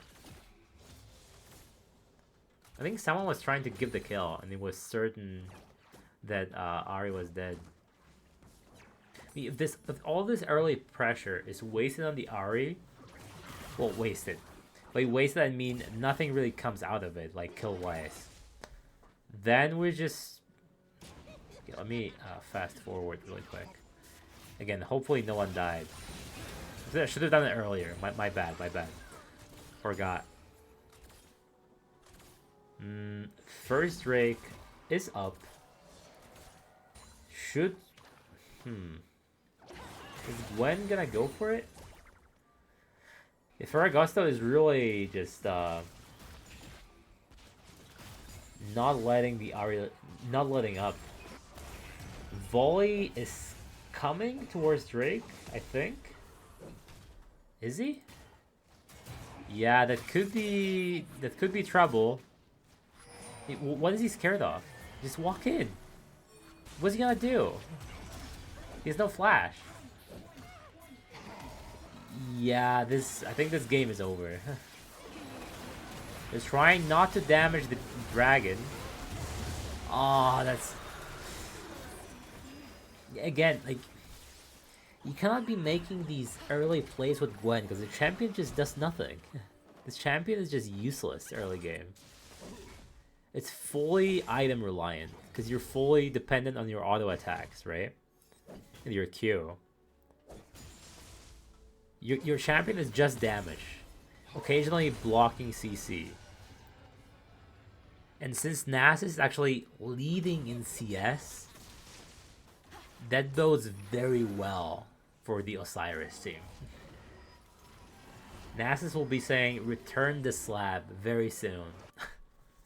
I think someone was trying to give the kill and it was certain that Ari was dead. I mean, if all this early pressure is wasted on the Ari, well, wasted. By wasted, I mean nothing really comes out of it, like kill-wise. Then we're just... Okay, let me fast forward really quick. Again, hopefully no one died. I should have done it earlier. My bad. Forgot. First Drake is up. Should... Is Gwen gonna go for it? If Ferragosto is really just not letting the Ari, not letting up. Volley is coming towards Drake, I think. Is he? Yeah, that could be trouble. What is he scared of? Just walk in. What's he gonna do? He has no flash. Yeah, I think this game is over. He's trying not to damage the dragon. Oh, that's... Again, like... You cannot be making these early plays with Gwen, because the champion just does nothing. This champion is just useless early game. It's fully item reliant, because you're fully dependent on your auto attacks, right? And your Q. Your champion is just damage, occasionally blocking CC. And since Nasus is actually leading in CS, that bodes very well for the Osiris team. Nasus will be saying, "Return the slab" very soon.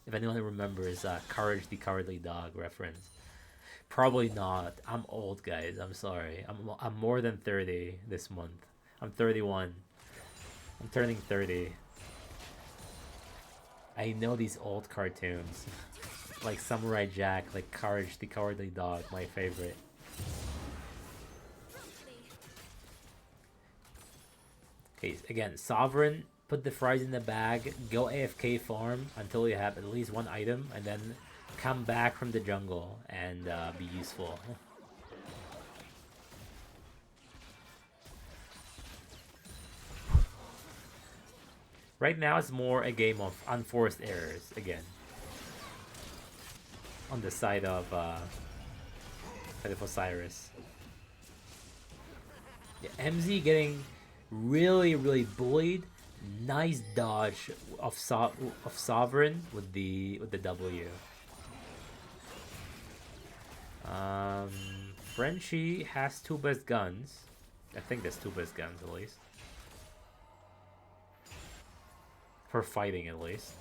If anyone remembers Courage the Cowardly Dog reference. Probably not. I'm old, guys. I'm sorry. I'm more than 30 this month. I'm 31. I'm turning 30. I know these old cartoons. Like Samurai Jack, like Courage the Cowardly Dog, my favorite. Okay, again, Sovereign, put the fries in the bag, go AFK farm until you have at least one item, and then come back from the jungle and be useful. Right now, it's more a game of unforced errors, again. On the side of Osiris. Yeah, MZ getting really, really bullied. Nice dodge of Sovereign with the W. Frenchie has two best guns. I think there's two best guns at least. For fighting, at least.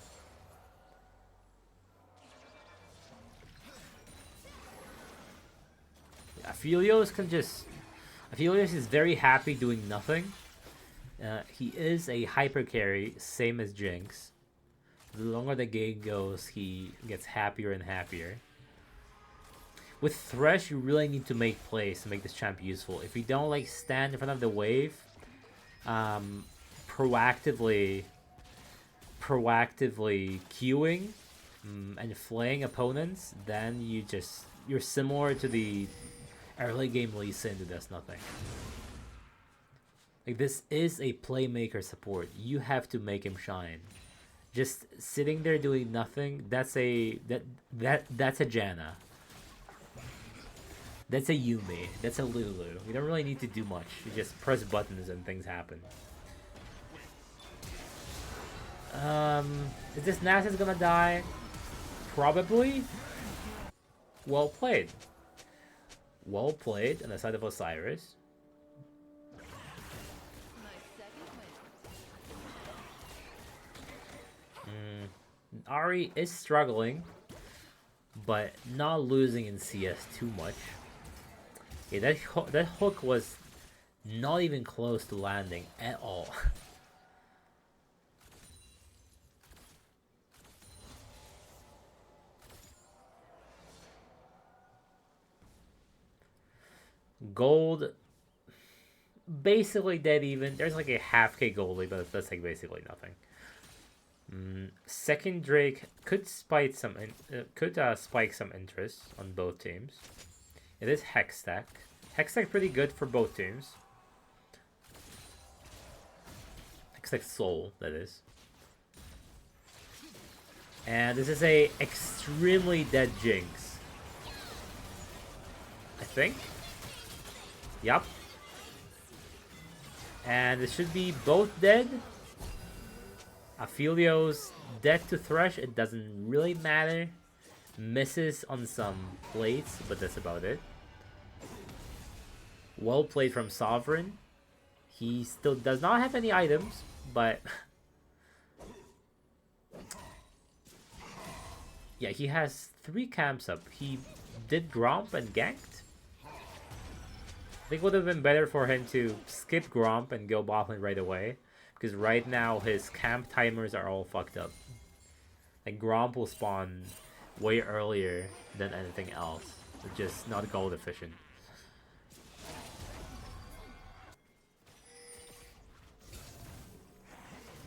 Aphelios can just... Aphelios is very happy doing nothing. He is a hyper carry, same as Jinx. The longer the game goes, he gets happier and happier. With Thresh, you really need to make plays to make this champ useful. If you don't like stand in front of the wave, proactively queuing and flaying opponents, then you're similar to the early game Lee Sin who does nothing. Like, this is a playmaker support. You have to make him shine. Just sitting there doing nothing, that's a Janna. That's a Yuumi. That's a Lulu. You don't really need to do much. You just press buttons and things happen. Is this Nasus gonna die? Probably. Well played. Well played on the side of Osiris. Ari is struggling, but not losing in CS too much. Yeah, that hook was not even close to landing at all. Gold, basically dead even. There's like a half K gold lead, but that's like basically nothing. Second Drake could spike some interest on both teams. It is Hex Stack. Hex Stack pretty good for both teams. Hex Stack Soul, that is. And this is a extremely dead Jinx. I think. Yup. And it should be both dead. Aphilio's dead to Thresh, it doesn't really matter. Misses on some plates, but that's about it. Well played from Sovereign. He still does not have any items, but... yeah, he has 3 camps up. He did Gromp and ganked. I think it would have been better for him to skip Gromp and go botlane right away. Because right now his camp timers are all fucked up. Like Gromp will spawn way earlier than anything else. It's just not gold efficient.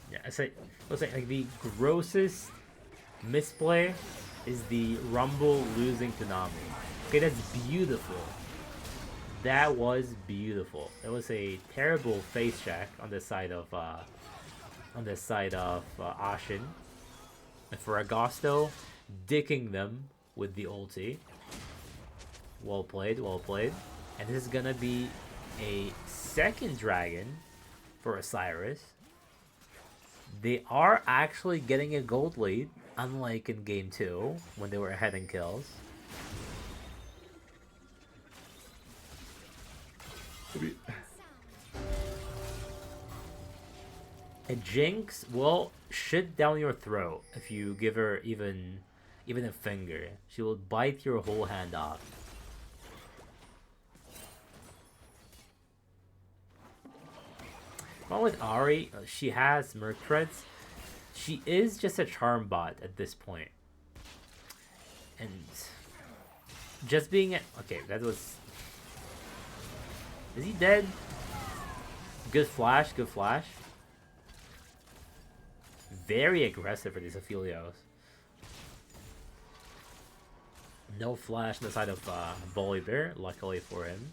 Yeah, I say like the grossest misplay is the Rumble losing to Nami. Okay, that's beautiful. That was beautiful. It was a terrible face check on the side of Ashen. And for Agosto, dicking them with the ulti. Well played, well played. And this is gonna be a second dragon for Osiris. They are actually getting a gold lead, unlike in game 2 when they were ahead in kills. A Jinx will shit down your throat if you give her even a finger. She will bite your whole hand off. Well, with Ari, she has Merc Threads. She is just a charm bot at this point. And just being okay, that was... Is he dead? Good flash, good flash. Very aggressive for these Aphelios. No flash on the side of Volibear, luckily for him.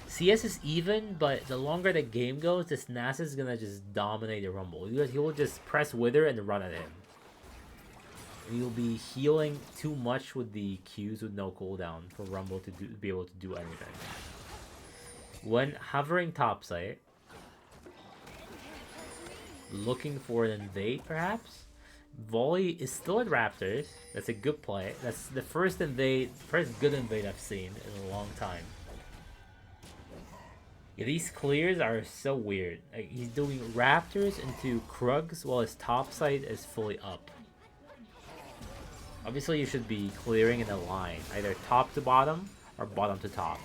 CS is even, but the longer the game goes, this Nasus is gonna just dominate the Rumble. He will just press Wither and run at him. You'll be healing too much with the Qs with no cooldown for Rumble to be able to do anything. When hovering topside, looking for an invade perhaps. Volley is still at Raptors. That's a good play. That's the first good invade I've seen in a long time. Yeah, these clears are so weird. Like, he's doing Raptors into Krugs while his topside is fully up. Obviously, you should be clearing in a line, either top to bottom or bottom to top.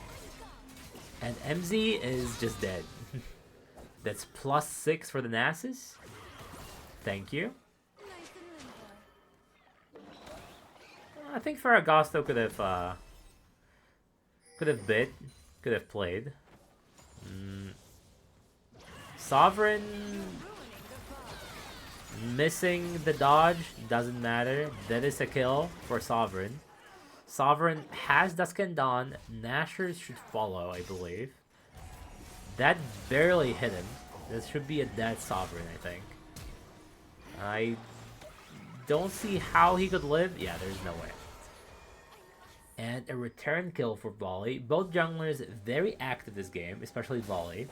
And MZ is just dead. That's +6 for the Nasus. Thank you. I think Ferragosto could have played. Sovereign missing the dodge doesn't matter. That is a kill for Sovereign. Sovereign has Dusk and Dawn. Nashers should follow, I believe. That barely hit him. This should be a dead Sovereign, I think. I don't see how he could live. Yeah, there's no way. And a return kill for Volley. Both junglers very active this game, especially Volley.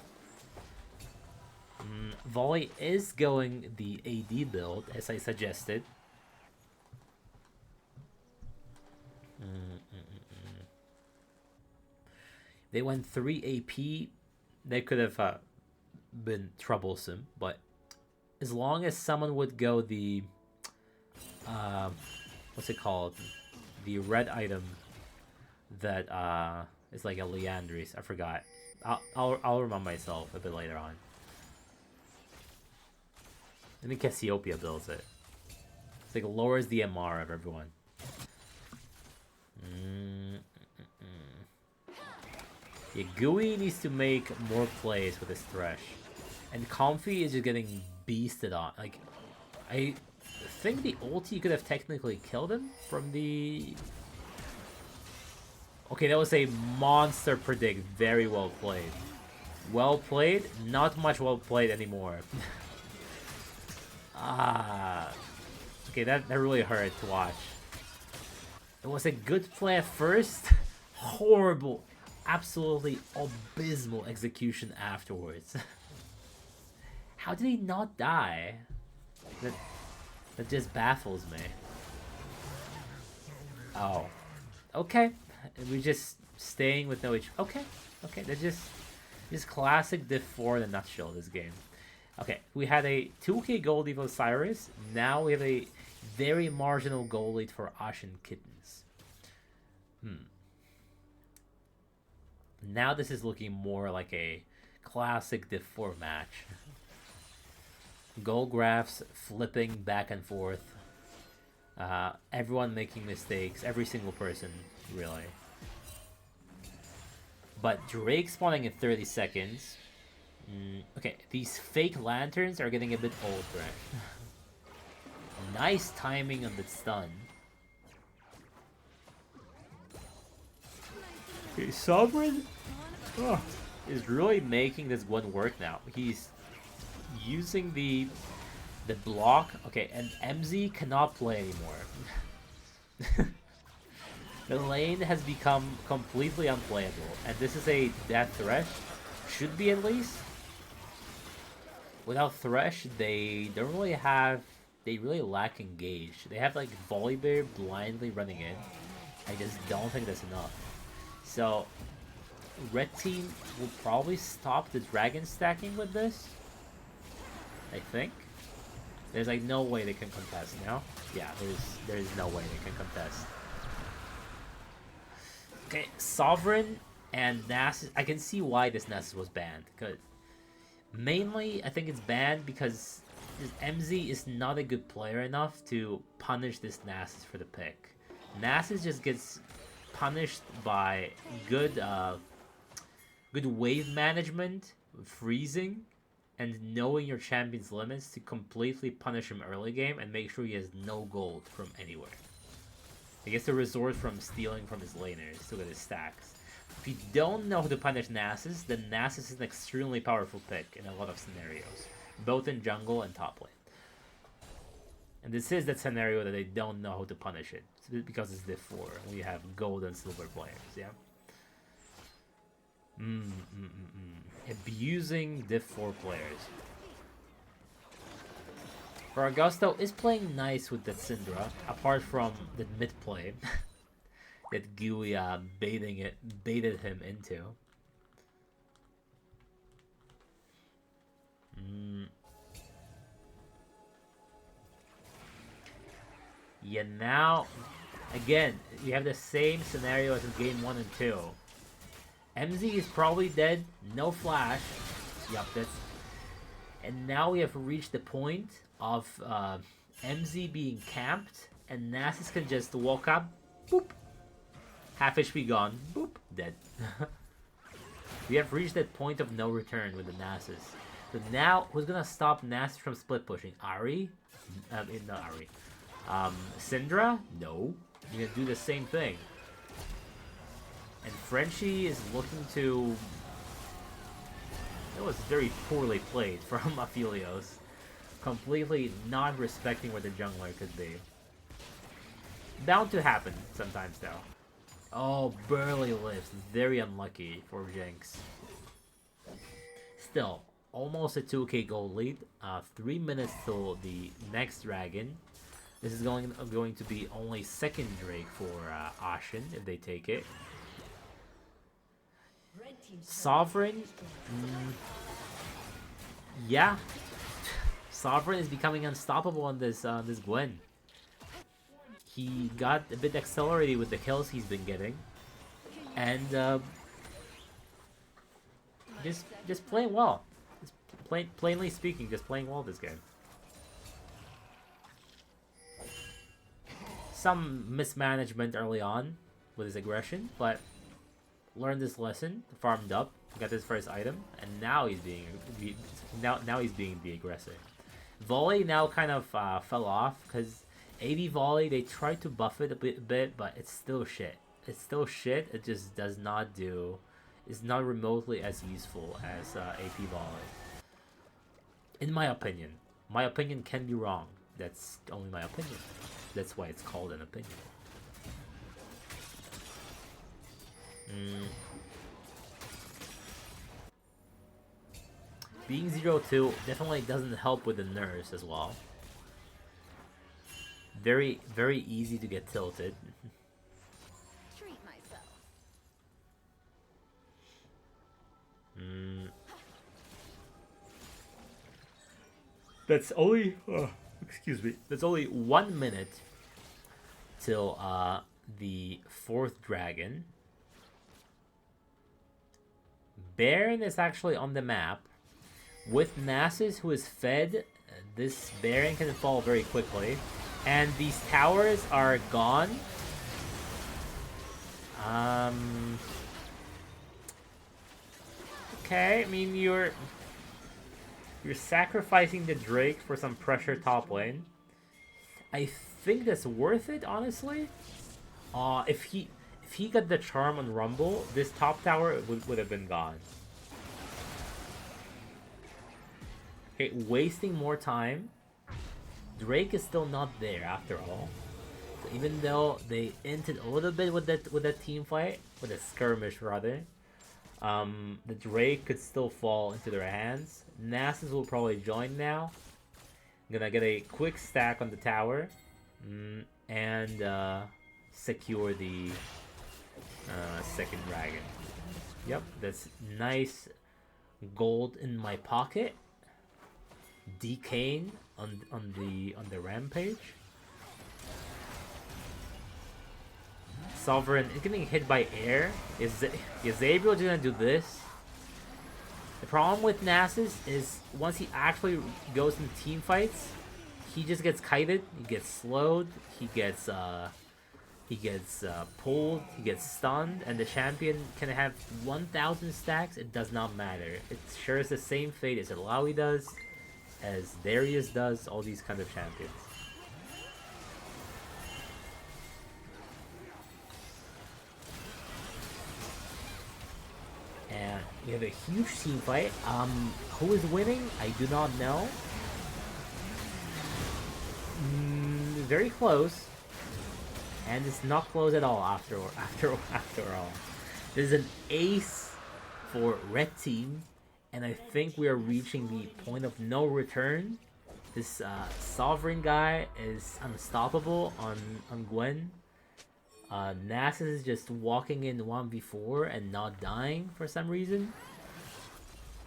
Volley is going the AD build, as I suggested. They went 3 AP. They could have been troublesome, but as long as someone would go the what's it called, the red item that is like a Leandris. I forgot. I'll remind myself a bit later on. I think Cassiopeia builds it. It's like lowers the MR of everyone. Yeah, Gooey needs to make more plays with his Thresh. And Comfy is just getting beasted on. Like, I think the ulti could have technically killed him from the... Okay, that was a monster predict. Very well played. Well played, not much well played anymore. Okay, that really hurt to watch. It was a good play at first. Horrible, absolutely abysmal execution afterwards. How did he not die? That just baffles me. Oh. Okay. We're just staying with no H. Okay. Okay, that's just classic Div 4 in a nutshell, this game. Okay, we had a 2k goal lead for Osiris. Now we have a very marginal goal lead for Ashen Kittens. Now this is looking more like a classic Div 4 match. Goal graphs flipping back and forth. Everyone making mistakes. Every single person, really. But Drake spawning in 30 seconds. Okay, these fake lanterns are getting a bit old, right? Nice timing on the stun. Okay, Sovereign is really making this one work now. He's using the block. Okay, and MZ cannot play anymore. The lane has become completely unplayable, and this is a death Thresh. Should be at least. Without Thresh, they don't really have... They really lack engage. They have like Volibear blindly running in. I just don't think that's enough. So, red team will probably stop the dragon stacking with this. I think. There's like no way they can contest now. Yeah, there's no way they can contest. Okay, Sovereign and Nasus. I can see why this Nasus was banned. Because mainly, I think it's banned because this MZ is not a good player enough to punish this Nasus for the pick. Nasus just gets punished by good wave management, freezing, and knowing your champion's limits to completely punish him early game and make sure he has no gold from anywhere. He gets to resort from stealing from his laners to get his stacks. If you don't know how to punish Nasus, then Nasus is an extremely powerful pick in a lot of scenarios, both in jungle and top lane. And this is that scenario that they don't know how to punish it, because it's Div 4, we have gold and silver players, yeah? Abusing Div 4 players. For Augusto is playing nice with that Syndra, apart from the mid play that Gooey baited him into. Yeah, now again you have the same scenario as in game 1 and 2. MZ is probably dead, no flash. Yup, that's... And now we have reached the point of MZ being camped, and Nasus can just walk up, boop, half HP gone, boop, dead. We have reached that point of no return with the Nasus. So now, who's gonna stop Nasus from split pushing? Ahri? Not Ahri. Syndra? No. You're gonna do the same thing. And Frenchie is looking to... That was very poorly played from Aphelios. Completely not respecting where the jungler could be. Bound to happen sometimes though. Oh, barely lives. Very unlucky for Jinx. Still, almost a 2k gold lead. 3 minutes till the next dragon. This is going to be only second Drake for Ashen if they take it. Sovereign, Yeah, Sovereign is becoming unstoppable on this Gwen. He got a bit accelerated with the kills he's been getting, and just playing well. Just plainly speaking, just playing well this game. Some mismanagement early on with his aggression, but learned this lesson, farmed up, got his first item, and now he's being the aggressor. Volley now kind of fell off because AD Volley, they tried to buff it a bit, but it's still shit. It's still shit. It just does not do. It's not remotely as useful as AP Volley. In my opinion. My opinion can be wrong. That's only my opinion. That's why it's called an opinion. Being 0-2 definitely doesn't help with the nerves as well. Very, very easy to get tilted. Treat myself. That's only excuse me. That's only 1 minute till the 4th dragon. Baron is actually on the map. With Nasus, who is fed, this Baron can fall very quickly. And these towers are gone. Okay, I mean you're sacrificing the Drake for some pressure top lane. I think that's worth it, honestly. If he got the charm on Rumble, this top tower would have been gone. Okay, wasting more time. Drake is still not there after all. So even though they inted a little bit with that team fight, with a skirmish rather, the Drake could still fall into their hands. Nasus will probably join now. Gonna get a quick stack on the tower, and secure the 2nd dragon. Yep, that's nice gold in my pocket. Decaying on the rampage. Sovereign is getting hit by air. Is Gabriel gonna do this? The problem with Nasus is once he actually goes in team fights, he just gets kited, he gets slowed, he gets pulled, he gets stunned, and the champion can have 1,000 stacks. It does not matter. It shares the same fate as Alawi does, as Darius does, all these kind of champions. And we have a huge team fight. Who is winning? I do not know. Very close. And it's not close at all after all. There's an ace for red team. And I think we are reaching the point of no return. This Sovereign guy is unstoppable on Gwen. Nasus is just walking in 1v4 and not dying for some reason.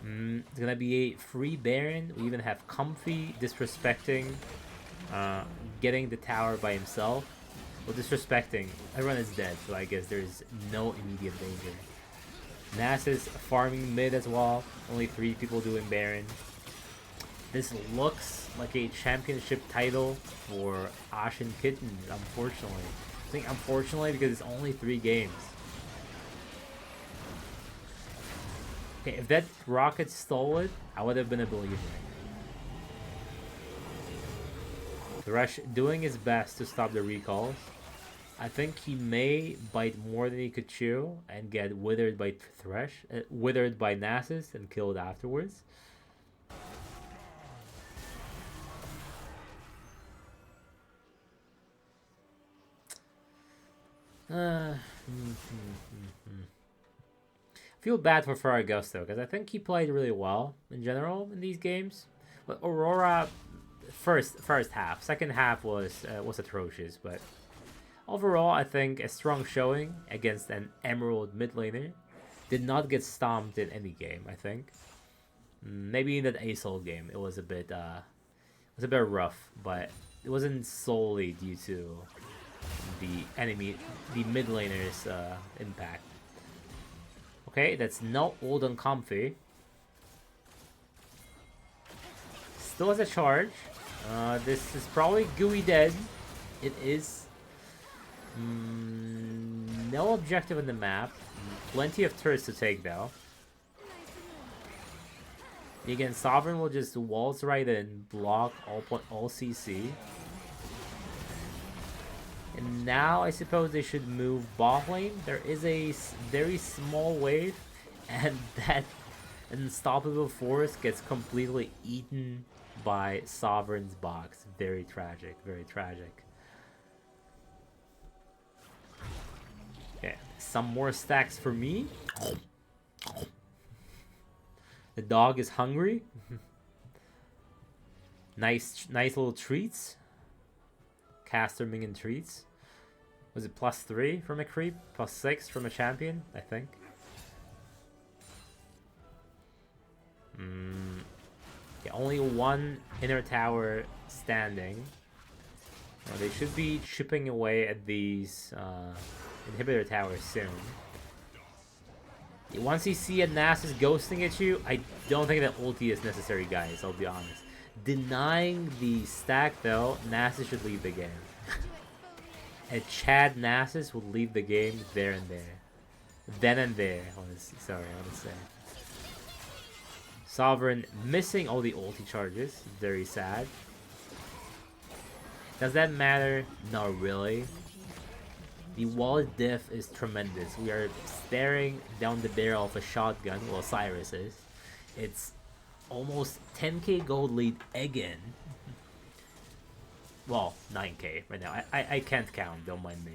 It's gonna be a free Baron. We even have Comfy disrespecting, getting the tower by himself. Well, disrespecting. Everyone is dead, so I guess there's no immediate danger. Nasus farming mid as well. Only 3 people doing Baron. This looks like a championship title for Ashen Kittens, unfortunately. I think unfortunately because it's only 3 games. Okay, if that rocket stole it, I would have been a believer. Thresh doing his best to stop the recalls. I think he may bite more than he could chew and get withered by withered by Nasus and killed afterwards. Feel bad for Ferragosto because I think he played really well in general in these games. But Aurora, first half, second half was atrocious, but overall, I think a strong showing against an Emerald mid laner. Did not get stomped in any game, I think. Maybe in that ASOL game, it was a bit rough, but it wasn't solely due to the mid laner's impact. Okay, that's not old and comfy. Still has a charge. This is probably gooey dead. It is. No objective on the map. Plenty of turrets to take though. Again, Sovereign will just waltz right in, block all CC. And now I suppose they should move bot lane. There is a very small wave, and that unstoppable force gets completely eaten by Sovereign's box. Very tragic, very tragic. Okay, some more stacks for me. The dog is hungry. nice little treats. Caster minion treats. Was it +3 from a creep? +6 from a champion, I think. Yeah, only one inner tower standing. They should be chipping away at these inhibitor towers soon. Once you see a Nasus ghosting at you, I don't think that ulti is necessary, guys, I'll be honest. Denying the stack, though, Nasus should leave the game. A Chad Nasus would leave the game there and there. Then and there, honestly. Sorry, I want to say. Sovereign missing all the ulti charges. Very sad. Does that matter? Not really. The wall diff is tremendous. We are staring down the barrel of a shotgun. Well, Osiris is. It's almost 10k gold lead again. Well, 9k right now. I can't count, don't mind me.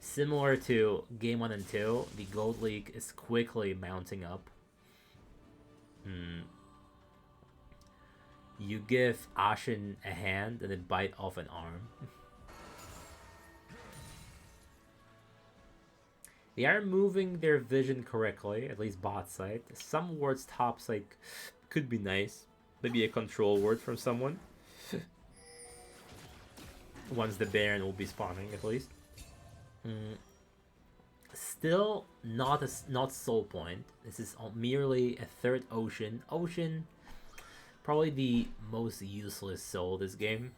Similar to game 1 and 2, the gold league is quickly mounting up. You give Ashen a hand and then bite off an arm. They are moving their vision correctly, at least bot side. Some wards top side could be nice. Maybe a control ward from someone. Once the Baron will be spawning, at least. Still not soul point. This is merely a third Ocean. Ocean, probably the most useless soul this game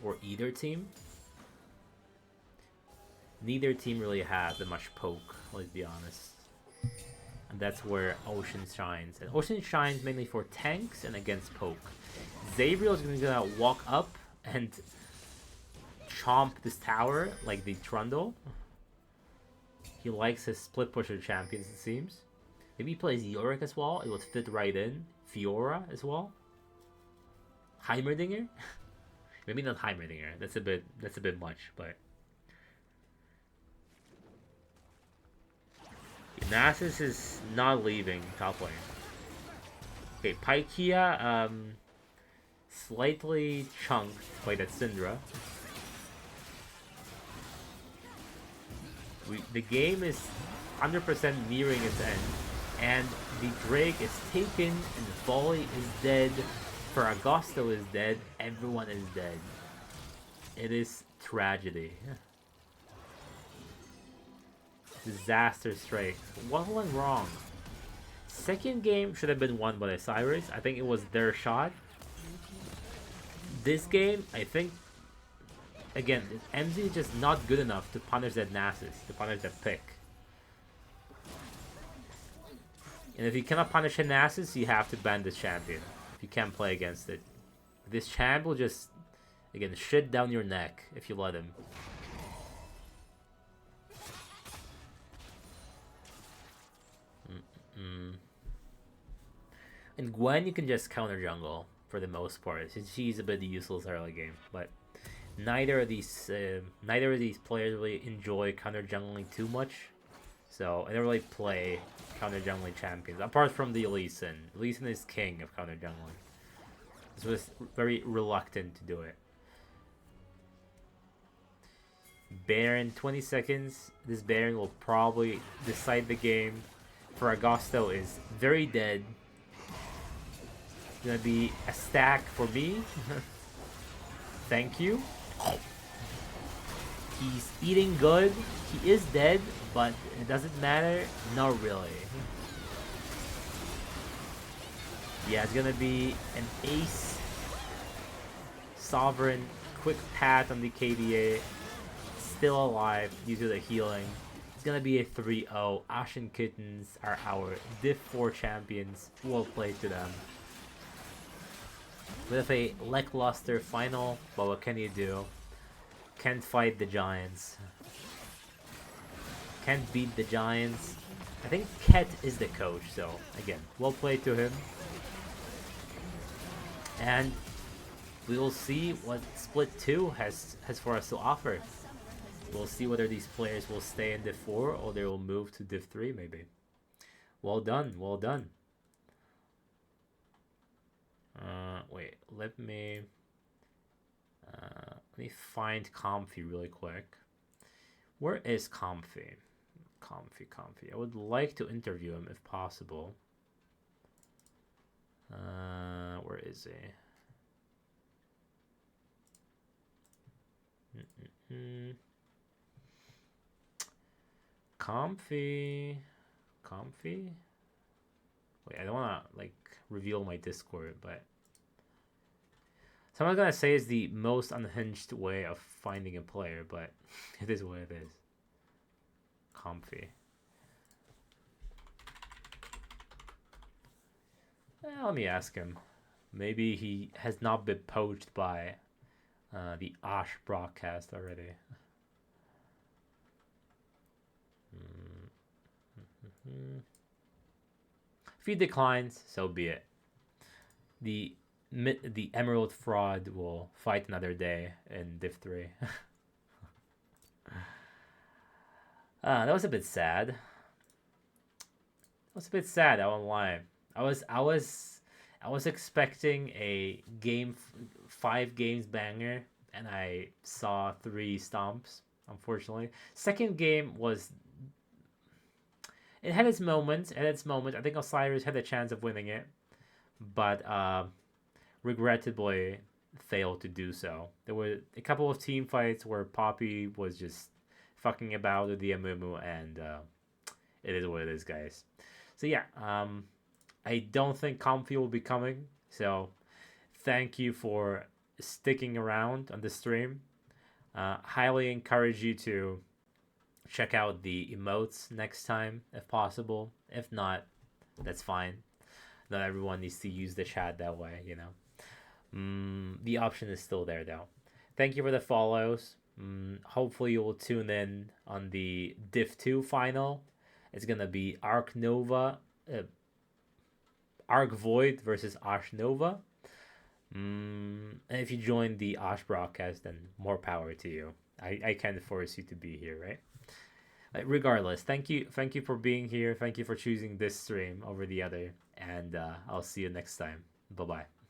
for either team. Neither team really has that much poke, let's be honest. And that's where Ocean shines. And Ocean shines mainly for tanks and against poke. Xabriel is gonna walk up and chomp this tower like the Trundle. He likes his split pusher champions, it seems. Maybe he plays Yorick as well. It would fit right in. Fiora as well. Heimerdinger? Maybe not Heimerdinger. That's a bit much, but Nasus is not leaving top lane. Okay, Pykia slightly chunked by that Syndra. The game is 100% nearing its end, and the Drake is taken, and Volley is dead, Ferragosto is dead, everyone is dead. It is tragedy. Disaster strike. What went wrong? Second game should have been won by Osiris. I think it was their shot. This game, I think, again, MZ is just not good enough to punish that Nasus, to punish that pick. And if you cannot punish a Nasus, you have to ban this champion. If you can't play against it. This champ will just, again, shit down your neck if you let him. And Gwen, you can just counter jungle for the most part. She's a bit useless early game, but neither of these players really enjoy counter jungling too much. So I don't really play counter jungling champions apart from the Lee Sin. Lee Sin is king of counter jungling. This was very reluctant to do it. Baron, 20 seconds. This Baron will probably decide the game. Ferragosto is very dead. Gonna be a stack for me. Thank you. He's eating good. He is dead, but it doesn't matter. Not really. Yeah, it's gonna be an ace. Sovereign. Quick pat on the KDA. Still alive due to the healing. It's gonna be a 3-0. Ashen Kittens are our Div 4 champions. Well played to them. With a lackluster final, but what can you do? Can't fight the Giants. Can't beat the Giants. I think Ket is the coach, so again, well played to him. And we will see what Split 2 has for us to offer. We'll see whether these players will stay in Div 4 or they will move to Div 3 maybe. Well done, well done. Wait, let me find Comfy really quick. Where is Comfy? Comfy. I would like to interview him if possible. Where is he? Comfy. Wait, I don't wanna like reveal my Discord, but someone's gonna say it's the most unhinged way of finding a player, but it is what it is. Comfy. Let me ask him. Maybe he has not been poached by the Ash broadcast already. If he declines, so be it. The Emerald Fraud will fight another day in Div 3. That was a bit sad. I won't lie. I was expecting a 5 games banger, and I saw 3 stomps. Unfortunately, second game was. It had its moments. I think Osiris had a chance of winning it, but regrettably failed to do so. There were a couple of team fights where Poppy was just fucking about with the Amumu, and it is what it is, guys. So yeah, I don't think Comfy will be coming. So thank you for sticking around on the stream. Highly encourage you to check out the emotes next time if possible. If not, that's fine. Not everyone needs to use the chat that way, you know. The option is still there though. Thank you for the follows. Hopefully you will tune in on the Div 2 final. It's gonna be Arc Void versus Ash Nova. And if you join the Ash broadcast, then more power to you. I can't force you to be here, right? Regardless, thank you for being here. Thank you for choosing this stream over the other, and I'll see you next time. Bye bye.